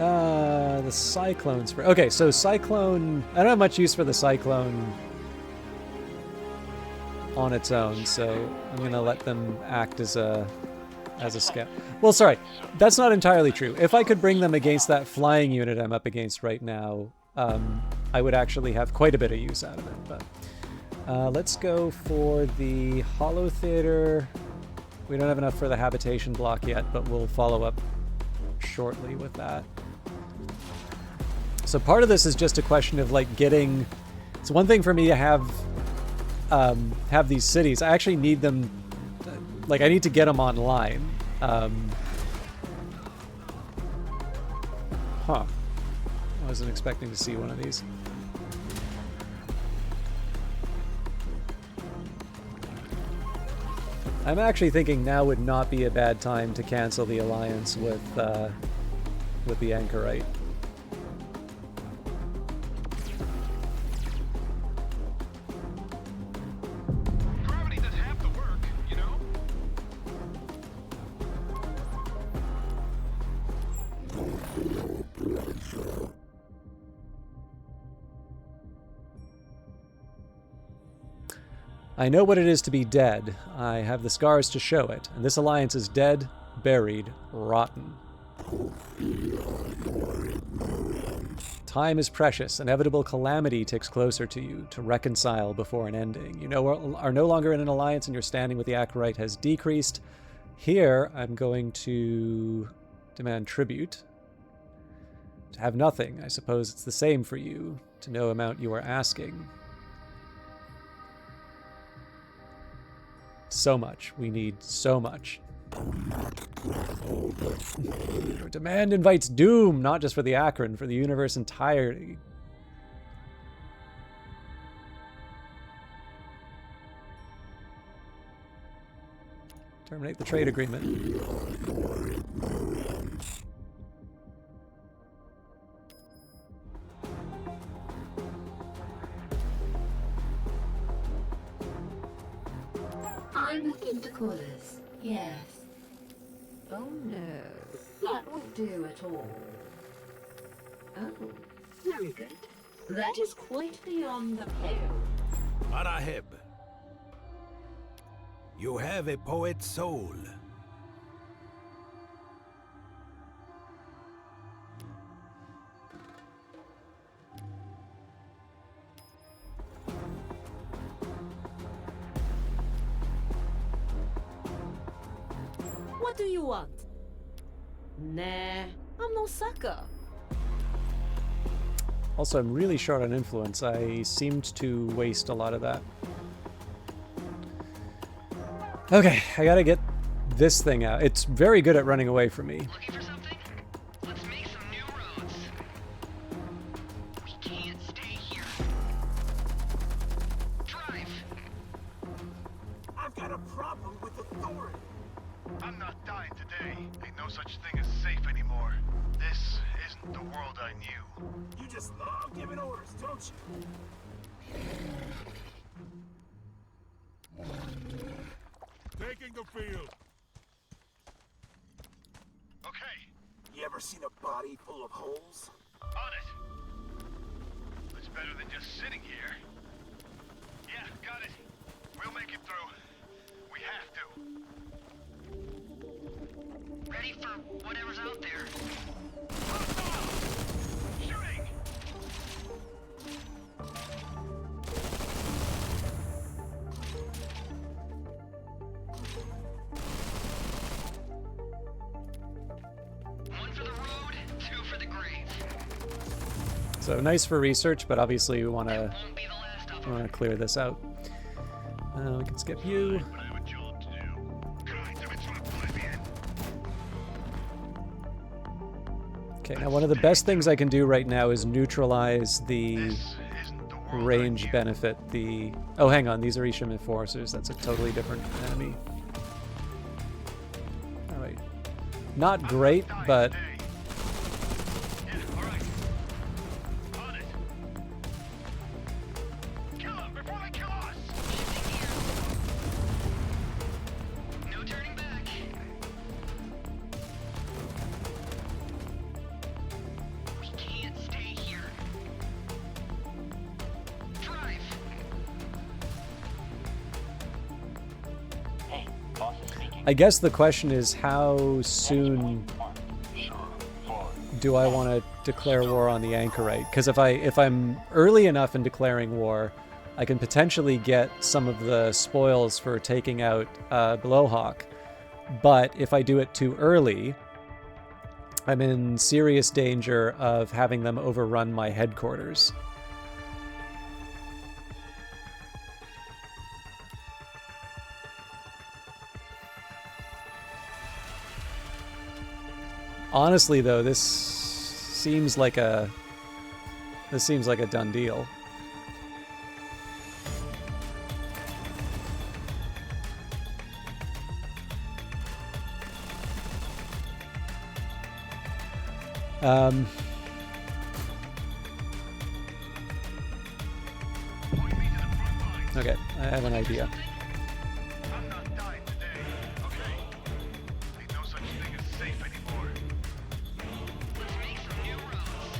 air. The cyclone spray. Okay, so cyclone. I don't have much use for the cyclone on its own, so I'm gonna let them act as a as a scout. Well, sorry, that's not entirely true. If I could bring them against that flying unit I'm up against right now, I would actually have quite a bit of use out of it. But let's go for the Hollow Theater. We don't have enough for the habitation block yet, but we'll follow up shortly with that. So part of this is just a question of like getting. It's one thing for me to have these cities. I actually need them. Like I need to get them online. Huh. I wasn't expecting to see one of these. I'm actually thinking now would not be a bad time to cancel the alliance with the Anchorite. Gravity does half the work, you know? I know what it is to be dead. I have the scars to show it. And this alliance is dead, buried, rotten. Time is precious. Inevitable calamity ticks closer to you to reconcile before an ending. You are no longer in an alliance and your standing with the Acolyte has decreased. Here, I'm going to demand tribute. To have nothing. I suppose it's the same for you. To no amount you are asking. So much. We need so much. Your demand invites doom, not just for the Akron, for the universe entirety. Terminate the trade agreement. I'm looking to callers. Yes. Oh no, that won't do at all. Oh, very good. That is quite beyond the pale. Araheb, you have a poet's soul. What do you want? Nah, I'm no sucker. Also, I'm really short on influence. I seemed to waste a lot of that. Okay, I gotta get this thing out. It's very good at running away from me. Looking for something? Let's make some new roads. We can't stay here. Drive. I've got a problem with authority. I'm not dying today. Ain't no such thing as safe anymore. This isn't the world I knew. You just love giving orders, don't you? Taking the field. Okay, You ever seen a body full of holes? on it. It's better than just sitting here. Yeah, got it. We'll make it through. We have to. Ready for whatever's out there. Shooting! One for the road, two for the grave. So nice for research, but obviously we want to Won't be the last of them. clear this out. We can skip you. But I have a job to do. Kind of into oblivion. Okay, now one of the best things I can do right now is neutralize the This isn't the world I range knew. benefit. Oh, hang on, these are Isham Enforcers. That's a totally different enemy. Alright. Not great, Dying but today. Yeah, all right. On it. Kill them before they kill us. No turning back. We can't stay here. Drive. Hey, boss is speaking. I guess the question is, how soon do I want to declare war on the Anchorite? Because if I'm early enough in declaring war, I can potentially get some of the spoils for taking out Blowhawk. But if I do it too early, I'm in serious danger of having them overrun my headquarters. Honestly, though, this seems like a done deal. Okay, I have an idea. I'm not dying today, okay? Ain't no such thing as safe anymore. Let's make some new roads.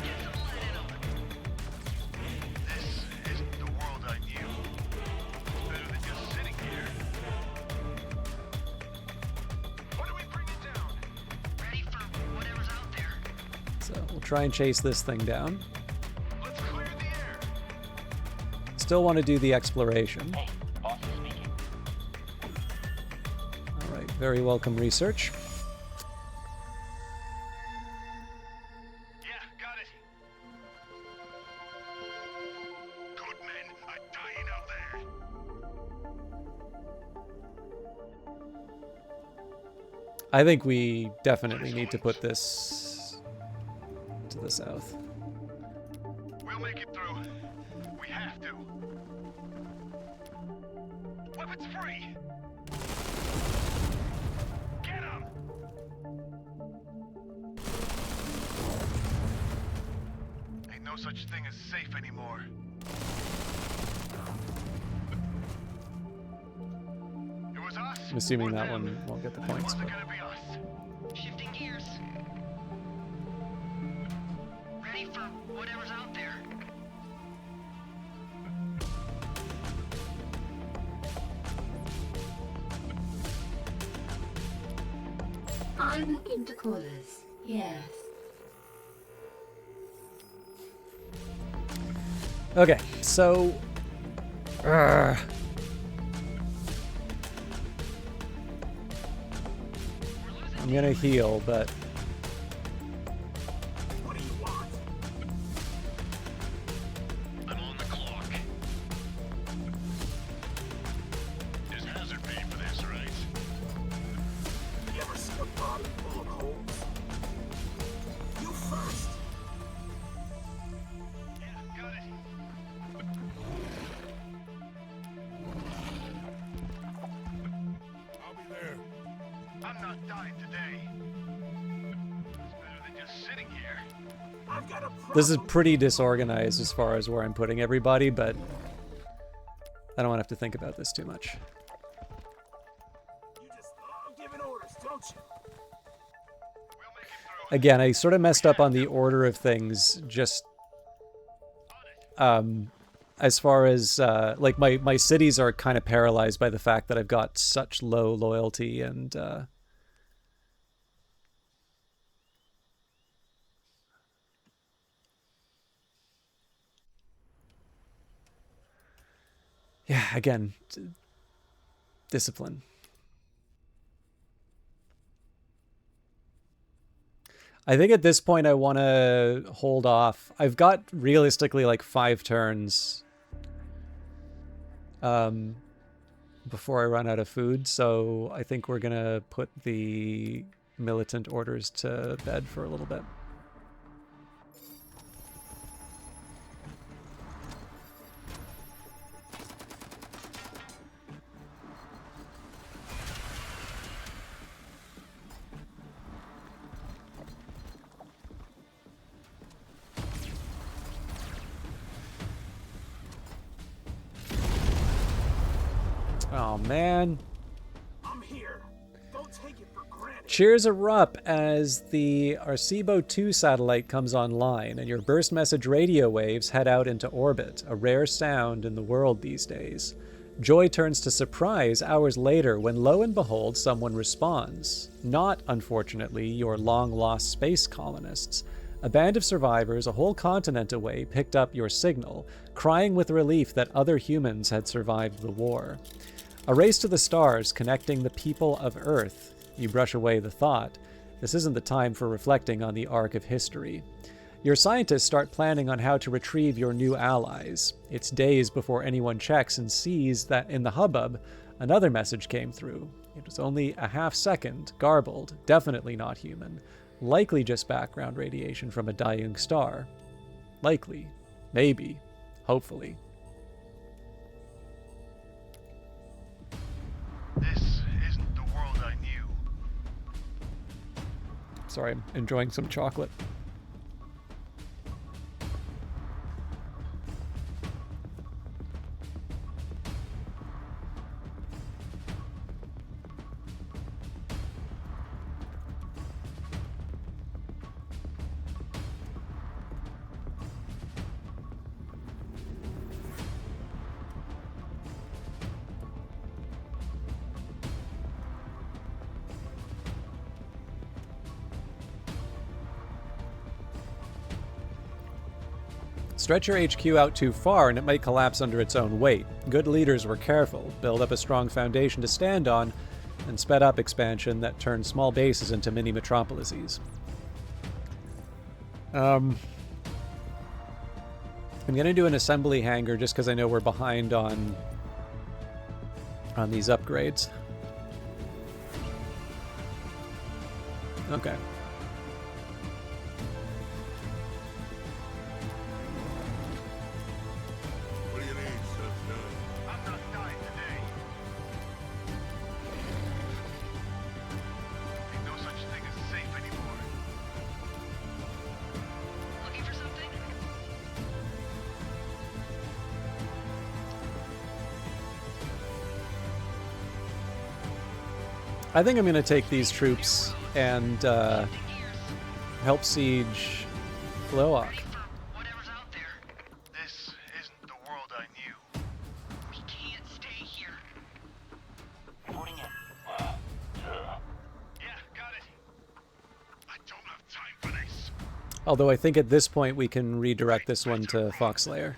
Get some lead in 'em. This isn't the world I knew. It's better than just sitting here. What do we bring it down? Ready for whatever's out there. So we'll try and chase this thing down. Let's clear the air. Still want to do the exploration. Hey, boss is speaking. All right, very welcome research. Yeah, got it. Good men are dying out there. I think we definitely need to put this to the south. We'll make it through. We have to. Weapons free. Get 'em. Ain't no such thing as safe anymore. It was us. I'm assuming or that them. one won't get the points. Wasn't But gonna be us. Shifting gears. Ready for whatever's out there. I'm looking to callers. Yes. okay, so I'm gonna heal, but What do you want? I'm on the clock. There's hazard pay for this, right? You ever see a body full of holes? You first. Yeah, got it. I'll be there. I'm not dying today. It's better than just sitting here. I've got a problem. this is pretty disorganized as far as where I'm putting everybody, but I don't want to have to think about this too much. You just love giving orders, don't you? We'll make it through. Again, I sort of messed up on the order of things, just as far as like my cities are kind of paralyzed by the fact that I've got such low loyalty and yeah, again, discipline. I think at this point I want to hold off. I've got realistically like 5 turns before I run out of food, so I think we're gonna put the militant orders to bed for a little bit. Oh man. I'm here. Don't take it for granted. Cheers erupt as the Arecibo 2 satellite comes online and your burst message radio waves head out into orbit, a rare sound in the world these days. Joy turns to surprise hours later when lo and behold someone responds. Not, unfortunately, your long-lost space colonists. A band of survivors a whole continent away picked up your signal, crying with relief that other humans had survived the war. A race to the stars connecting the people of Earth. You brush away the thought. This isn't the time for reflecting on the arc of history. Your scientists start planning on how to retrieve your new allies. It's days before anyone checks and sees that in the hubbub, another message came through. It was only a half second, garbled, definitely not human. Likely just background radiation from a dying star. Likely. Maybe. Hopefully. This isn't the world I knew. Sorry, I'm enjoying some chocolate. Stretch your HQ out too far and it might collapse under its own weight. Good leaders were careful, build up a strong foundation to stand on, and sped up expansion that turned small bases into mini metropolises. I'm gonna do an assembly hangar just because I know we're behind on these upgrades. Okay. What do you need, sunshine? I'm not dying today. Ain't no such thing as safe anymore. Looking for something? I think I'm going to take these troops and help siege Floak. Whatever's out there. This isn't the world I knew. We can't stay here. Reporting in. Yeah, got it. I don't have time for this. Although I think at this point we can redirect this one to Foxlayer.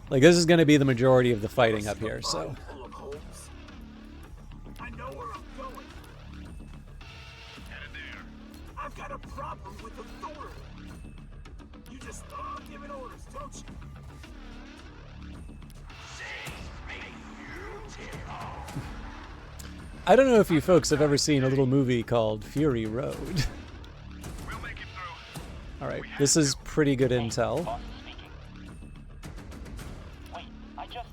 Like, this is going to be the majority of the fighting up here, so... Full of holes. I know where I'm going. Headed there. I've got a problem with authority. You just love giving orders, don't you? I don't know if you folks have ever seen a little movie called Fury Road. We'll make it through. Alright, this is pretty good intel. Boss is speaking. Wait, I just...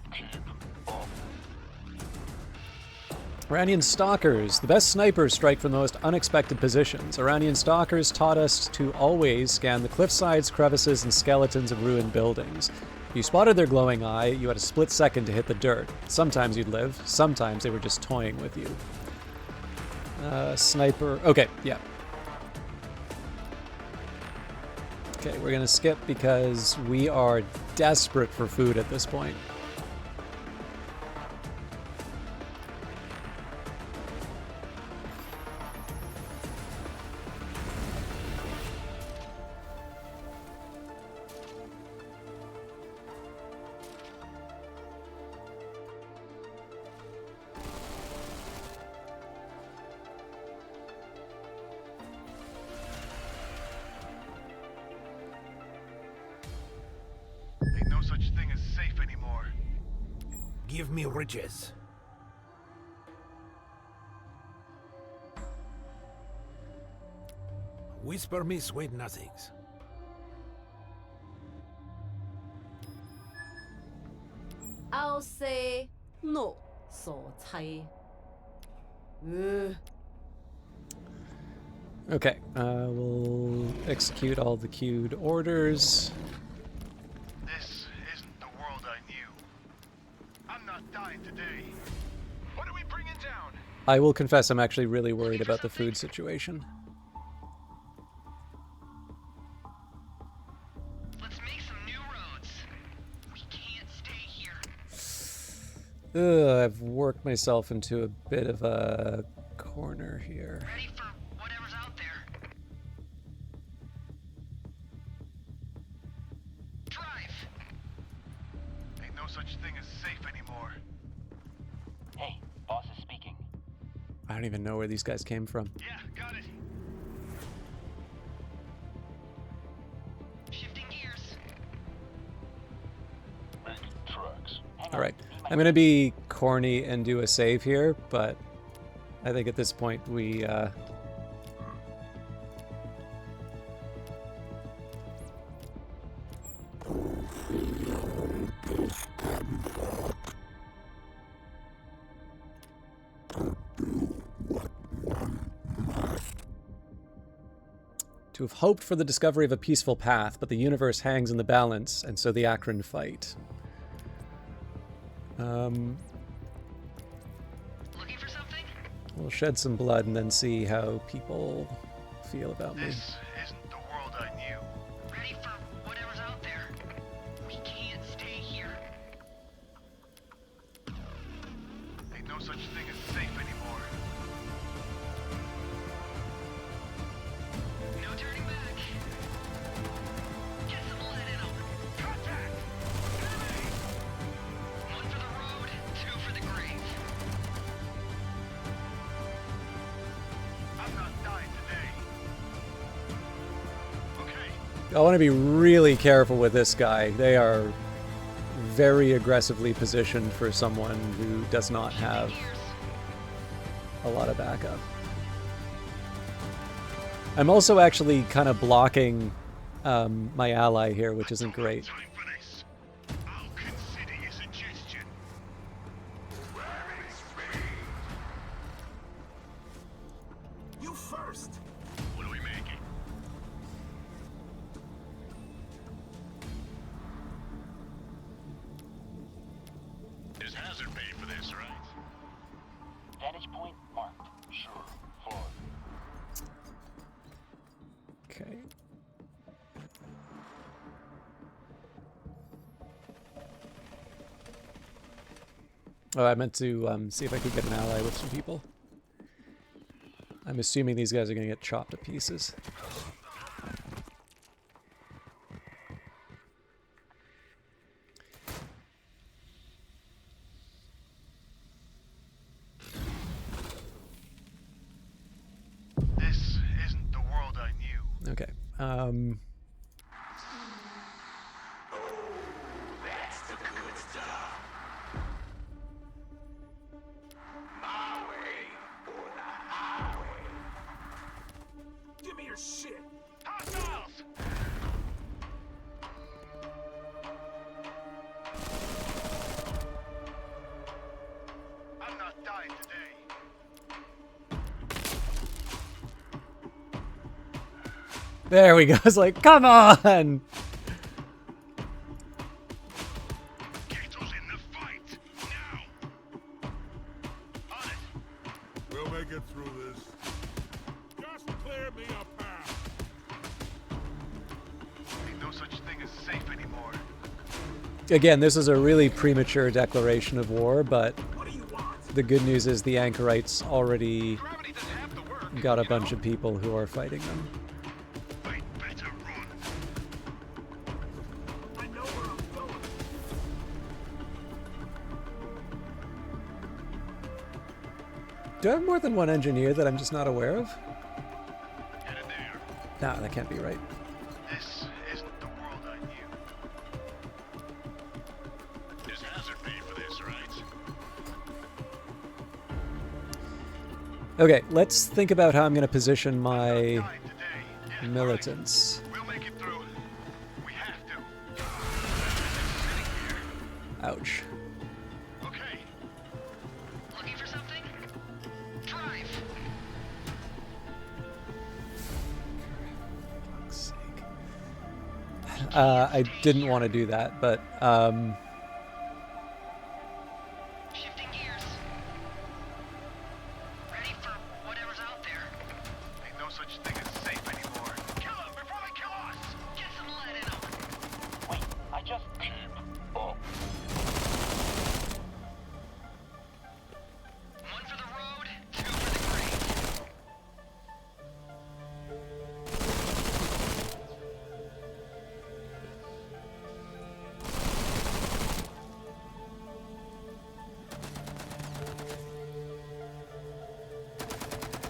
Iranian stalkers. The best snipers strike from the most unexpected positions. Iranian stalkers taught us to always scan the cliffsides, crevices, and skeletons of ruined buildings. If you spotted their glowing eye, you had a split second to hit the dirt. Sometimes you'd live, sometimes they were just toying with you. Sniper. Okay, yeah. Okay, we're gonna skip because we are desperate for food at this point. Ain't no such thing as safe anymore. Give me riches. Whisper me sweet nothings. I'll say no. So Okay, we'll execute all the queued orders. This isn't the world I knew. I'm not dying today. What are we bringing down? I will confess I'm actually really worried about the food situation. Let's make some new roads. We can't stay here. I've worked myself into a bit of a corner here. Ready for whatever's out there. Drive! Ain't no such thing as safe anymore. Hey, boss is speaking. I don't even know where these guys came from. Yeah, got it. Shifting gears. Making trucks. All right, I'm gonna be corny and do a save here, but I think at this point we to have hoped for the discovery of a peaceful path, but the universe hangs in the balance, and so the Akron fight. Looking for something? We'll shed some blood and then see how people feel about me. This isn't the world I knew. Ready for whatever's out there. We can't stay here. Ain't no such thing as safe anymore. No turning back. Get some lead in 'em. Contact! Enemy! One for the road, two for the grave. I'm not dying today. Okay, I want to be really careful with this guy. They are very aggressively positioned for someone who does not have Gears. a lot of backup. I'm also actually kind of blocking my ally here, which isn't great. time for this. I'll consider your suggestion. You first. What are we making? There's hazard pay for this, right? Vantage point marked. Sure. Forward. Okay. Oh, I meant to see if I could get an ally with some people. I'm assuming these guys are going to get chopped to pieces. This isn't the world I knew. Okay. That's the good stuff. My way or the highway. Give me your shit. Hostiles! I'm not dying today. There we go. I was like, come on! Gato's in the fight! Now! On it! We'll make it through this. Just clear me a path. Ain't no such thing as safe anymore. Again, this is a really premature declaration of war, but What do you want? the good news is the Anchorites already Gravity does half the work. got a bunch of people who are fighting them. I'd better run. I know where I'm going. Do I have more than one engineer that I'm just not aware of? Headed there. Nah, that can't be right. This isn't the world I knew. There's hazard pay for this, right? Okay, let's think about how I'm going to position my Dying today. Yeah, militants. all right. We'll make it through. We have to. Sitting here. Ouch. Okay. Looking for something? Drive! I didn't want to do that, but Shifting gears. Ready for whatever's out there. Ain't no such thing as safe anymore. Kill them before they kill us! Get some lead in 'em. Wait, I just keep up.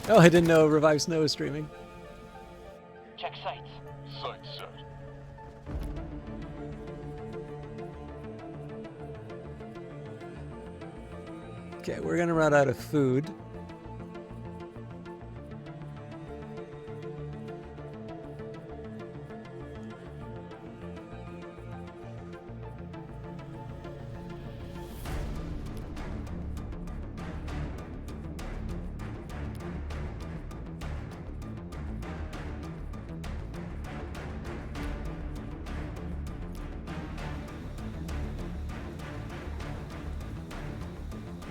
Oh, I didn't know Revive Snow was streaming. Check sights. Sight set. Okay, we're gonna run out of food.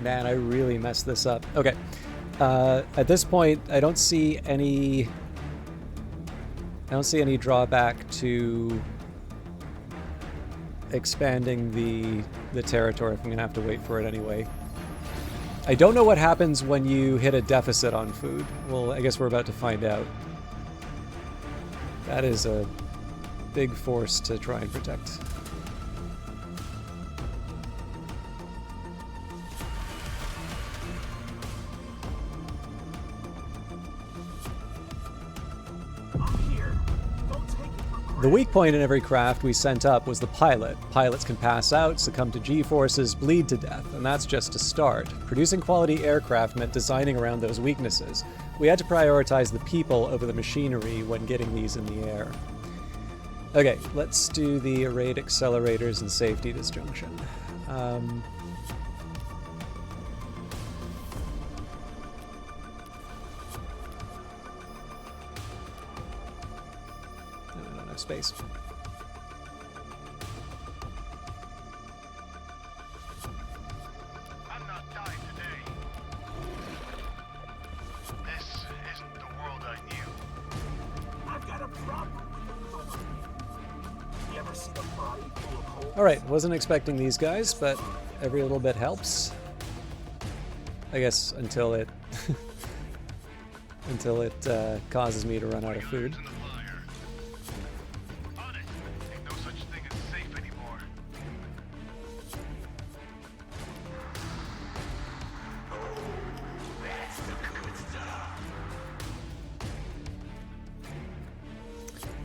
Man, I really messed this up. Okay. At this point, I don't see any drawback to expanding the territory if I'm gonna have to wait for it anyway. I don't know what happens when you hit a deficit on food. Well, I guess we're about to find out. That is a big force to try and protect. The weak point in every craft we sent up was the pilot. Pilots can pass out, succumb to G-forces, bleed to death, and that's just a start. Producing quality aircraft meant designing around those weaknesses. We had to prioritize the people over the machinery when getting these in the air. Okay, let's do the arrayed accelerators and safety disjunction. Space. I'm not dying today. This isn't the world I knew. I've got a problem with the thorn. You ever seen a body full of holes? Alright, wasn't expecting these guys, but every little bit helps. I guess until it until it causes me to run out of food.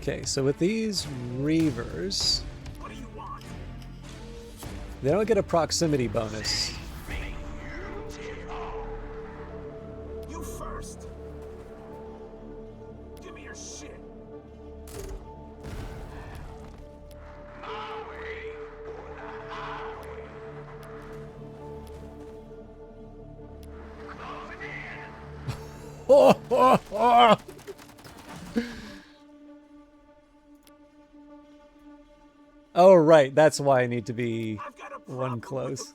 Okay, so with these Reavers, they don't get a proximity bonus. You first. Give me your shit. Oh, right. That's why I need to be one close.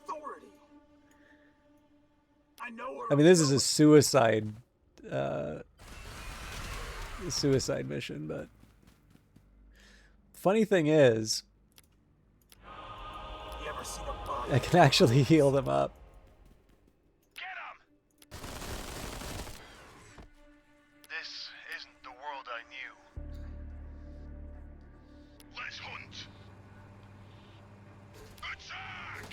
I mean, this is a suicide mission, but funny thing is, I can actually heal them up. This isn't the world I knew. Let's hunt. Attack!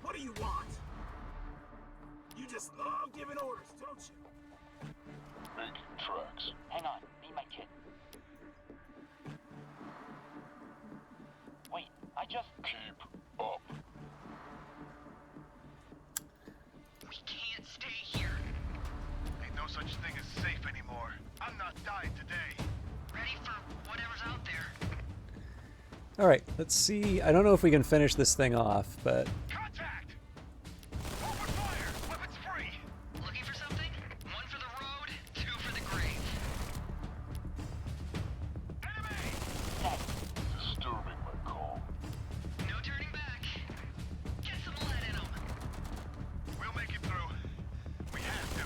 What do you want? You just love giving orders, don't you? Making tracks. Hang on, need my kit. Wait, I just... Keep up. We can't stay here. Ain't no such thing as safe anymore. I'm not dying today. Ready for whatever's out there. Alright, let's see. I don't know if we can finish this thing off, but... Contact! Open fire! Weapons free! Looking for something? One for the road, two for the grave. Enemy! Disturbing my calm. No turning back. Get some lead in them. We'll make it through. We have to.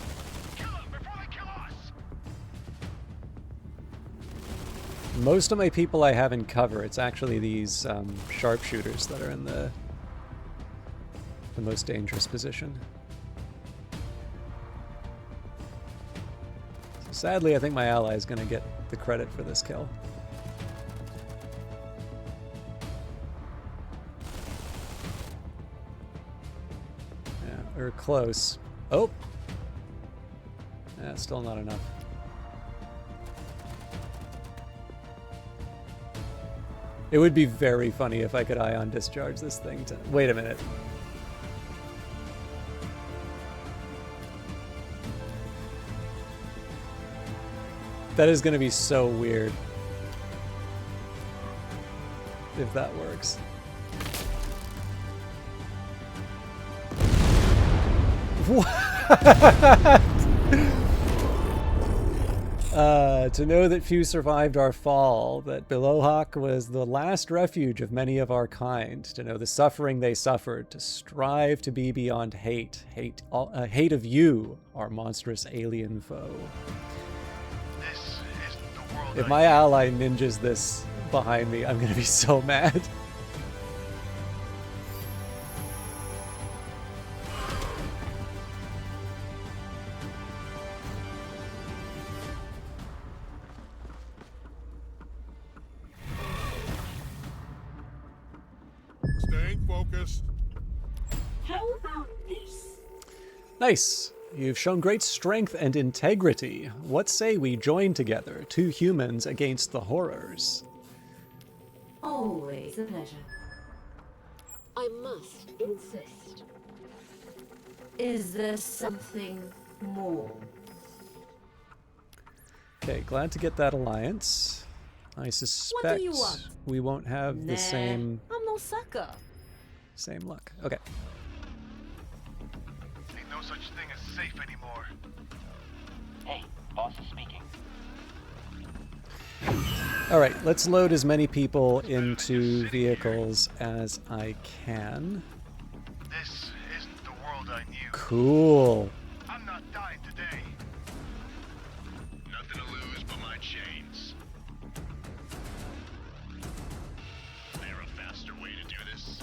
Kill them before they kill us! Most of my people I have in cover. It's actually these sharpshooters that are in the most dangerous position. So sadly, I think my ally is going to get the credit for this kill. Yeah, we're close. Oh! Still not enough. It would be very funny if I could ion discharge this thing to... Wait a minute. That is going to be so weird. If that works. What? To know that few survived our fall, that Bilowhawk was the last refuge of many of our kind, to know the suffering they suffered, to strive to be beyond hate, hate of you, our monstrous alien foe. This is the world. If my ally ninjas this behind me, I'm gonna be so mad. Staying focused. How about this? Nice. You've shown great strength and integrity. What say we join together, two humans against the horrors? Always a pleasure. I must insist. Is there something more? Okay, glad to get that alliance. I suspect you want? we won't have the same I'm no sucker. luck. Okay. Ain't no such thing as safe anymore. Hey, boss is speaking. All right, let's load as many people into vehicles as I can. This isn't the world I knew. Cool. I'm not dying today. Nothing to lose but my chains. Is there a faster way to do this?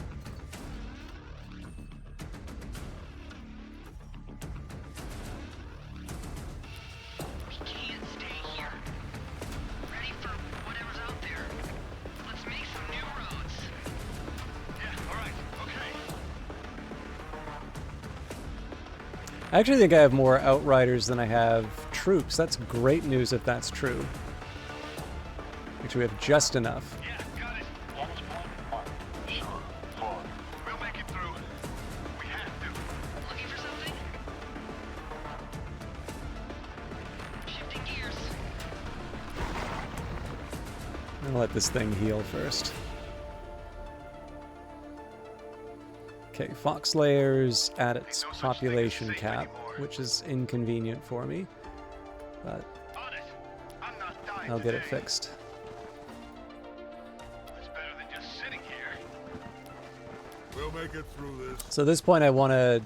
We can't stay here. Ready for whatever's out there. Let's make some new roads. Yeah, alright, okay. I actually think I have more Outriders than I have troops. That's great news if that's true. Actually, we have just enough. Yeah, got it. Damage point marked. Sure. Forward. We'll make it through. We have to. Looking for something? Shifting gears. I'm gonna let this thing heal first. Okay, Fox Layer's at its Ain't no such population thing as safe cap, anymore. which is inconvenient for me, but On it. I'm not dying I'll get it today. fixed. It's better than just sitting here. We'll make it through this. So at this point, I want to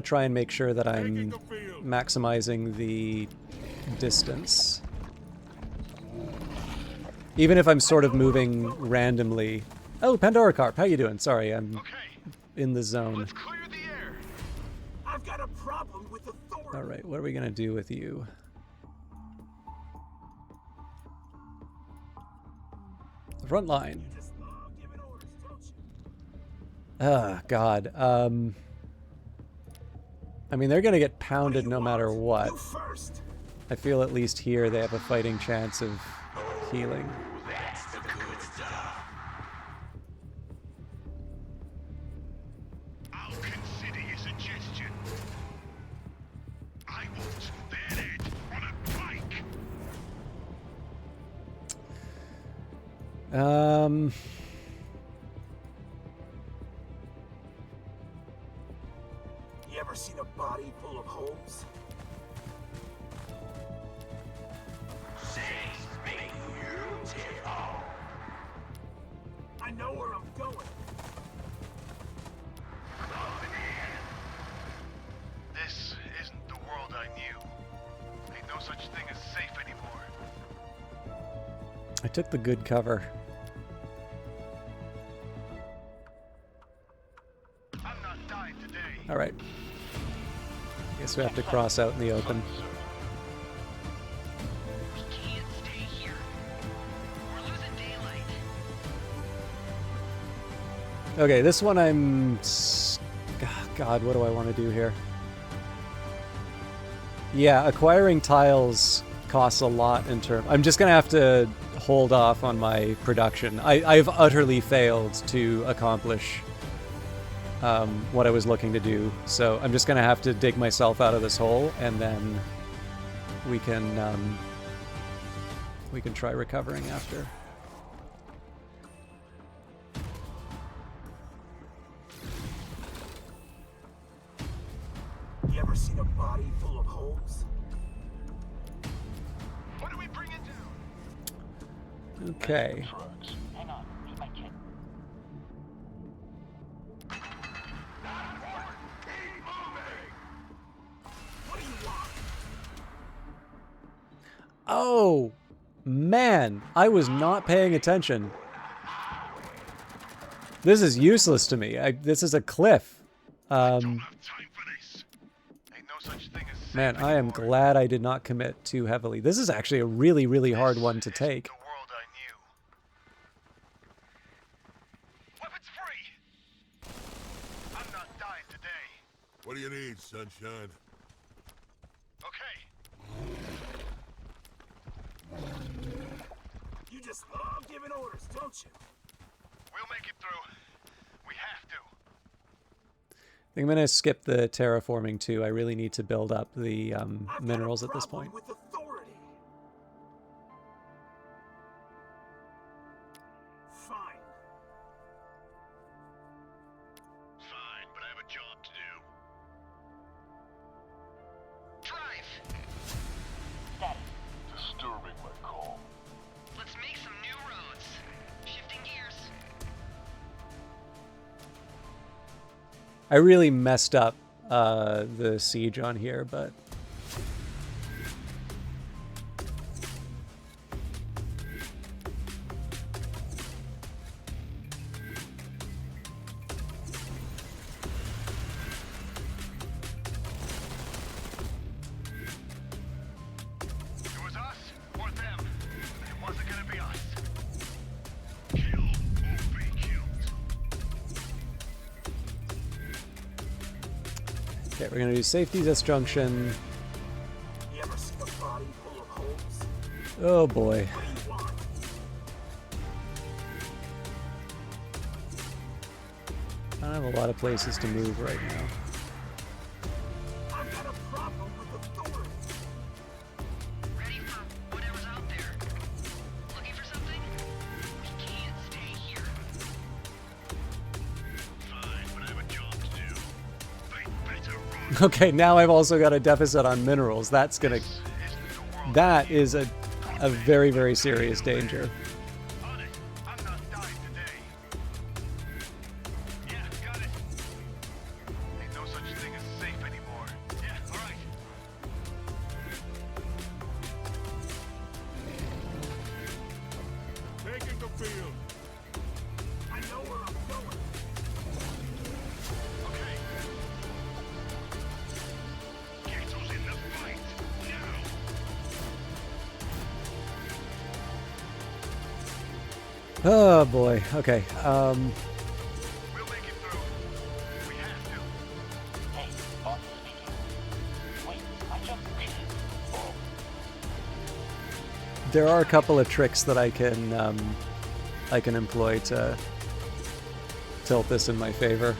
try and make sure that Taking I'm the field. maximizing the distance. Even if I'm sort of moving randomly. Oh, Pandora Carp, how you doing? Sorry, I'm Okay, in the zone. let's clear the air. I've got a problem with authority. All right, what are we gonna do with you? The front line. You just love giving orders, don't you? Ah, God. I mean, they're gonna get pounded no matter what. You first. I feel at least here they have a fighting chance of healing. That's the good stuff. I'll consider your suggestion. I want that head on a bike. You ever seen a body full of holes? I know where I'm going. This isn't the world I knew. Ain't no such thing as safe anymore. I took the good cover. I'm not dying today. All right. Guess we have to cross out in the open. We can't stay here. We're losing daylight. Okay, this one God, what do I want to do here? Yeah, acquiring tiles costs a lot in terms. I'm just gonna have to hold off on my production. I've utterly failed to accomplish what I was looking to do, so I'm just gonna have to dig myself out of this hole, and then we can try recovering after. You ever seen a body full of holes? What do we bring it to? Okay. Drugs. Hang on. Need my kit. What do you want? Oh, man, I was not paying attention. This is useless to me. This is a cliff. Don't have time for this. Ain't no such thing as safe Man, I am anymore. glad I did not commit too heavily. This is actually a really, really hard one to This take. isn't the world I knew. Weapons free. I'm not dying today. What do you need, sunshine? Okay. You just love giving orders, don't you? We'll make it through. We have to. I think I'm gonna skip the terraforming too. I really need to build up the minerals at this point. With authority. Fine. Fine, but I have a job to do. Drive! Status. Disturbing my call. Let's make some new roads. Shifting gears. I really messed up the siege on here, but It was us or them. It wasn't gonna be us. Kill or be killed. okay, we're gonna do safety disjunction. You ever seen a body full of holes? Oh boy. What do you want? I don't have a lot of places to move right now. I've got a problem with authority. Ready for whatever's out there. Looking for something? We can't stay here. Fine, but I have a job to do. They better run. Okay, now I've also got a deficit on minerals. That's gonna. This isn't the world That I knew. is a very, very serious danger. On it. I'm not dying today. Yeah, got it. Ain't no such thing as safe anymore. Yeah, all right. Taking the field. I know where I'm going. Okay. Ghetto's in the fight. Now. Oh boy. Okay. We'll make it through. We have to. Hey, boss speaking. Wait, I just... Oh, There are a couple of tricks that I can employ to tilt this in my favor.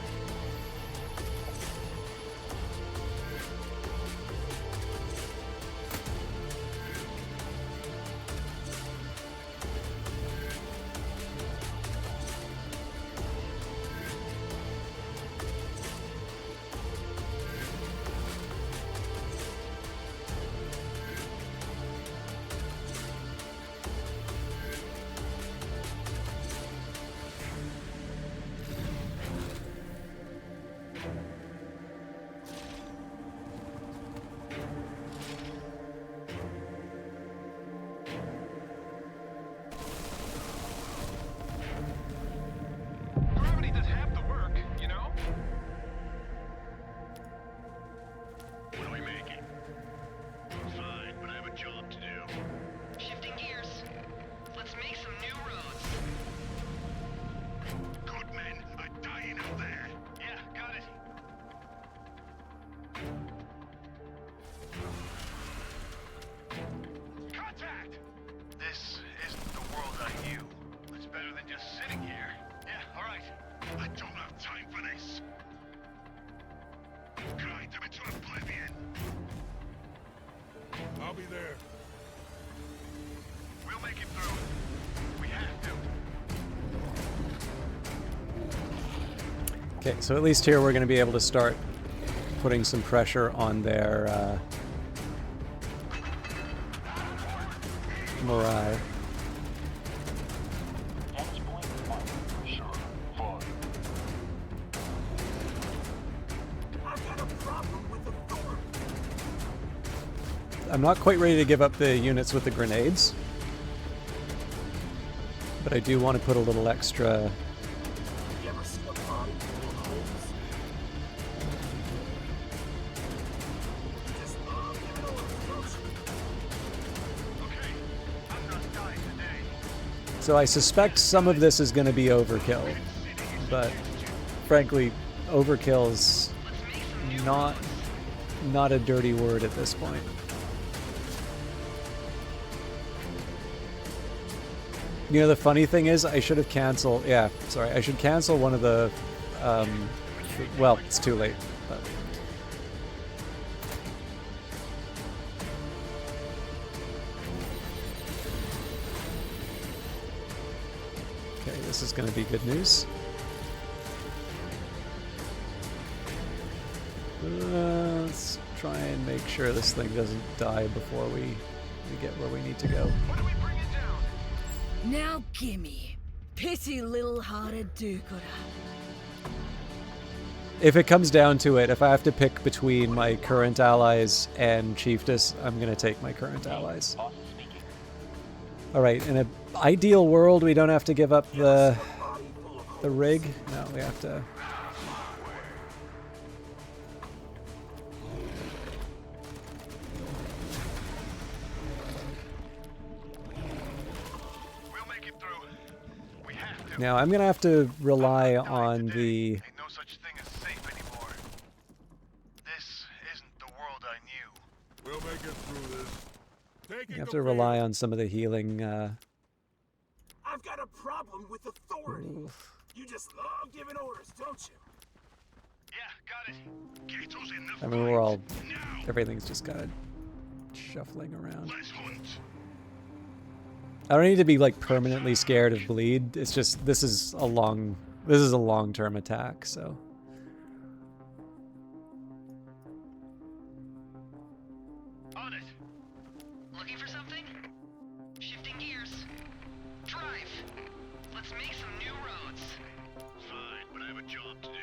Okay, so at least here we're going to be able to start putting some pressure on their morale. Damage point marked. Sure. Fine. I've got a problem with authority. I'm not quite ready to give up the units with the grenades, but I do want to put a little extra. You ever seen a body full of holes? You just love giving orders, don't you? Okay, I'm not dying today. So I suspect some of this is going to be overkill, but frankly, overkill's not a dirty word at this point. You know, the funny thing is, I should have canceled. Yeah, sorry, I should cancel one of the. Well, it's too late. But. Okay, this is going to be good news. Let's try and make sure this thing doesn't die before we get where we need to go. What do we bring it down? Now gimme. Pity little hearted do-gooder. If it comes down to it, if I have to pick between my current allies and Chiefess, I'm going to take my current allies. Boss is speaking. Alright, in an ideal world, we don't have to give up the rig. No, we have to... We'll make it through. We have to. Now, I'm going to have to rely on the... Ain't no such thing as safe anymore. This isn't the world I knew. We'll make it through this. Taking You have the to rely field. on some of the healing... I've got a problem with authority. You just love giving orders, don't you? Yeah, got it. Gato's in the I mean, we're all... Now, Everything's just kind of shuffling around. let's hunt. I don't need to be, like, permanently scared of bleed. It's just, this is a long-term attack, so... On it. Looking for something? Shifting gears. Drive. Let's make some new roads. Fine, but I have a job to do.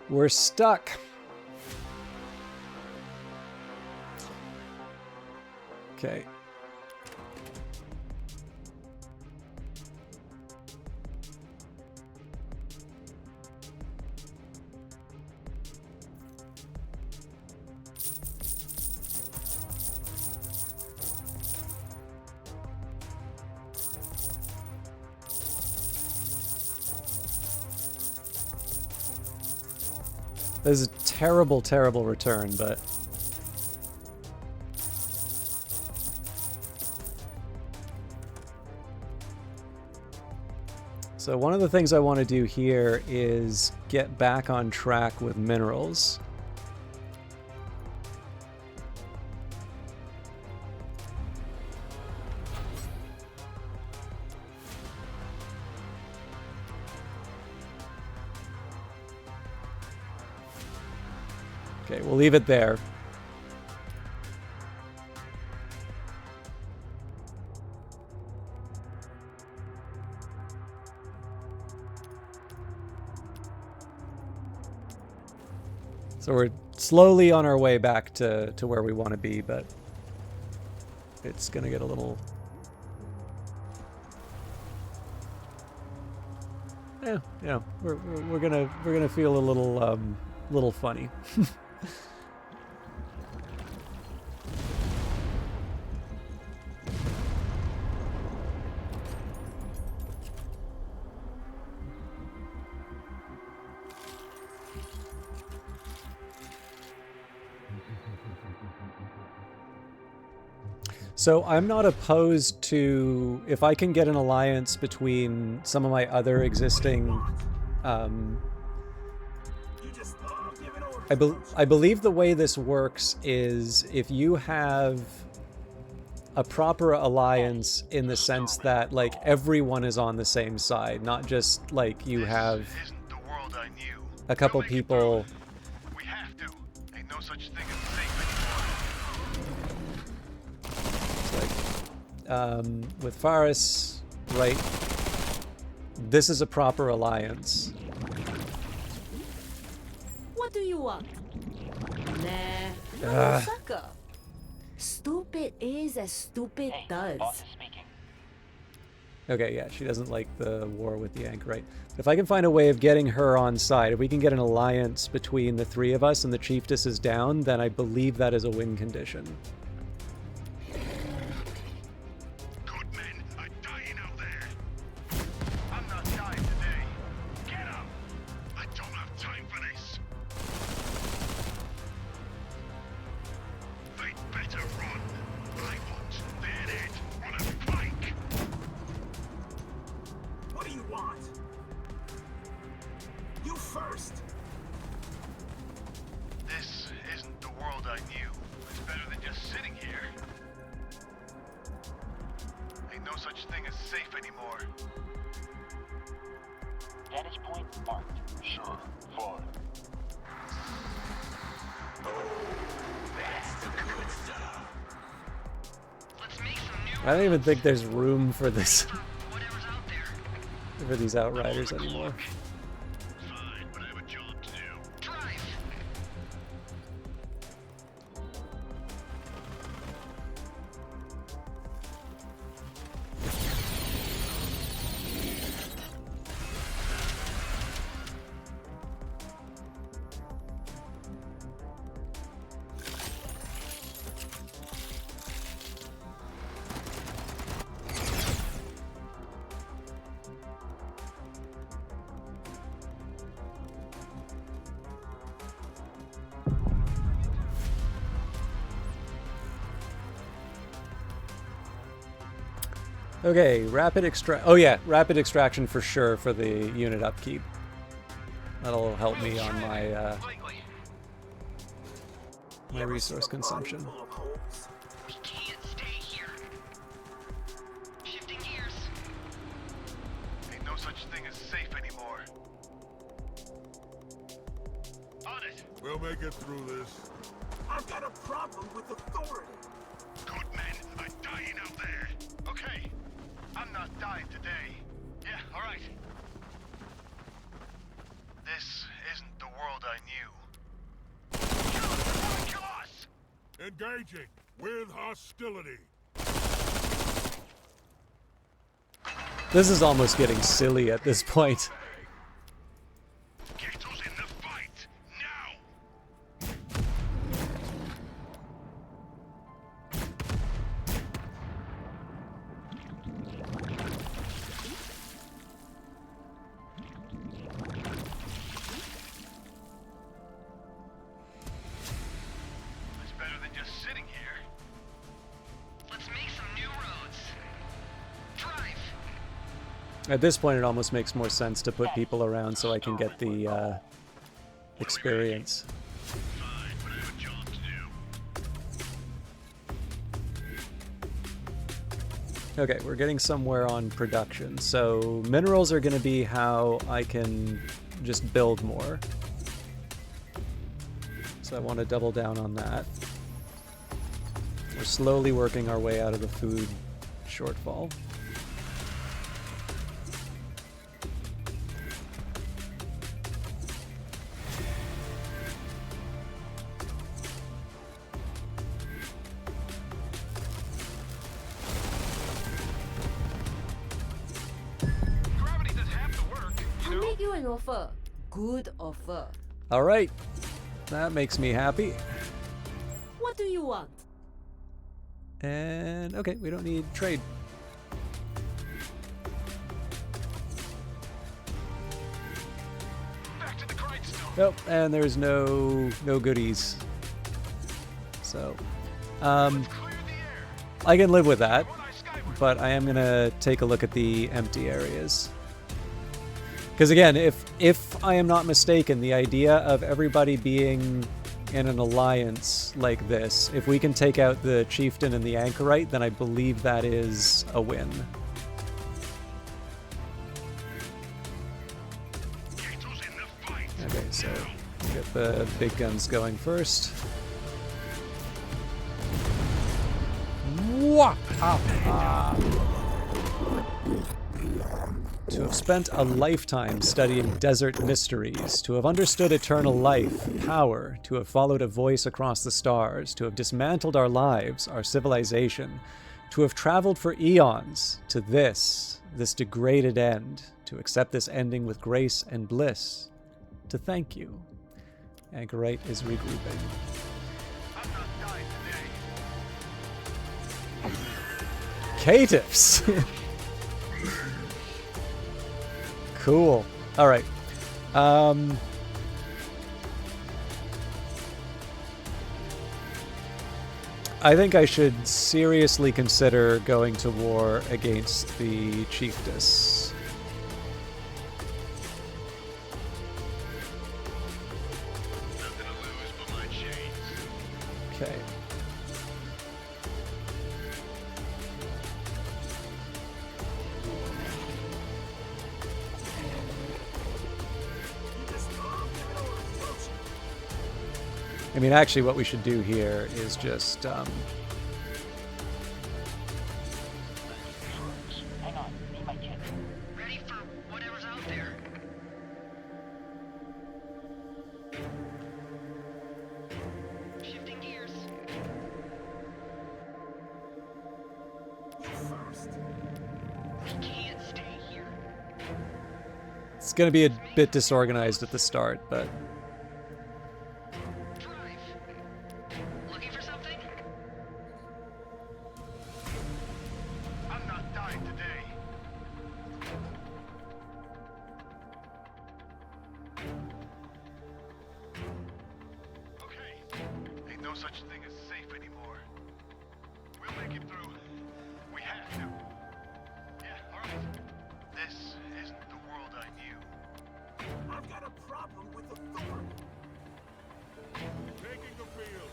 We're stuck. Okay. This is a terrible, terrible return, but... So one of the things I want to do here is get back on track with minerals. Okay, we'll leave it there. So we're slowly on our way back to where we want to be, but it's gonna get a little... Yeah, yeah, we're gonna feel a little funny. So I'm not opposed to, if I can get an alliance between some of my other existing You just love giving orders, I believe the way this works is if you have a proper alliance in the sense that, like, everyone is on the same side, not just, like, you have Isn't the world I knew. a couple We'll make it people... through. We have to. Ain't no such thing as safe anymore. It's like, with Faris, right, this is a proper alliance. What do you want? Nah, I'm Ugh. a sucker. Stupid is as stupid Hey, does. boss is speaking. Okay, yeah, she doesn't like the war with the Yank, right? If I can find a way of getting her on side, if we can get an alliance between the three of us and the Chiefess is down, then I believe that is a win condition. Good men are dying out there. I'm not dying today. Get up! I don't have time for this. They'd better run. I want their head on a pike. What do you want? You first. This isn't the world I knew. It's better than just sitting here. Ain't no such thing as safe anymore. Vantage point marked. Sure, fine. That's the good stuff. Let's make some new I don't even think there's room for this, for whatever's out there. for these Outriders anymore. Fine, but I have a job to do. Drive. Okay, rapid extract. Oh yeah, rapid extraction for sure for the unit upkeep. That'll help me on my my resource consumption. Full of holes. We can't stay here. Shifting gears. Ain't no such thing as safe anymore. On it. We'll make it through this. I've got a problem with authority. Good men are dying out there. Okay. I'm not dying today. Yeah, all right. This isn't the world I knew. Kill us! Kill us! Engaging with hostility. This is almost getting silly at this point. Get us in the fight now. It's better than just sitting here. Let's make some new roads. Drive. At this point, it almost makes more sense to put people around so I can get the experience. Fine, but I have a job to do. Okay, we're getting somewhere on production. So minerals are going to be how I can just build more. So I want to double down on that. We're slowly working our way out of the food shortfall. Gravity does half the work. I'll make you an offer. Good offer. All right, that makes me happy. What do you want? And okay, we don't need trade. Back to the grindstone. Nope, and there's no goodies. So, Clear the air. I can live with that, One eye skyward. but I am gonna take a look at the empty areas. Because again, if I am not mistaken, the idea of everybody being in an alliance like this, if we can take out the chieftain and the anchorite, then I believe that is a win. Okay, so get the big guns going first. To have spent a lifetime studying desert mysteries, to have understood eternal life, power, to have followed a voice across the stars, to have dismantled our lives, our civilization, to have traveled for eons to this degraded end, to accept this ending with grace and bliss, to thank you. Anchorite is regrouping. I'm not dying today. Caitiffs! Cool. All right. I think I should seriously consider going to war against the chiefess. Nothing to lose but my chains. Okay. I mean, actually, what we should do here is just, Hang on, need my kit. Ready for whatever's out there. Shifting gears. We can't stay here. it's going to be a bit disorganized at the start, but Drive. Looking for something? I'm not dying today. Okay. Ain't no such thing as safe anymore. We'll make it through. We have to. Yeah, alright. This isn't the world I knew. I've got a problem with authority. Taking the field.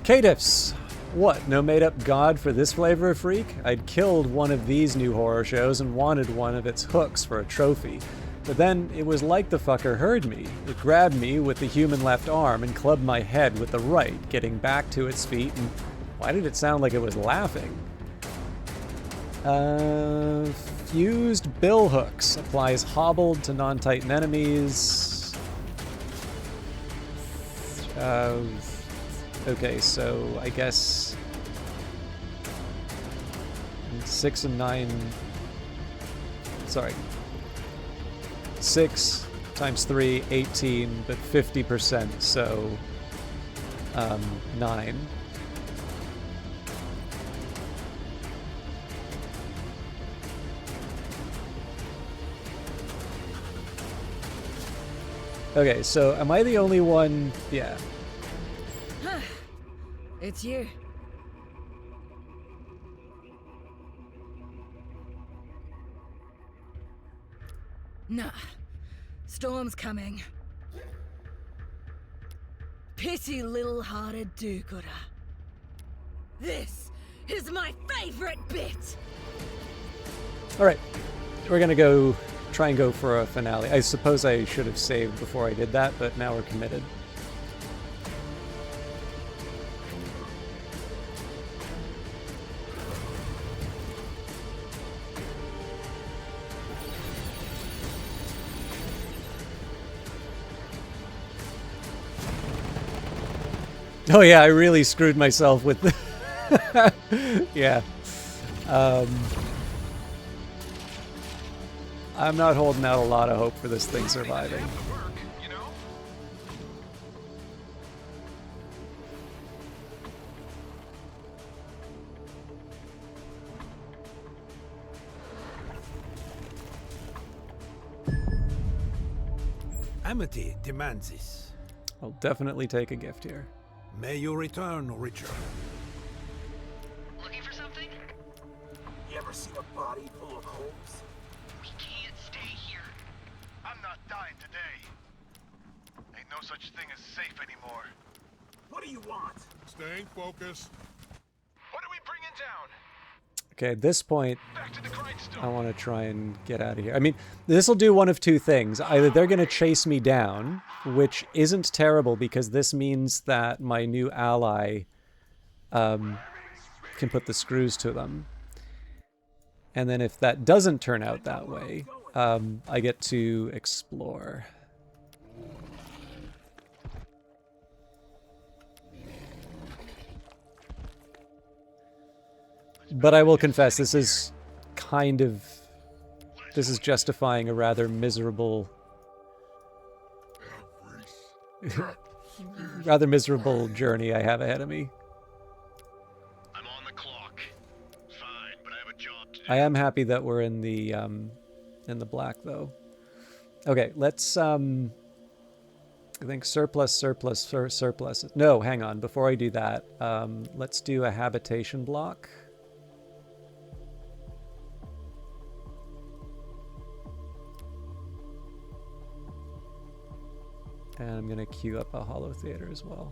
Caitiffs! What, no made-up god for this flavor of freak? I'd killed one of these new horror shows and wanted one of its hooks for a trophy. But then it was like the fucker heard me. It grabbed me with the human left arm and clubbed my head with the right, getting back to its feet, and why did it sound like it was laughing? Fused bill hooks. Applies hobbled to non-titan enemies. Okay, so I guess 6 and 9. Sorry. 6 times 3, 18, but 50%, so 9. Okay, so am I the only one? Yeah. It's you. Nah. Storm's coming. Pity little-hearted do-gooder. This is my favorite bit! Alright. We're gonna try and go for a finale. I suppose I should have saved before I did that, but now we're committed. Oh yeah, I really screwed myself with the yeah. I'm not holding out a lot of hope for this thing surviving. Amity demands this. I'll definitely take a gift here. May you return richer. Looking for something? You ever ever seen a body full of holes? We can't stay here. I'm not dying today. Ain't no such thing as safe anymore. What do you want? Staying focused. What are we bringing down? Okay, at this point, Back to the grindstone. I want to try and get out of here. I mean, this will do one of two things. Either they're going to chase me down, which isn't terrible because this means that my new ally can put the screws to them. And then if that doesn't turn out that way, I get to explore. But I will confess, this is justifying a rather miserable, journey I have ahead of me. I'm on the clock. Fine, but I have a job to do. I am happy that we're in the black though. Okay, let's I think surplus. No, hang on. Before I do that, let's do a habitation block. And I'm going to queue up a holo theater as well.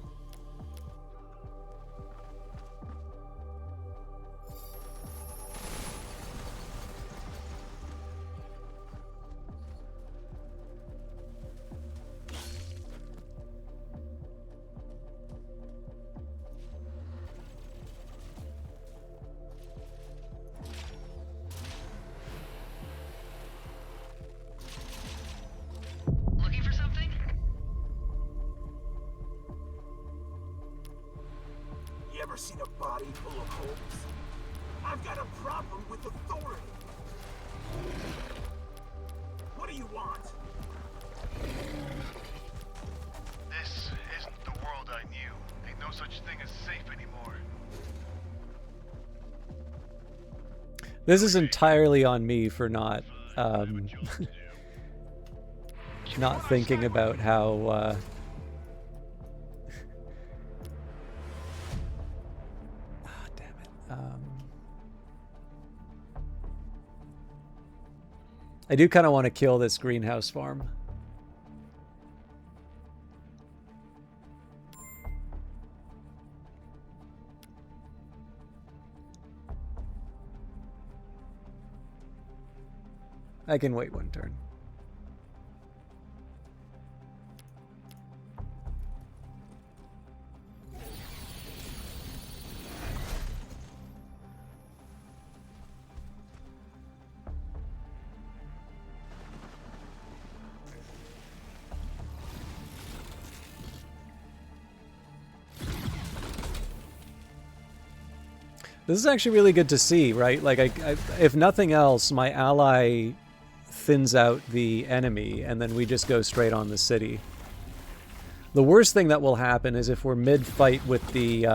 Looking for something? You ever seen a body full of holes? I've got a problem with authority. What do you want? This isn't the world I knew. Ain't no such thing as safe anymore. This is entirely on me for not not thinking about how damn it. I do kind of want to kill this greenhouse farm. I can wait one turn. This is actually really good to see, right? Like, if nothing else, my ally thins out the enemy, and then we just go straight on the city. The worst thing that will happen is if we're mid-fight with the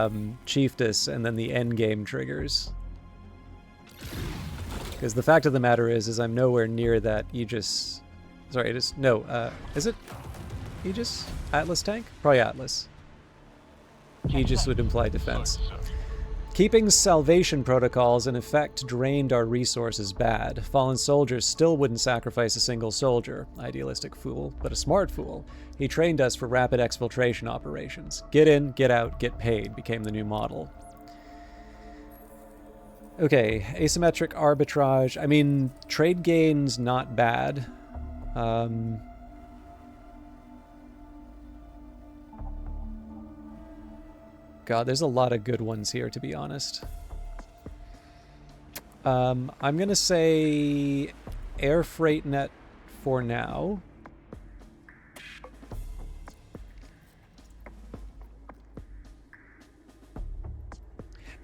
Chiefess, and then the end game triggers. Because the fact of the matter is I'm nowhere near that Aegis... Sorry, it is... No, is it Aegis? Atlas tank? Probably Atlas. Aegis would imply defense. Keeping salvation protocols in effect drained our resources bad. Fallen soldiers still wouldn't sacrifice a single soldier. Idealistic fool, but a smart fool. He trained us for rapid exfiltration operations. Get in, get out, get paid became the new model. Okay, asymmetric arbitrage. I mean, trade gain's not bad. God, there's a lot of good ones here, to be honest. I'm going to say air freight net for now.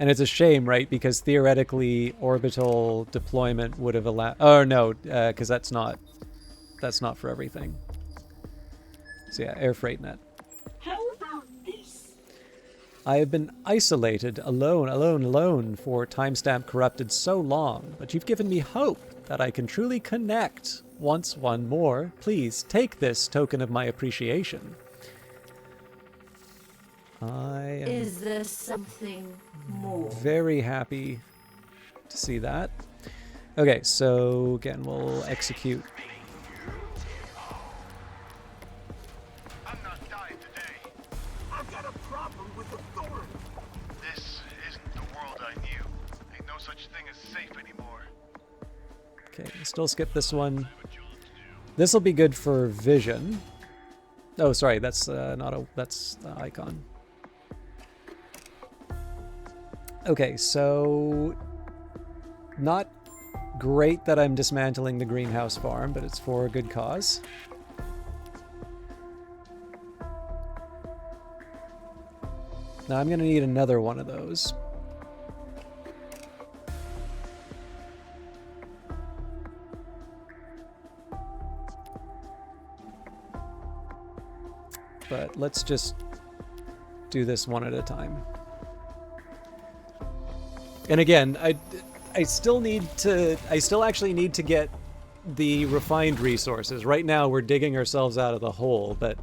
And it's a shame, right? Because theoretically, orbital deployment would have allowed... Oh, no, because that's not for everything. So yeah, air freight net. How about this? I have been isolated, alone for timestamp corrupted so long, but you've given me hope that I can truly connect once one more. Please take this token of my appreciation. I am Is there something more? very happy to see that. Okay, so again, we'll execute. I'm not dying today. I've got a problem with authority. This isn't the world I knew. Ain't no such thing as safe anymore. Okay, still skip this one. This will be good for vision. Oh, sorry, that's not a, that's the icon. Okay, so not great that I'm dismantling the greenhouse farm, but it's for a good cause. Now I'm gonna need another one of those. But let's just do this one at a time. And again, I still actually need to get the refined resources. Right now we're digging ourselves out of the hole, but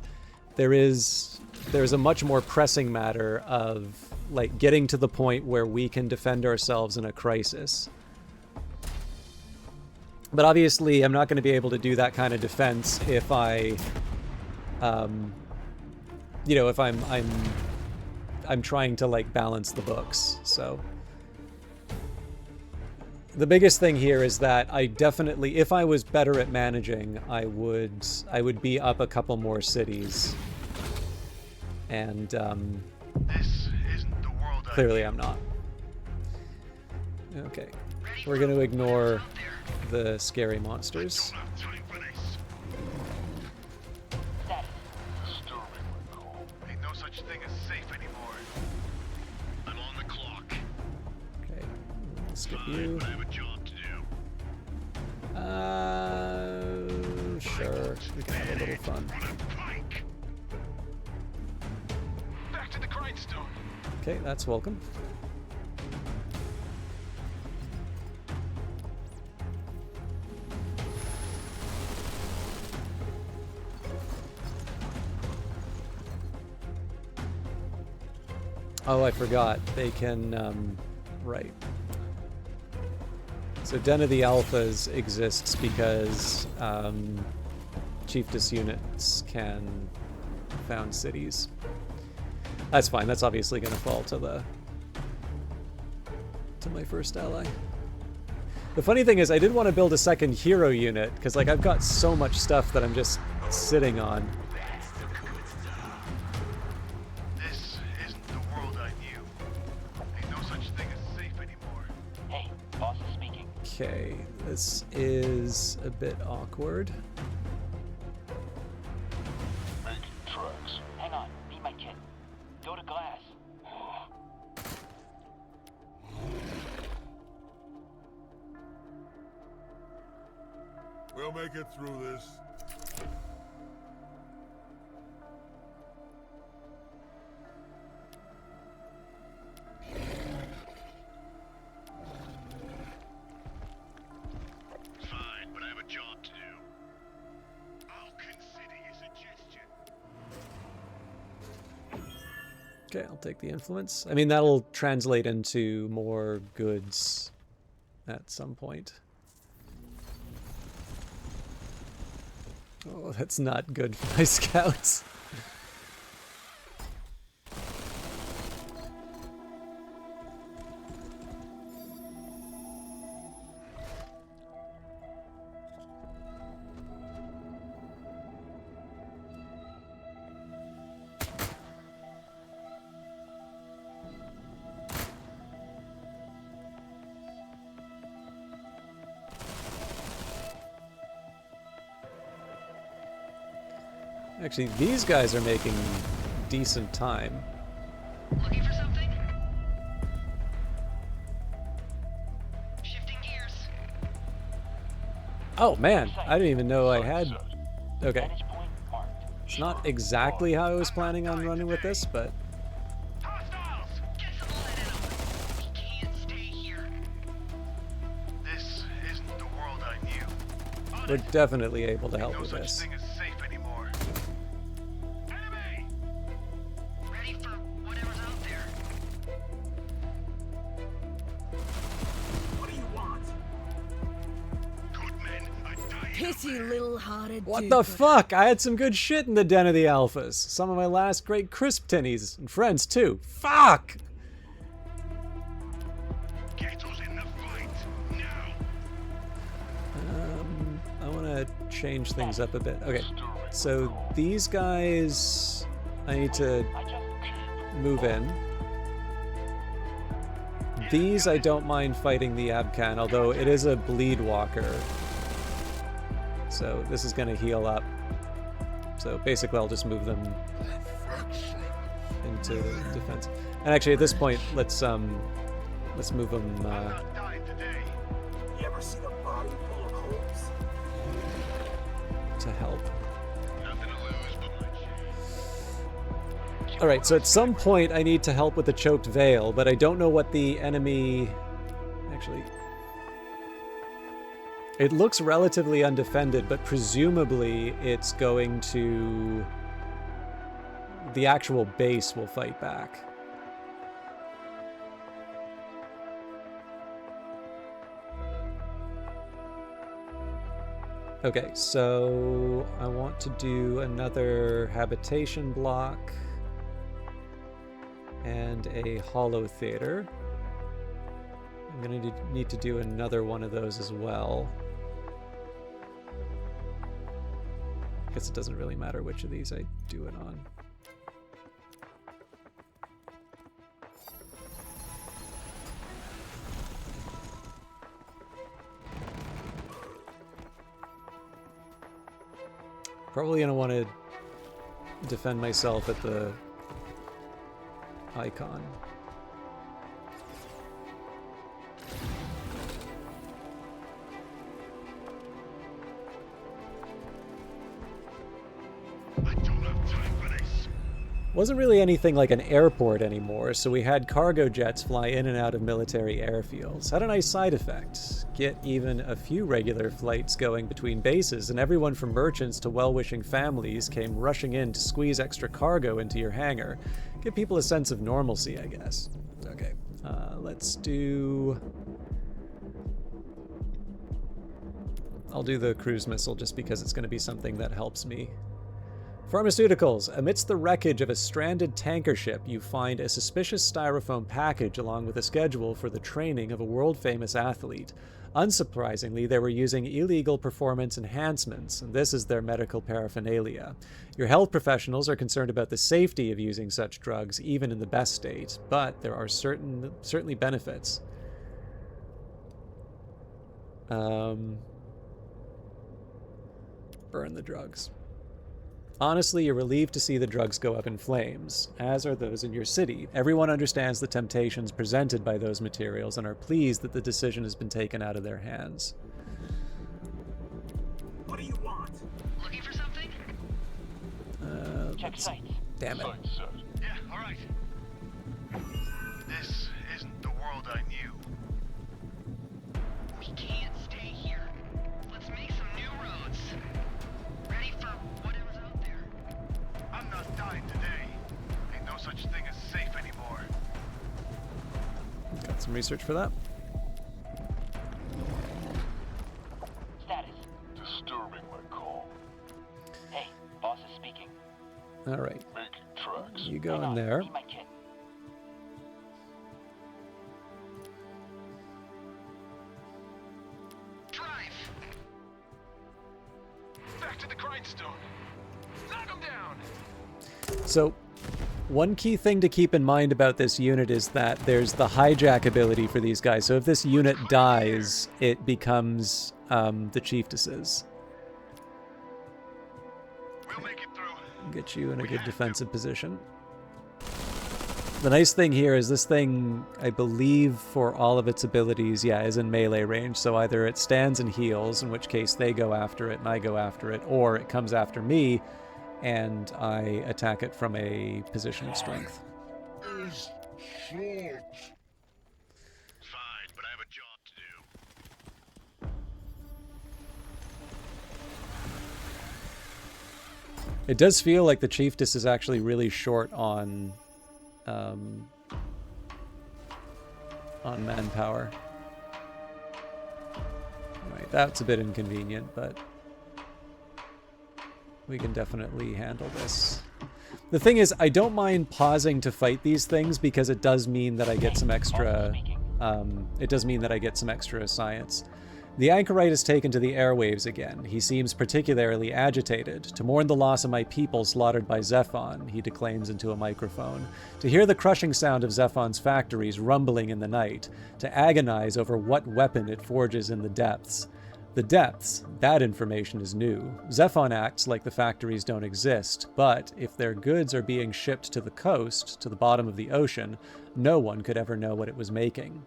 there's a much more pressing matter of like getting to the point where we can defend ourselves in a crisis. But obviously I'm not going to be able to do that kind of defense if I you know, if I'm trying to like balance the books. So the biggest thing here is that I definitely, if I was better at managing, I would be up a couple more cities. And This isn't the world I clearly knew. I'm not. Okay, we're going to ignore the scary monsters. Don't have time for this. Status. Disturbing recall. Ain't no such thing as safe anymore. I'm on the clock. Okay, skip Fine, you. but I have a job to do. Sure, we can have a little fun. Run a plank. Back to the grindstone. Okay, that's welcome. Oh, I forgot. They can, right. So Den of the Alphas exists because Chiefess units can found cities. That's fine. That's obviously going to fall to my first ally. The funny thing is, I did want to build a second hero unit because, like, I've got so much stuff that I'm just sitting on. This isn't the world I knew. Ain't no such thing as safe anymore. Hey, boss is speaking. Okay, this is a bit awkward. Making tracks. Hang on, be my kid. Go to glass. We'll make it through this. Fine, but I have a job to do. I'll consider your suggestion. Okay, I'll take the influence. I mean, that'll translate into more goods at some point. Oh, that's not good for my scouts. Actually, these guys are making decent time. Looking for something? Shifting gears. Oh man, I didn't even know I had... Okay, Vantage point marked. it's not exactly how I was planning on running with this, but Hostiles! Get some lead in him. He can't stay here. This isn't the world I knew. we're definitely able to help No with such this. thing as safe anymore. Enemy! Ready for whatever's out there. What do you want? pity little-hearted What the fuck? I had some good shit in the Den of the Alphas. Some of my last great crisp tinnies and friends too. Fuck! Gato's in the fight now. I want to change things up a bit. Okay, so these guys, I need to move in. These I don't mind fighting the Abcan, although it is a bleed walker. So this is going to heal up. So basically I'll just move them into defense. And actually at this point, let's move them I'm not dying today. You ever seen a body full of holes? to help. Nothing to lose but my chance. Alright, so at some point I need to help with the choked veil, but I don't know what the enemy... Actually... It looks relatively undefended, but presumably it's going to... The actual base will fight back. Okay, so I want to do another habitation block and a hollow theater. I'm going to need to do another one of those as well. I guess it doesn't really matter which of these I do it on. Probably gonna want to defend myself at the icon. I don't have time for this. Wasn't really anything like an airport anymore, so we had cargo jets fly in and out of military airfields. Had a nice side effect. Get even a few regular flights going between bases, and everyone from merchants to well-wishing families came rushing in to squeeze extra cargo into your hangar. Give people a sense of normalcy, I guess. Okay, let's do... I'll do the cruise missile just because it's going to be something that helps me. Pharmaceuticals. Amidst the wreckage of a stranded tanker ship, you find a suspicious styrofoam package along with a schedule for the training of a world-famous athlete. Unsurprisingly, they were using illegal performance enhancements, and this is their medical paraphernalia. Your health professionals are concerned about the safety of using such drugs, even in the best state, but there are certainly benefits. Burn the drugs. Honestly, you're relieved to see the drugs go up in flames, as are those in your city. Everyone understands the temptations presented by those materials and are pleased that the decision has been taken out of their hands. What do you want? Looking for something? Check sights. Damn it. Yeah, all right. This isn't the world I knew. We can't stay here. Let's make some new roads. Ready for whatever's out there. I'm not dying today. Ain't no such thing as safe anymore. Got some research for that. Status. Disturbing my call. Hey, boss is speaking. All right, Making tracks. you go Hang in on, there. need my kit. Drive! Back to the grindstone. Knock him down. So, one key thing to keep in mind about this unit is that there's the hijack ability for these guys. So if this unit dies, it becomes the Chiefess's. We'll make it through. Get you in a good defensive position. The nice thing here is this thing, I believe, for all of its abilities, yeah, is in melee range. So either it stands and heals, in which case they go after it and I go after it, or it comes after me and I attack it from a position of strength. Is short. Fine, but I have a job to do. It does feel like the Chiefess is actually really short on manpower. Right, that's a bit inconvenient, but We can definitely handle this. The thing is, I don't mind pausing to fight these things because it does mean that I get some extra... it does mean that I get some extra science. The anchorite is taken to the airwaves again. He seems particularly agitated. To mourn the loss of my people slaughtered by ZEPHON, he declaims into a microphone. To hear the crushing sound of ZEPHON's factories rumbling in the night. To agonize over what weapon it forges in the depths. The depths, that information is new. ZEPHON acts like the factories don't exist, but if their goods are being shipped to the coast, to the bottom of the ocean, no one could ever know what it was making.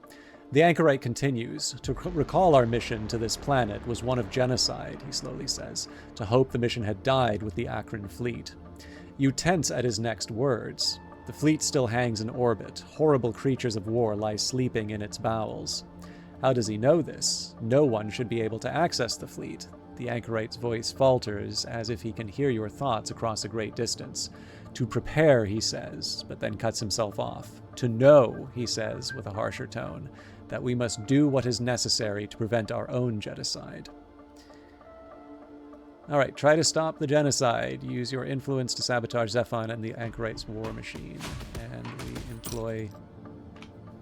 The anchorite continues. To recall our mission to this planet was one of genocide, he slowly says. To hope the mission had died with the Akron fleet. You tense at his next words. The fleet still hangs in orbit. Horrible creatures of war lie sleeping in its bowels. How does he know this? No one should be able to access the fleet. The anchorite's voice falters as if he can hear your thoughts across a great distance. To prepare, he says, but then cuts himself off. To know, he says with a harsher tone, that we must do what is necessary to prevent our own genocide. Alright, try to stop the genocide. Use your influence to sabotage ZEPHON and the anchorite's war machine. And we employ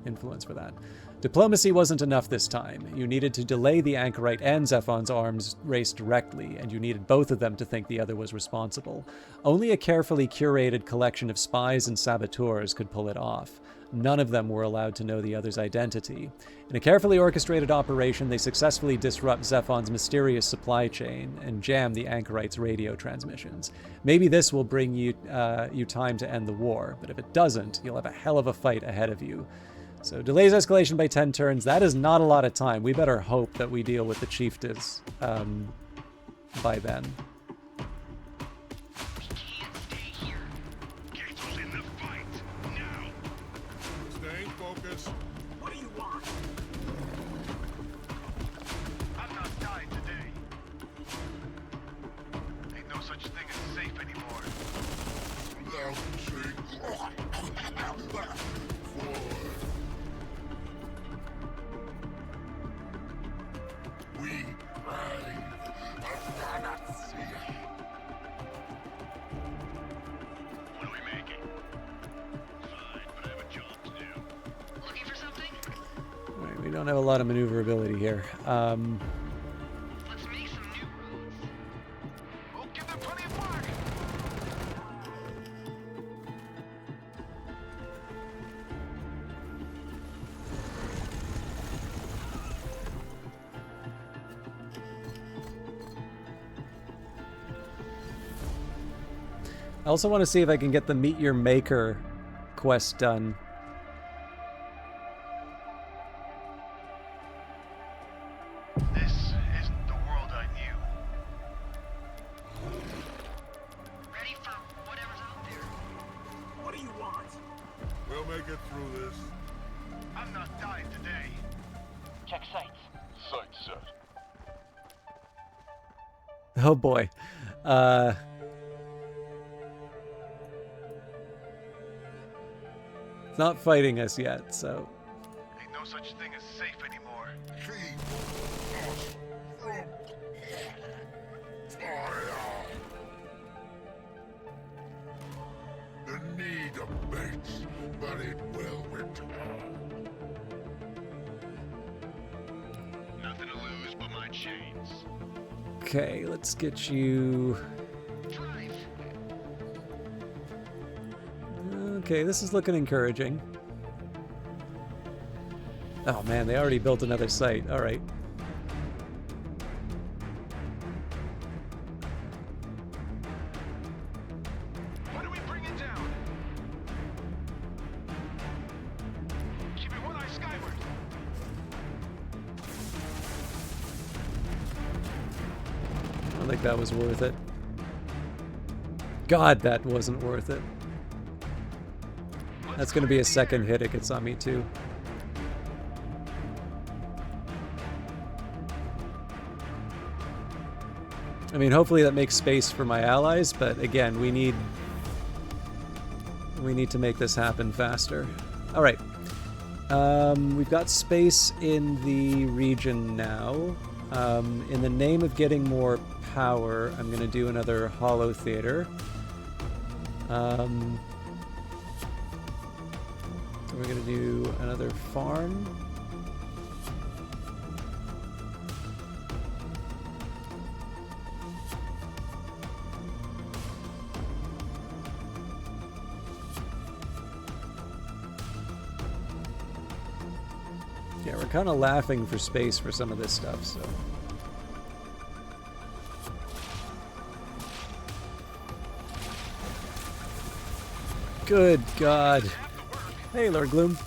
influence for that. Diplomacy wasn't enough this time. You needed to delay the anchorite and ZEPHON's arms race directly, and you needed both of them to think the other was responsible. Only a carefully curated collection of spies and saboteurs could pull it off. None of them were allowed to know the other's identity. In a carefully orchestrated operation, they successfully disrupt ZEPHON's mysterious supply chain and jam the anchorite's radio transmissions. Maybe this will bring you time to end the war, but if it doesn't, you'll have a hell of a fight ahead of you. So delays escalation by 10 turns. That is not a lot of time. We better hope that we deal with the chieftains by then. We can't stay here. Get us in the fight, now! Staying focused. What do you want? I'm not dying today. Ain't no such thing as safe anymore. What are we making? Fine, but I have a job to do. Looking for something? Right, we don't have a lot of maneuverability here. Let's make some new roads. We'll give them plenty of work! I also want to see if I can get the Meet Your Maker quest done. This isn't the world I knew. Ready for whatever's out there. What do you want? We'll make it through this. I'm not dying today. Check sights. Sight set. Oh boy. It's not fighting us yet, so... Ain't no such thing as safe anymore. The need abates, but it will return. Nothing to lose but my chains. Okay, let's get you... Drive. Okay, this is looking encouraging. Oh man, they already built another site. Alright. What are we bringing down? Keeping one eye skyward. I don't think that was worth it. God, that wasn't worth it. That's going to be a second hit it gets on me too. I mean, hopefully that makes space for my allies, but again, we need to make this happen faster. All right. We've got space in the region now. In the name of getting more power, I'm going to do another Hollow Theater. We're going to do another farm. Yeah, we're kind of laughing for space for some of this stuff, so... Good God. Hey, Lord Gloom.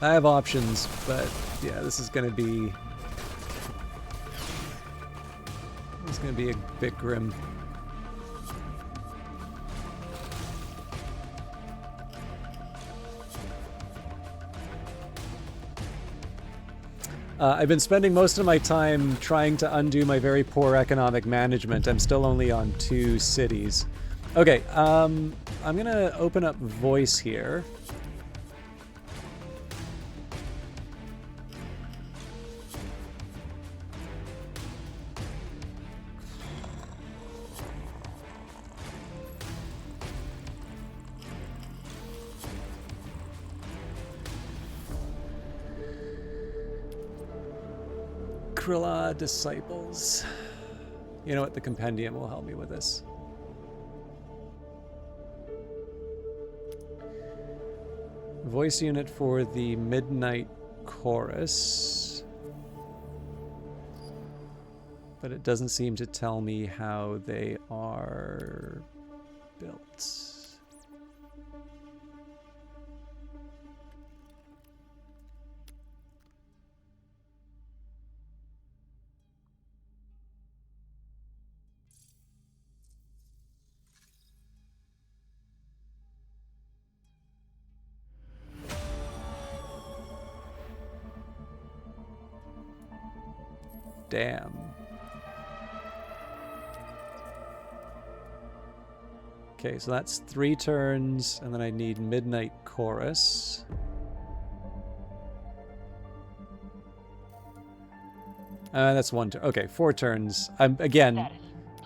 I have options, but yeah, this is gonna be... It's gonna be a bit grim. I've been spending most of my time trying to undo my very poor economic management. I'm still only on 2 cities. Okay, I'm gonna open up voice here. Krilla disciples. You know what? The compendium will help me with this. Voice unit for the Midnight Chorus. But it doesn't seem to tell me how they are built. Damn. Okay, so that's 3 turns, and then I need Midnight Chorus. That's 1 turn. Okay, 4 turns. I'm, again,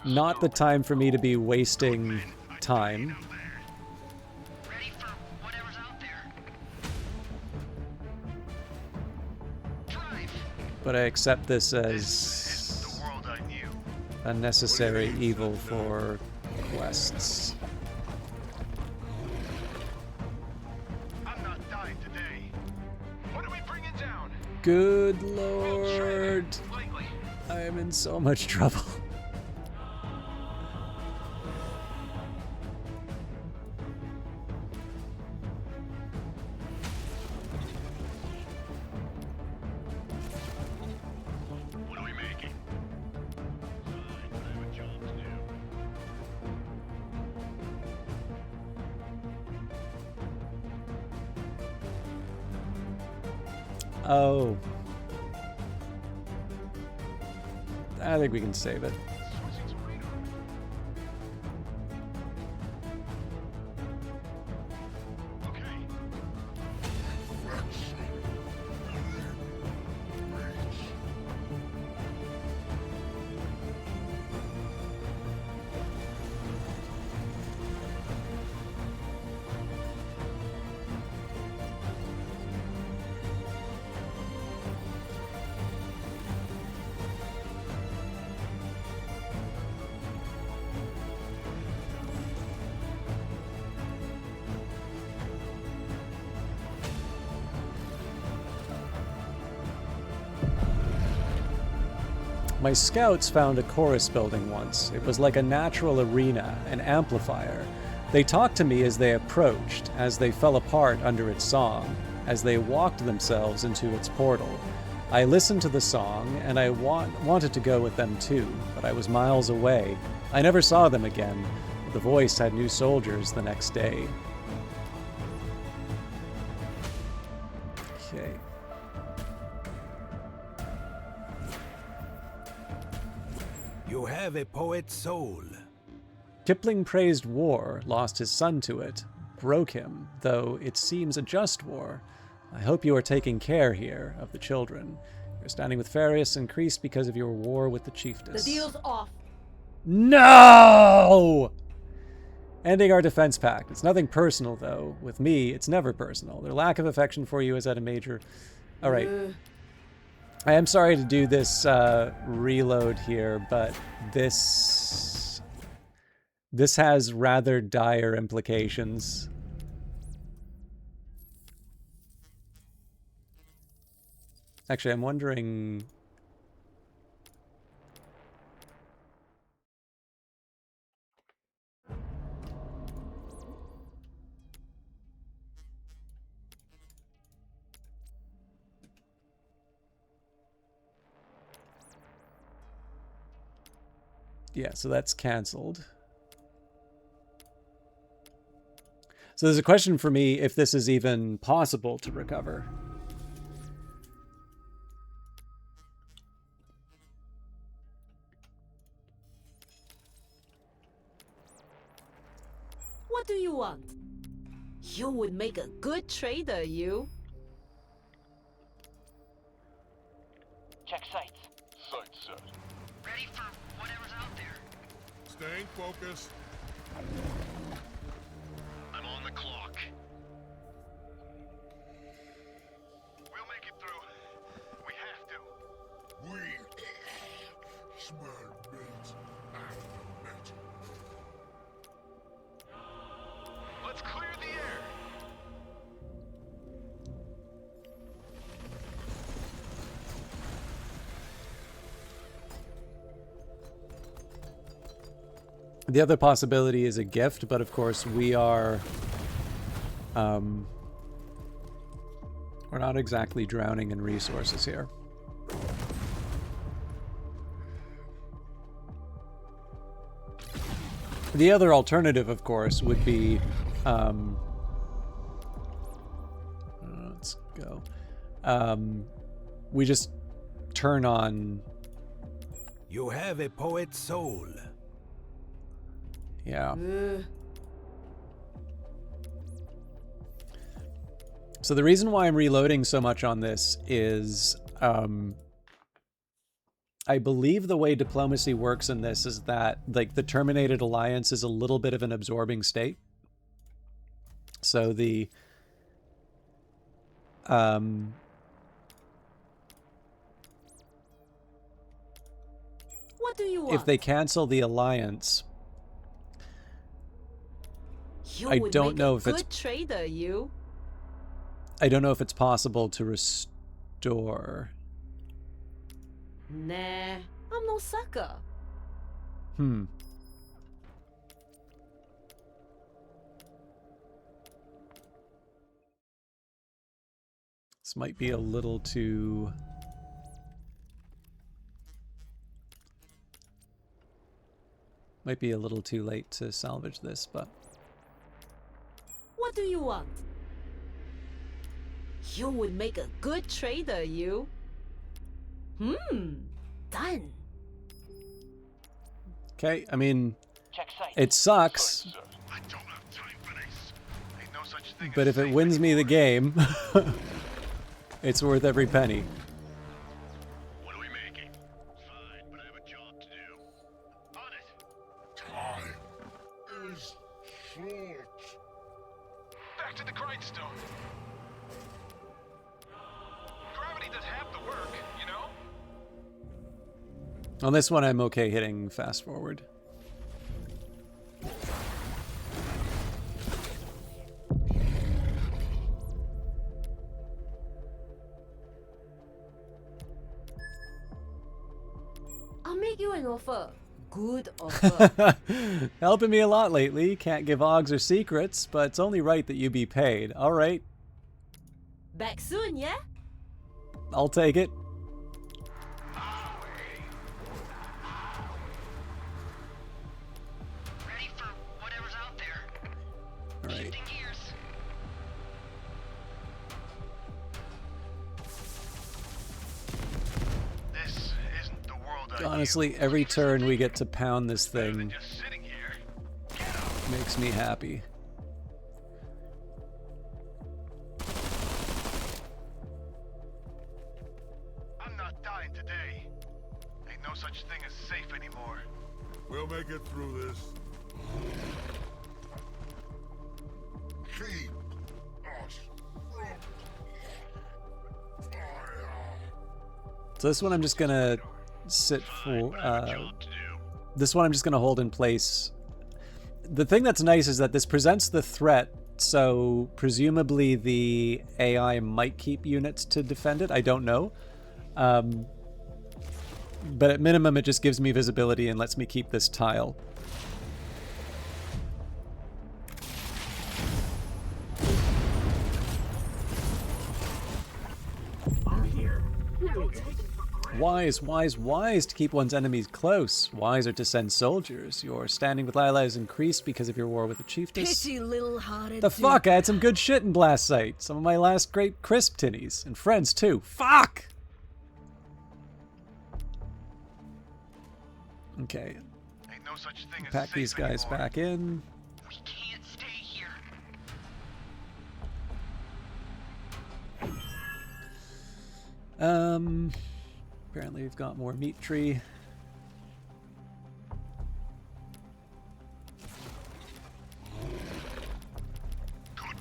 not the time for me to be wasting time. Ready for whatever's out there. Drive. But I accept this This as isn't the world I knew. a necessary evil for quests. I'm not dying today. What are we bringing down? Good Lord. Lately. I am in so much trouble. What are we making? I have a job to do. Oh. I think we can save it. Switching to radar. Okay. My scouts found a chorus building once. It was like a natural arena, an amplifier. They talked to me as they approached, as they fell apart under its song, as they walked themselves into its portal. I listened to the song, and I wanted to go with them too, but I was miles away. I never saw them again. The voice had new soldiers the next day. Okay. You have a poet's soul. Kipling praised war, lost his son to it, broke him, though it seems a just war. I hope you are taking care here of the children. Your Your standing with Farius increased because of your war with the The chiefess. deal's off. No! Ending our defense pact. It's nothing personal, though. With me, it's never personal. Their lack of affection for you has had a major... All right. I am sorry to do this reload here, but this has rather dire implications. Actually, I'm wondering... Yeah, so that's canceled. So there's a question for me if this is even possible to recover. What do you want? You would make a good trader, you. Check sights. Sight set. Ready for whatever's out there. Staying focused. I'm on the clock. We'll make it through. We have to. We smell meat and metal. Let's clear the air. The other possibility is a gift, but of course we are... we're not exactly drowning in resources here. The other alternative, of course, would be... let's go. We just turn on... You have a poet's soul. Yeah. So the reason why I'm reloading so much on this is I believe the way diplomacy works in this is that like the terminated alliance is a little bit of an absorbing state. So the What do you want? if they cancel the alliance, You I would don't make know a if it's good trader, you. I don't know if it's possible to restore. Nah, I'm no sucker. This might be a little too... Might be a little too late to salvage this, but... What do you want? You would make a good trader, you. Done. Okay, I mean, Check sights. it sucks, I don't have time for this. Ain't no such thing but as if it safe wins me the anymore. game, it's worth every penny. What are we making? Fine, but I have a job to do. On it. Time is short. Back to the grindstone. Gravity does half the work, you know? On this one, I'm okay hitting fast forward. I'll make you an offer. Good offer. Helping me a lot lately. Can't give augs or secrets, but it's only right that you be paid. All right, Back soon, yeah? I'll take it. Ready for whatever's out there. All right. Shifting gears. This isn't the world I Honestly, knew. every turn we get to pound this Better than thing just sitting here. makes me happy. I'm not So this one I'm just gonna sit for. This one I'm just gonna hold in place. The thing that's nice is that this presents the threat, so presumably the AI might keep units to defend it. I don't know. But at minimum, it just gives me visibility and lets me keep this tile. Wise, wise, wise to keep one's enemies close. Wiser to send soldiers. Your standing with Lila is increased because of your war with the chiefess. Pity little-hearted. The fuck? I had some good shit in Blast Sight. Some of my last great crisp tinnies. And friends, too. Fuck! Okay. Ain't no such thing as Pack these safe guys anymore. back in. We can't stay here. Apparently we've got more meat tree.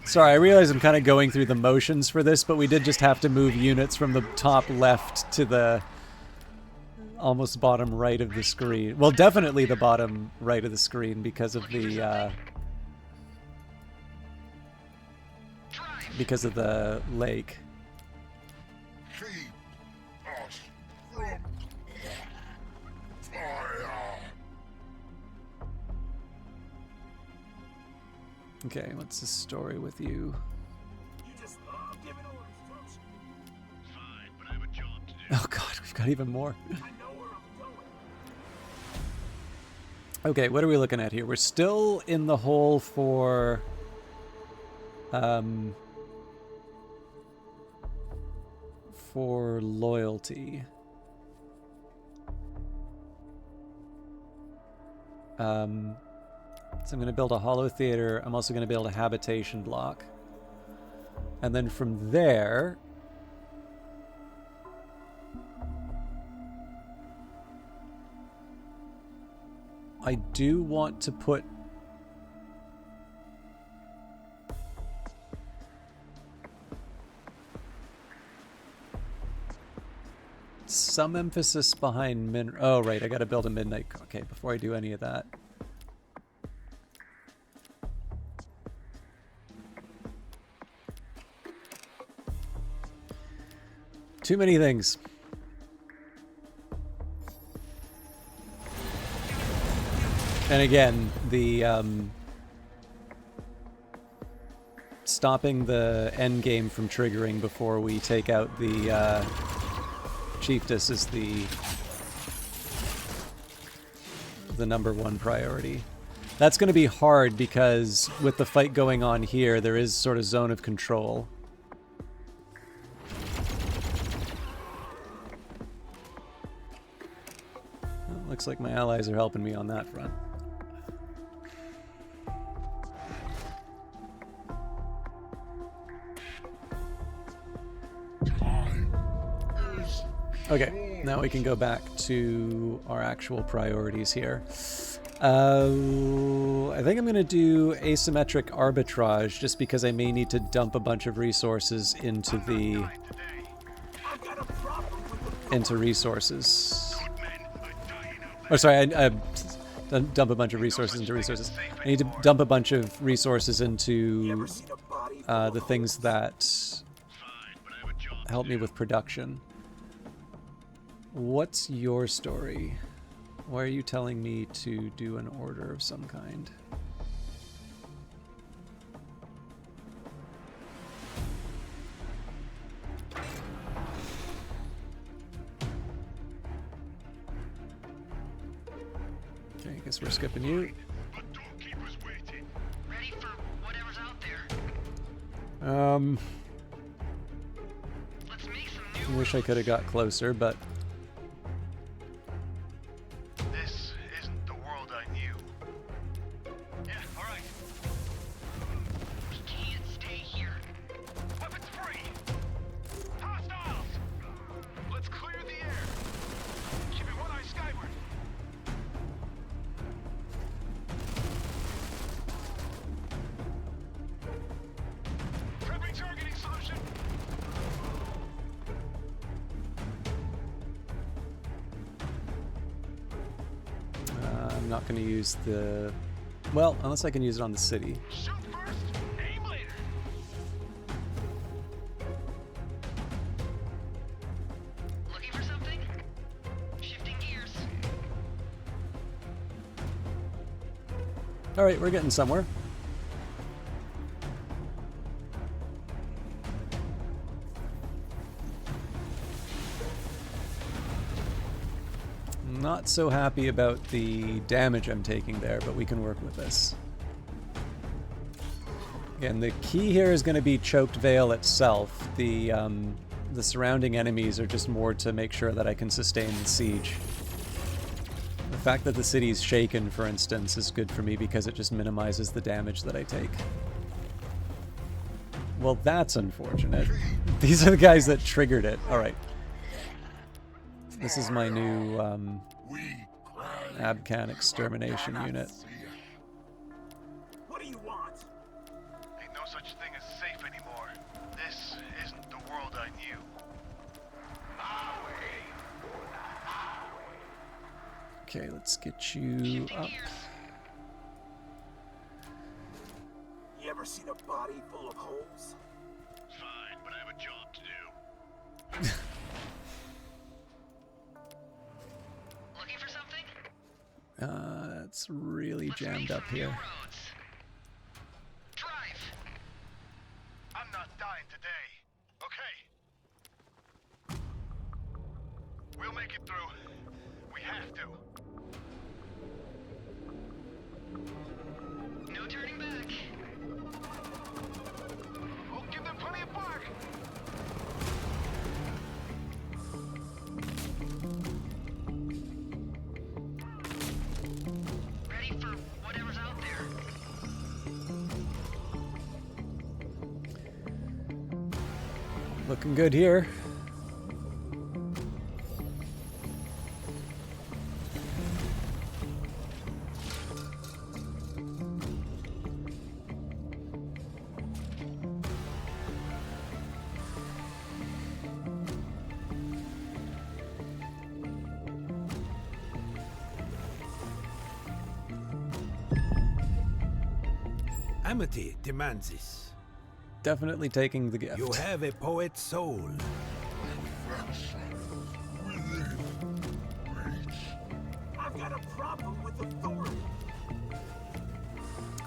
Sorry, I realize I'm kind of going through the motions for this, but we did just have to move units from the top left to the almost bottom right of the screen. Well, definitely the bottom right of the screen because of the lake. Keep us from fire. Okay, what's the story with you? You just love giving orders, don't you? Fine, but I have a job to do. Oh god, we've got even more. I know where I'm going. Okay, what are we looking at here? We're still in the hole for loyalty. So I'm going to build a hollow theater. I'm also going to build a habitation block. And then from there, I do want to put some emphasis behind oh right, I gotta build a midnight. Okay, before I do any of that. Too many things. And again, the stopping the end game from triggering before we take out the chiefess is the #1 priority. That's going to be hard because with the fight going on here, there is sort of zone of control. Well, looks like my allies are helping me on that front. Okay, now we can go back to our actual priorities here. I think I'm going to do asymmetric arbitrage just because I may need to dump a bunch of resources into the resources. Oh, sorry, I dump a bunch of resources into resources. I need to dump a bunch of resources into the things that help me with production. What's your story? Why are you telling me to do an order of some kind? Okay, I guess we're skipping you. But don't keep us waiting. Ready for whatever's out there. Let's make some I new wish I could have got closer, but This isn't the world I knew. Yeah, all right. We can't stay here. Weapons free. Hostiles. Let's clear the air. Keep it one eye skyward. Prepping targeting solution. not going to use the... Well, unless I can use it on the city. Shoot first, aim later. Looking for something? Shifting gears. Alright, we're getting somewhere. Not so happy about the damage I'm taking there, but we can work with this. Again, the key here is going to be Choked Vale itself. The surrounding enemies are just more to make sure that I can sustain the siege. The fact that the city's shaken, for instance, is good for me because it just minimizes the damage that I take. Well, that's unfortunate. These are the guys that triggered it. Alright. This is my new Abcan extermination unit. What do you want? Ain't no such thing as safe anymore. This isn't the world I knew. Okay, let's get you up. You ever seen a body full of holes? Fine, but I have a job to do. Looking for something? It's really Let's jammed make up some new here. roads. Drive. I'm not dying today, okay? We'll make it through. We have to. No turning back. We'll give them plenty of bark. Ready for whatever's out there. Looking good here. Amity demands this. Definitely taking the gift. You have a poet's soul. I've got a problem with authority.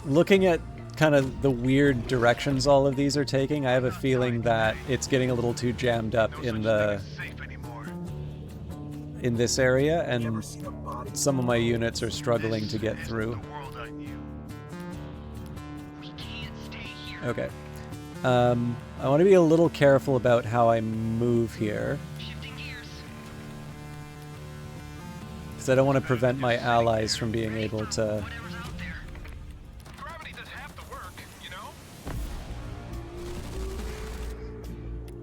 Looking at kind of the weird directions all of these are taking, I have a feeling that it's getting a little too jammed up in this area, and some of my units are struggling to get through. Okay. I want to be a little careful about how I move here, because I don't want to prevent my allies from being able to... Gravity does half the work, you know?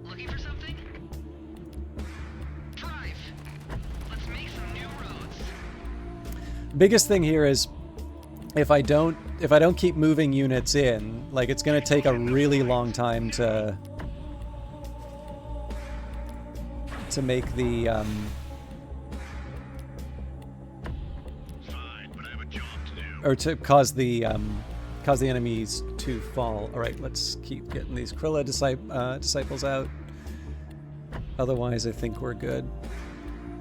Looking for something? Drive. Let's make some new roads. Biggest thing here is if I don't keep moving units in, like, it's going to take a really long time to make the Fine, but I have a job to do. or to cause the enemies to fall. All right, let's keep getting these Krilla disciples out. Otherwise, I think we're good.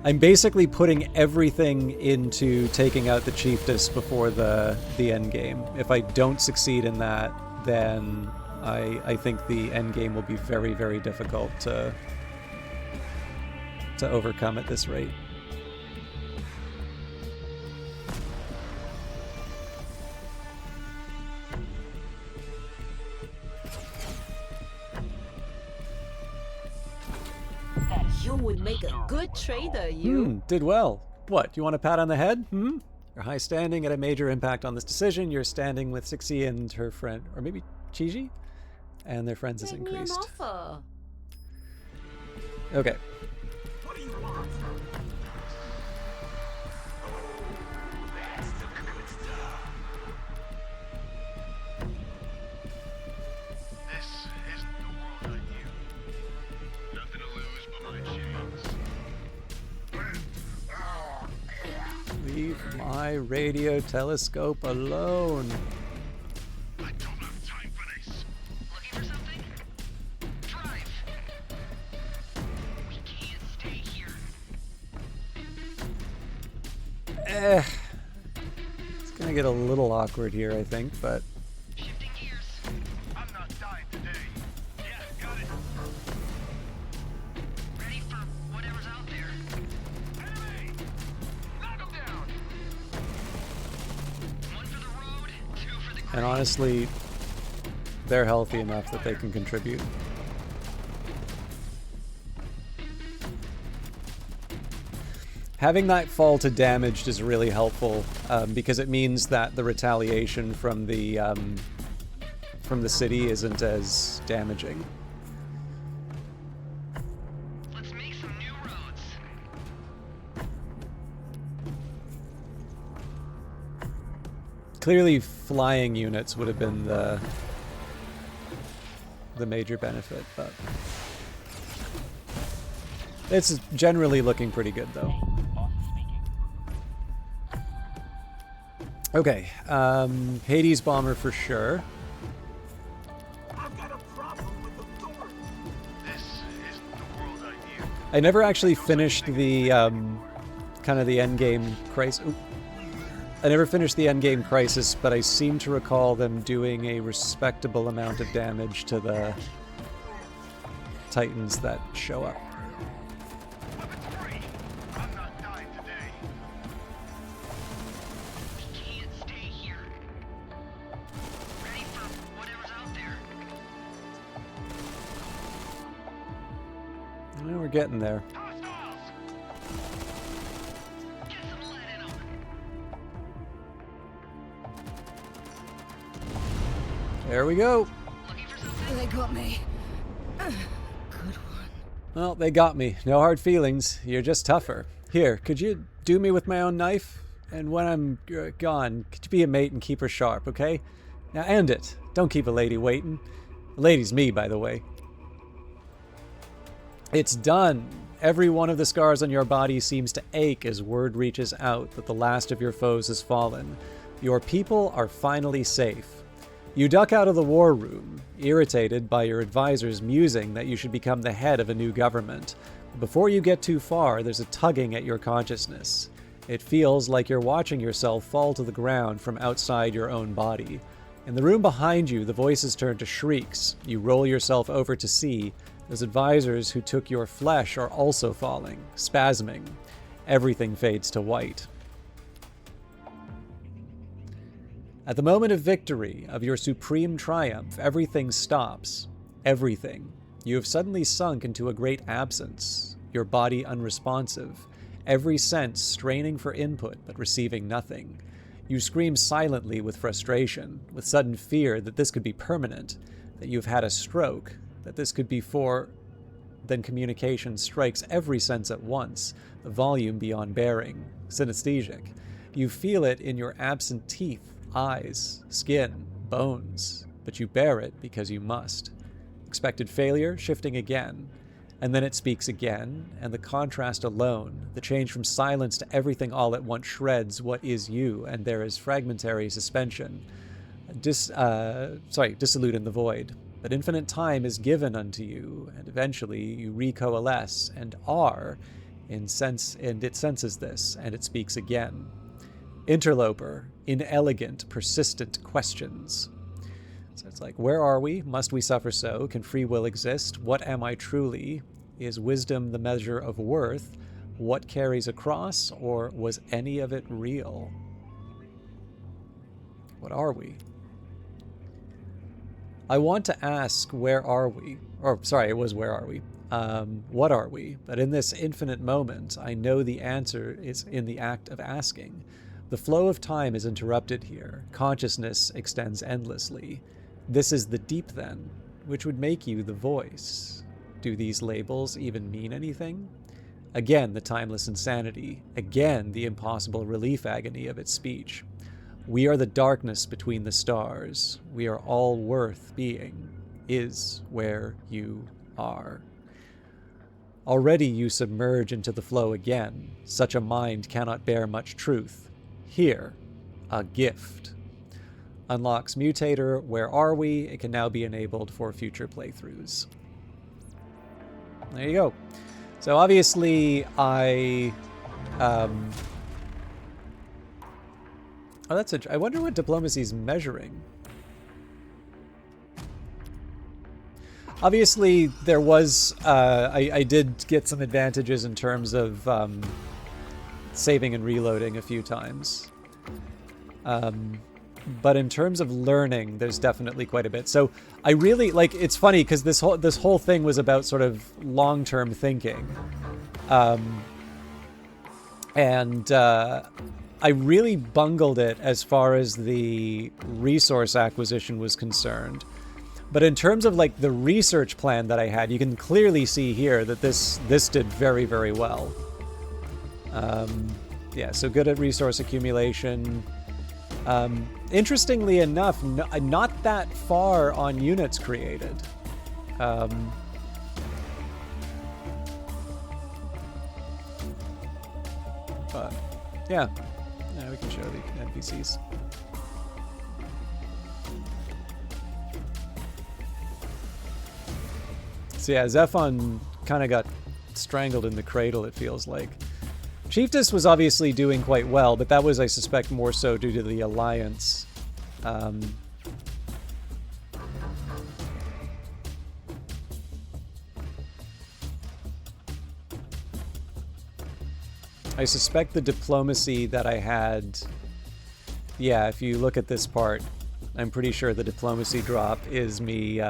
I'm basically putting everything into taking out the Chiefess before the end game. If I don't succeed in that, then I think the end game will be very, very difficult to overcome at this rate. You would make a good trader, you. Did well. What, you want a pat on the head? Your high standing had a major impact on this decision. Your standing with Sixie and her friend, or maybe Chiji, and their friends has Make me an increased. offer. Okay. What do you want? This isn't the world I knew. Nothing to lose but my chains. Leave my my radio telescope alone. I don't have time for this. Looking for something? Drive! We can't stay here. It's gonna get a little awkward here, I think, but Shifting gears. I'm not dying today. Yeah, got it. Ready for whatever's out there. Enemy! Knock him down! One for the road, two for the and grave. honestly, they're healthy enough that they can contribute. Having that fall to damaged is really helpful because it means that the retaliation from the city isn't as damaging. Let's make some new roads. Clearly, flying units would have been the major benefit, but it's generally looking pretty good, though. Boss speaking. Okay, Hades bomber for sure. I've got a problem with authority. This isn't the world I knew. I never actually finished the kind of the endgame crisis. I never finished the endgame crisis, but I seem to recall them doing a respectable amount of damage to the titans that show up. Weapons free! I'm not dying today. We can't stay here. Ready for whatever's out there. Well, we're getting there. Hostiles! Get some lead in 'em. There we go. Looking for something? They got me. Good one. Well, they got me. No hard feelings. You're just tougher. Here, could you do me with my own knife? And when I'm gone, could you be a mate and keep her sharp, okay? Now end it. Don't keep a lady waiting. The lady's me, by the way. It's done. Every one of the scars on your body seems to ache as word reaches out that the last of your foes has fallen. Your people are finally safe. You duck out of the war room, irritated by your advisors musing that you should become the head of a new government. Before you get too far, there's a tugging at your consciousness. It feels like you're watching yourself fall to the ground from outside your own body. In the room behind you, the voices turn to shrieks. You roll yourself over to see. Those advisors who took your flesh are also falling, spasming. Everything fades to white. At the moment of victory, of your supreme triumph, everything stops. Everything. You have suddenly sunk into a great absence, your body unresponsive, every sense straining for input but receiving nothing. You scream silently with frustration, with sudden fear that this could be permanent, that you've had a stroke, that this could be for... Then communication strikes every sense at once, the volume beyond bearing, synesthesic. You feel it in your absent teeth, eyes, skin, bones, but you bear it because you must. Expected failure, shifting again. And then it speaks again, and the contrast alone, the change from silence to everything all at once shreds what is you, and there is fragmentary suspension. Dissolute in the void. But infinite time is given unto you, and eventually you recoalesce and are, and it senses this, and it speaks again. Interloper, inelegant, persistent questions. So it's like, where are we? Must we suffer so? Can free will exist? What am I truly? Is wisdom the measure of worth? What carries across? Or was any of it real? What are we? I want to ask, where are we? Or, sorry, it was where are we? What are we? But in this infinite moment, I know the answer is in the act of asking. The flow of time is interrupted here. Consciousness extends endlessly. This is the deep, then, which would make you the voice. Do these labels even mean anything? Again, the timeless insanity. Again, the impossible relief agony of its speech. We are the darkness between the stars. We are all worth being. Is where you are. Already you submerge into the flow again. Such a mind cannot bear much truth. here. A gift. Unlocks mutator. Where are we? It can now be enabled for future playthroughs. There you go. So obviously I... oh, that's a... I wonder what diplomacy's measuring. Obviously, there was... I did get some advantages in terms of saving and reloading a few times. But in terms of learning, there's definitely quite a bit. So I really... Like, it's funny, because this whole thing was about sort of long-term thinking. And I really bungled it as far as the resource acquisition was concerned. But in terms of like the research plan that I had, you can clearly see here that this did very, very well. Yeah, so good at resource accumulation. Interestingly enough, not that far on units created. But yeah, we can show the NPCs. So yeah, ZEPHON kind of got strangled in the cradle, it feels like. Chiefess was obviously doing quite well, but that was, I suspect, more so due to the Alliance. I suspect the diplomacy that I had... Yeah, if you look at this part, I'm pretty sure the diplomacy drop is me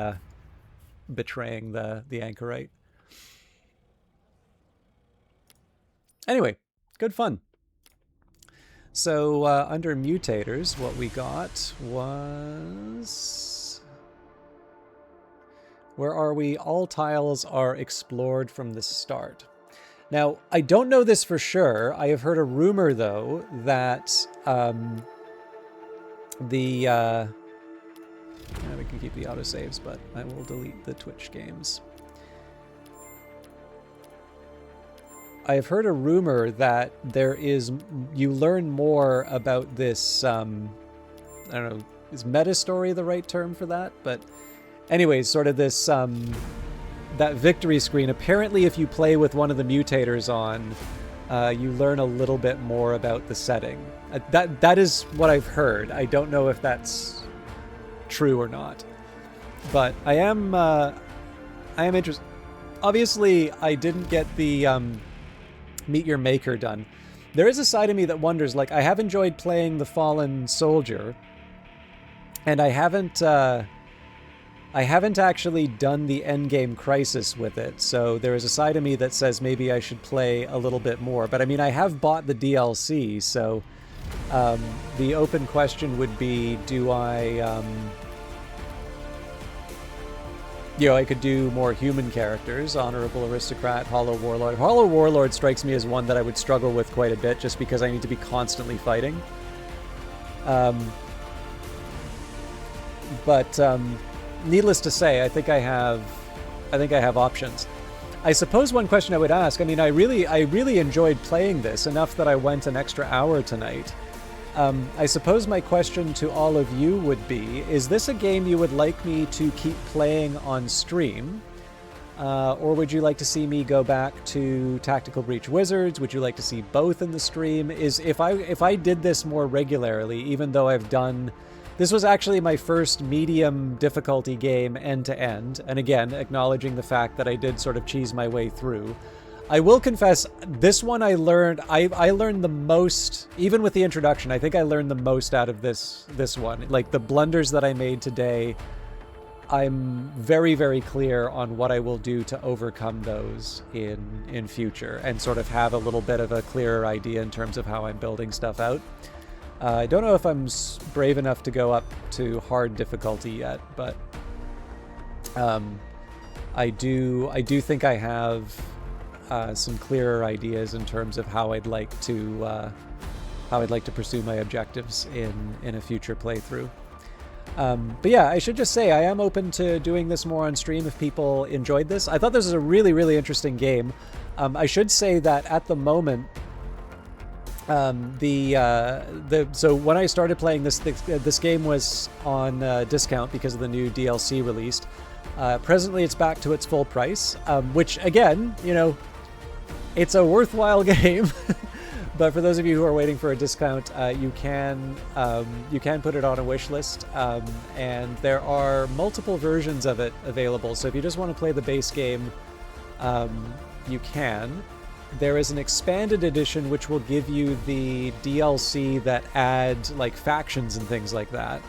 betraying the anchorite. Anyway, good fun. So under mutators, what we got was... Where are we? All tiles are explored from the start. Now, I don't know this for sure. I have heard a rumor, though, that we can keep the autosaves, but I will delete the Twitch games. I have heard a rumor that you learn more about this, I don't know, is meta story the right term for that? But anyways, sort of this, that victory screen. Apparently if you play with one of the mutators on, you learn a little bit more about the setting. That is what I've heard. I don't know if that's true or not. But I am interested. Obviously, I didn't get the Meet Your Maker done. There is a side of me that wonders, like, I have enjoyed playing the Fallen Soldier, and I haven't actually done the Endgame Crisis with it, so there is a side of me that says maybe I should play a little bit more. But I mean, I have bought the DLC, so the open question would be, do I... I could do more human characters, Honorable Aristocrat, Hollow Warlord. Hollow Warlord strikes me as one that I would struggle with quite a bit, just because I need to be constantly fighting. But needless to say, I think I have options. I suppose one question I would ask, I mean, I really enjoyed playing this enough that I went an extra hour tonight. I suppose my question to all of you would be, is this a game you would like me to keep playing on stream? Or would you like to see me go back to Tactical Breach Wizards? Would you like to see both in the stream? If I did this more regularly, even though I've done... This was actually my first medium difficulty game end-to-end, and again, acknowledging the fact that I did sort of cheese my way through. I will confess, this one I learned the most, even with the introduction, I think I learned the most out of this one. Like, the blunders that I made today, I'm very, very clear on what I will do to overcome those in future, and sort of have a little bit of a clearer idea in terms of how I'm building stuff out. I don't know if I'm brave enough to go up to hard difficulty yet, but I do think I have some clearer ideas in terms of how I'd like to pursue my objectives in a future playthrough. But yeah, I should just say I am open to doing this more on stream if people enjoyed this. I thought this was a really, really interesting game. I should say that at the moment, So when I started playing this game was on discount because of the new DLC released. Presently, it's back to its full price, which again, you know, it's a worthwhile game. But for those of you who are waiting for a discount, you can put it on a wish list, and there are multiple versions of it available. So if you just want to play the base game, you can. There is an expanded edition which will give you the DLC that add like factions and things like that.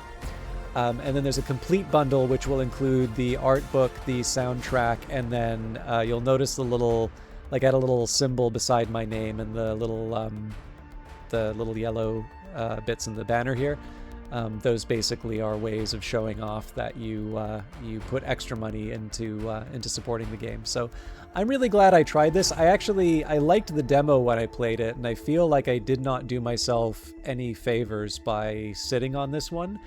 And then there's a complete bundle which will include the art book, the soundtrack, and then you'll notice the little, like, I had a little symbol beside my name and the little yellow bits in the banner here. Those basically are ways of showing off that you put extra money into supporting the game. So I'm really glad I tried this. I liked the demo when I played it, and I feel like I did not do myself any favors by sitting on this one.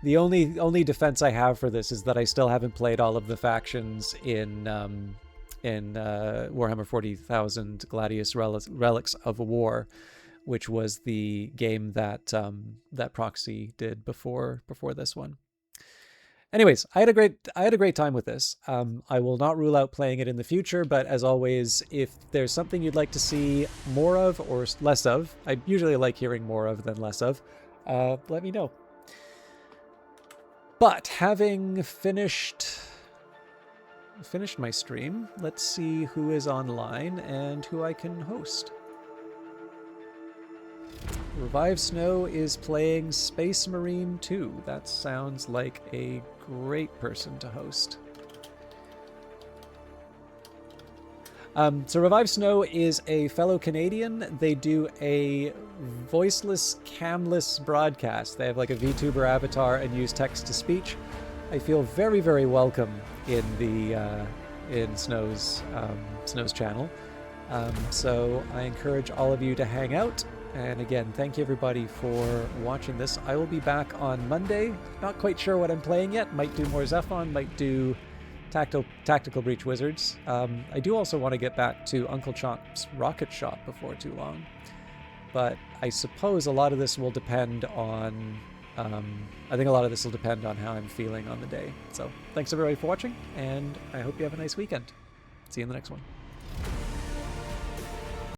The only defense I have for this is that I still haven't played all of the factions in Warhammer 40,000 Gladius Relics of War, which was the game that that Proxy did before this one. Anyways, I had a great time with this. I will not rule out playing it in the future, but as always, if there's something you'd like to see more of or less of, I usually like hearing more of than less of, let me know. But having finished my stream, let's see who is online and who I can host. Revive Snow is playing Space Marine 2. That sounds like a great person to host. So Revive Snow is a fellow Canadian. They do a voiceless, camless broadcast. They have like a VTuber avatar and use text-to-speech. I feel very, very welcome in Snow's channel. So I encourage all of you to hang out. And again, thank you everybody for watching this. I will be back on Monday. Not quite sure what I'm playing yet. Might do more ZEPHON, might do Tactical Breach Wizards. I do also want to get back to Uncle Chomp's Rocket Shop before too long. But I suppose a lot of this will depend on... I think a lot of this will depend on how I'm feeling on the day. So thanks everybody for watching, and I hope you have a nice weekend. See you in the next one.